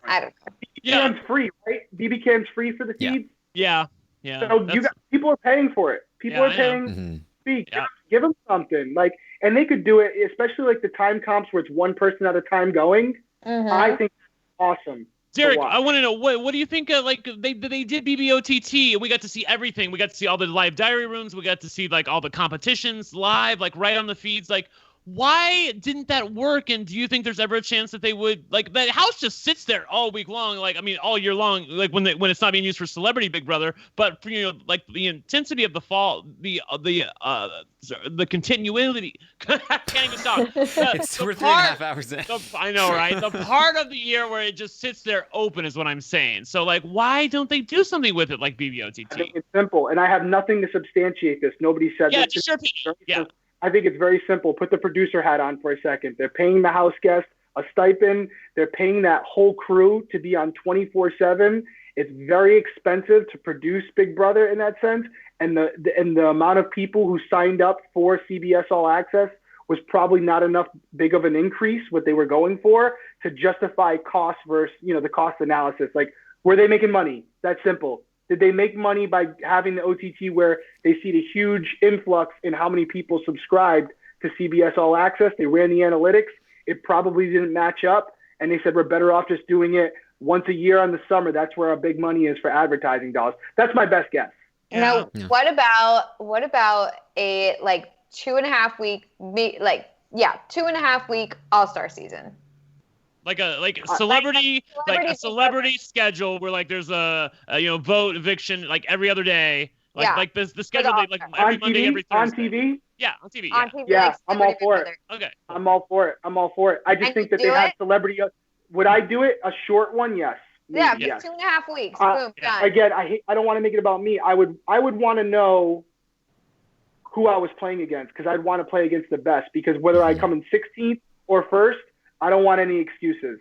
I don't know. BB Can's free, right? BB Can's free for the feeds? Yeah. So people are paying for it. People are paying fee. Give them something. Like, and they could do it, especially like the time comps where it's one person at a time going. I think that's awesome. Derek, I want to know what do you think? Like they did BBOTT, and we got to see everything. We got to see all the live diary rooms. We got to see like all the competitions live, like right on the feeds. Like, why didn't that work? And do you think there's ever a chance that they would, like, the house just sits there all week long, like, I mean, all year long, like when it's not being used for Celebrity Big Brother, but for, like the intensity of the fall, the continuity, I can't even stop. We're 3.5 hours in. I know, right? The part of the year where it just sits there open is what I'm saying. So, like, why don't they do something with it like BBOTT? I think it's simple, and I have nothing to substantiate this. Nobody said this. Just your opinion. Yeah. I think it's very simple. Put the producer hat on for a second. They're paying the house guest a stipend. They're paying that whole crew to be on 24/7. It's very expensive to produce Big Brother in that sense. And the amount of people who signed up for CBS All Access was probably not enough big of an increase, what they were going for, to justify cost versus, the cost analysis. Like, were they making money? That's simple. Did they make money by having the OTT where they see the huge influx in how many people subscribed to CBS All Access? They ran the analytics. It probably didn't match up. And they said, we're better off just doing it once a year on the summer. That's where our big money is for advertising dollars. That's my best guess. Now, what about a 2.5 week, 2.5 week All-Star season? Like a celebrity, like a celebrity schedule where like there's a vote eviction like every other day. Like the schedule like every Monday, every Thursday. On TV? Yeah, on TV. On TV, Yeah, like I'm all for it. Okay. I'm all for it. I just think that they have celebrity. Would I do it? A short one? Yes. Yeah, yes. 2.5 weeks. Boom, done. Again, I don't want to make it about me. I would want to know who I was playing against, because I'd want to play against the best, because whether I come in 16th or first, I don't want any excuses.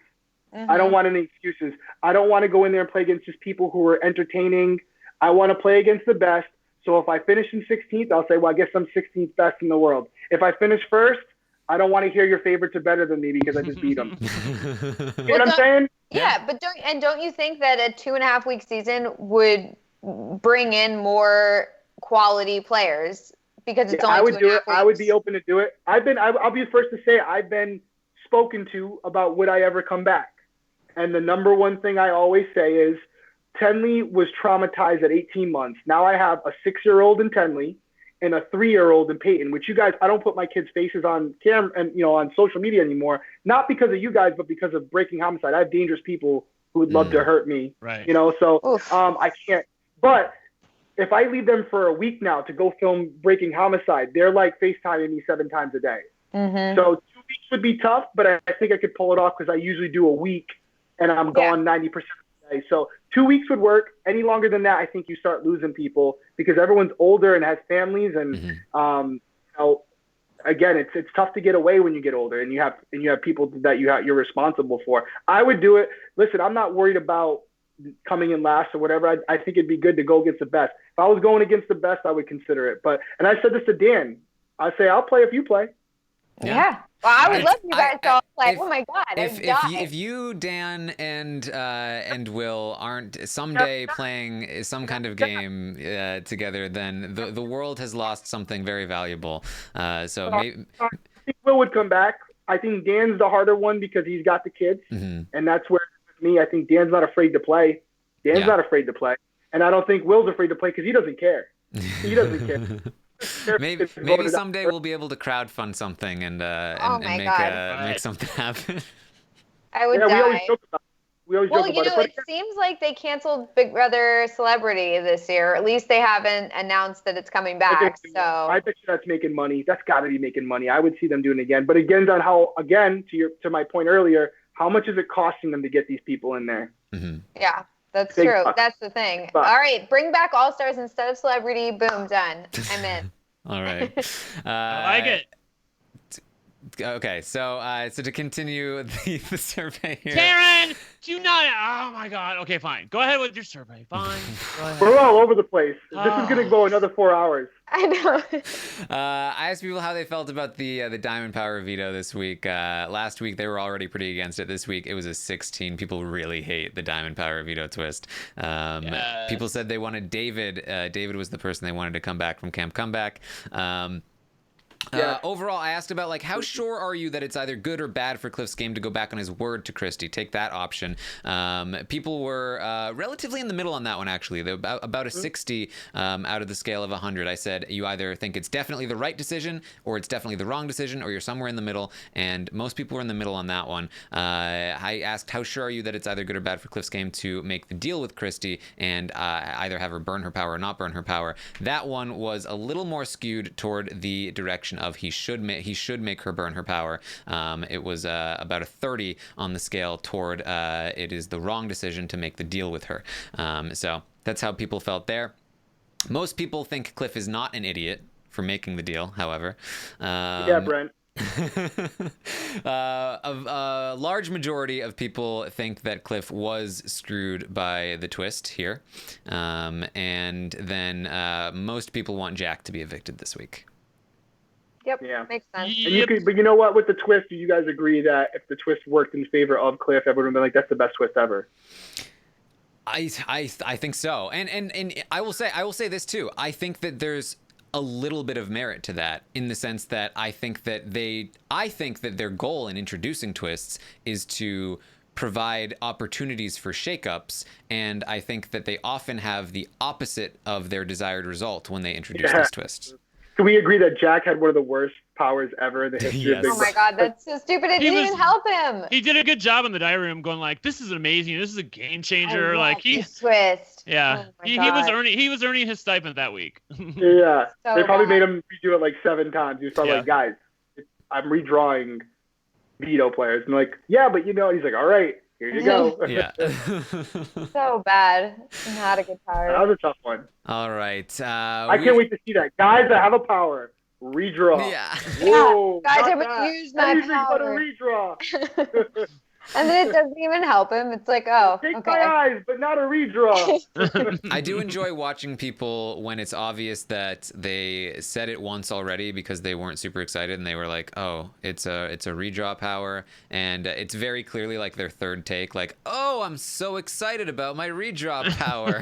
I don't want any excuses. I don't want to go in there and play against just people who are entertaining. I want to play against the best. So if I finish in 16th, I'll say, well, I guess I'm 16th best in the world. If I finish first, I don't want to hear your favorites are better than me because I just beat them. You know what I'm saying? Yeah, but don't you think that a 2.5 week season would bring in more quality players because it's only 2.5 weeks? I would be open to do it. I'll be the first to say I've been spoken to about would I ever come back. And the number one thing I always say is Tenley was traumatized at 18 months. Now I have a 6-year-old in Tenley and a 3-year-old in Peyton, which you guys, I don't put my kids' faces on camera and on social media anymore, not because of you guys, but because of Breaking Homicide. I have dangerous people who would love to hurt me, right? So I can't. But if I leave them for a week now to go film Breaking Homicide, they're like FaceTiming me 7 times a day. So 2 weeks would be tough, but I think I could pull it off because I usually do a week and I'm gone 90% of the day. So 2 weeks would work. Any longer than that, I think you start losing people because everyone's older and has families, and again, it's tough to get away when you get older and you have people that you're responsible for. I would do it. Listen, I'm not worried about coming in last or whatever. I think it'd be good to go against the best. If I was going against the best, I would consider it. And I said this to Dan. I say I'll play if you play. Yeah. Well, I would love you guys to all play. Oh my God, if you, Dan, and Will aren't someday playing some kind of game together, then the world has lost something very valuable. I think Will would come back. I think Dan's the harder one because he's got the kids, and that's where with me. I think Dan's not afraid to play. Not afraid to play, and I don't think Will's afraid to play because he doesn't care. He doesn't care. Maybe someday we'll be able to crowdfund something and make something happen. I would die. We always joke about it. It seems like they canceled Big Brother Celebrity this year. Or at least they haven't announced that it's coming back. I bet you that's making money. That's got to be making money. I would see them doing it again. But again, to my point earlier, how much is it costing them to get these people in there? Yeah. That's true. That's the thing. All right, bring back All Stars instead of Celebrity. Boom, done. I'm in. All right. I like it. Okay, so to continue the survey here. Taran, do not. Oh my God. Okay, fine. Go ahead with your survey. Fine. Go ahead. We're all over the place. This is gonna go another 4 hours. I know. I asked people how they felt about the Diamond Power veto this week. Last week they were already pretty against it. This week it was a 16. People really hate the Diamond Power veto twist. People said they wanted David. David was the person they wanted to come back from Camp Comeback. Overall, I asked about how sure are you that it's either good or bad for Cliff's game to go back on his word to Christie? Take that option. People were relatively in the middle on that one, actually. They're about a 60 out of the scale of 100. I said you either think it's definitely the right decision or it's definitely the wrong decision or you're somewhere in the middle, and most people were in the middle on that one. I asked how sure are you that it's either good or bad for Cliff's game to make the deal with Christie and either have her burn her power or not burn her power. That one was a little more skewed toward the direction of he should make her burn her power. It was about a 30 on the scale toward it is the wrong decision to make the deal with her. So that's how people felt there. Most people think Cliff is not an idiot for making the deal, however. Brent. A large majority of people think that Cliff was screwed by the twist here. And then most people want Jack to be evicted this week. Yep, yeah, makes sense. And but you know what? With the twist, do you guys agree that if the twist worked in favor of Cliff, everyone would be like, "That's the best twist ever"? I think so, and I will say this too. I think that there's a little bit of merit to that in the sense that I think that their goal in introducing twists is to provide opportunities for shakeups, and I think that they often have the opposite of their desired result when they introduce these twists. Can we agree that Jack had one of the worst powers ever in the history Yes. of Big Oh my God, that's so stupid. It He didn't was- even help him. He did a good job in the diary room, going like, "This is amazing. This is a game changer." I Like love he, this twist. yeah, Oh my he was God. earning his stipend that week. Yeah, So they probably bad. made him redo it like 7 times. He was probably Yeah. like, guys, I'm redrawing veto players. And like, yeah, but he's like, all right, here you go. Yeah. So bad. Not a good That power. was a tough one. All right. I can't wait to see that. Guys that have a power, redraw. Yeah. Whoa, Guys, not I'm gonna that. use my Anything but a power. redraw. And then it doesn't even help him. It's like, oh, Take okay. my eyes, but not a redraw. I do enjoy watching people when it's obvious that they said it once already because they weren't super excited and they were like, "Oh, it's a redraw power," and it's very clearly like their third take, like, "Oh, I'm so excited about my redraw power."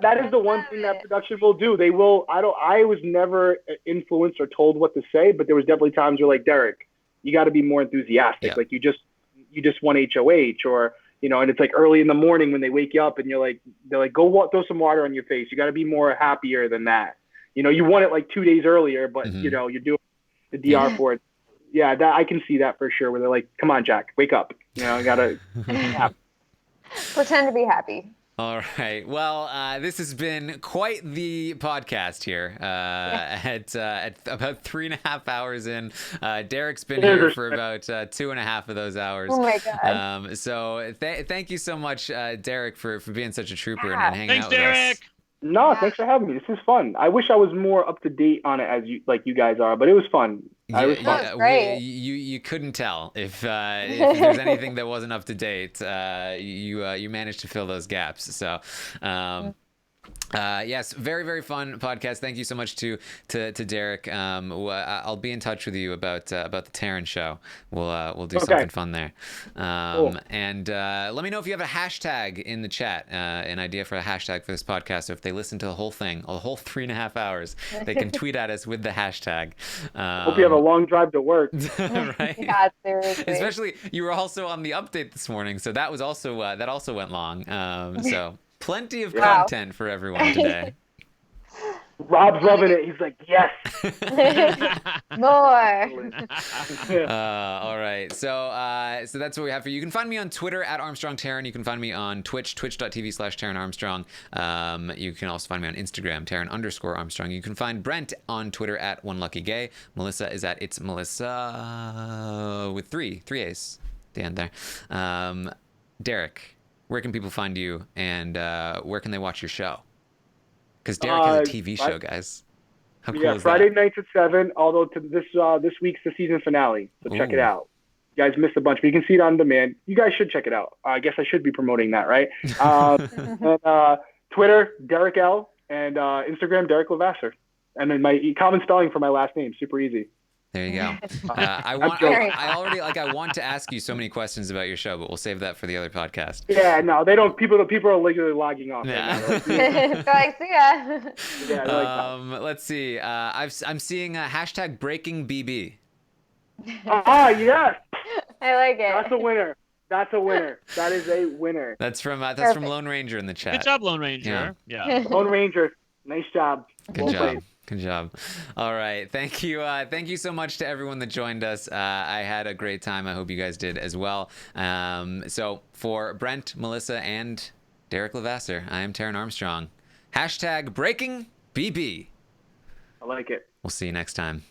that is the one thing that production will do. They will. I was never influenced or told what to say, but there was definitely times where like, Derrick, you got to be more enthusiastic. Yeah. Like you just won HOH, or and it's like early in the morning when they wake you up and they're like, go throw some water on your face. You got to be more happier than that. You won it like 2 days earlier, but Mhm. you're doing the DR for it. Yeah, that I can see that for sure. Where they're like, come on, Jack, wake up. I gotta. Pretend to be happy. All right. Well, this has been quite the podcast here. At about 3.5 hours in, Derrick's been here for about 2.5 of those hours. Oh my God. So thank you so much, Derrick, for being such a trooper and Yeah. hanging Thanks, out with us. Derrick. No, thanks for having me. This is fun. I wish I was more up to date on it as you guys are, but it was fun. It was fun. That's great. You couldn't tell if there's anything that wasn't up to date. You managed to fill those gaps. So. Yes, very, very fun podcast. Thank you so much to Derrick. I'll be in touch with you about the Taran show. We'll do something fun there. Cool. And let me know if you have a hashtag in the chat, an idea for a hashtag for this podcast. So if they listen to the whole thing, the whole 3.5 hours, they can tweet at us with the hashtag. Hope you have a long drive to work. Right? God, seriously. Especially you were also on the update this morning, so that was also that also went long. So plenty of Wow. content for everyone today. Rob's loving it. He's like, yes. More. All right. So that's what we have for you. You can find me on Twitter at Armstrong Taran. You can find me on Twitch, twitch.tv/Taran Armstrong. You can also find me on Instagram, Taran_Armstrong. You can find Brent on Twitter at OneLuckyGay. Melissa is at It's Melissa with three A's at the end there. Derrick, where can people find you, and where can they watch your show? Because Derrick is a TV show, guys. How cool is Friday that? nights at 7. Although this week's the season finale, so check it Ooh. out. You guys missed a bunch, but you can see it on demand. You guys should check it out. I guess I should be promoting that, right? And, Twitter, Derrick L, and Instagram, Derrick Levasseur. And then my common spelling for my last name, super easy. There you go. I want to ask you so many questions about your show, but we'll save that for the other podcast. Yeah, no, they don't. People are literally logging off. Yeah. Right now. So like, see ya. Yeah, they're like, Let's see. I'm seeing hashtag breaking BB. yes, I like it. that's a winner. That's a winner. That is a winner. That's from Perfect. Lone Ranger in the chat. Good job, Lone Ranger. Yeah. Lone Ranger, nice job. Good Well job. played. Good job. All right. Thank you. Thank you so much to everyone that joined us. I had a great time. I hope you guys did as well. So for Brent, Melissa, and Derrick Levasseur, I am Taran Armstrong. Hashtag breaking BB. I like it. We'll see you next time.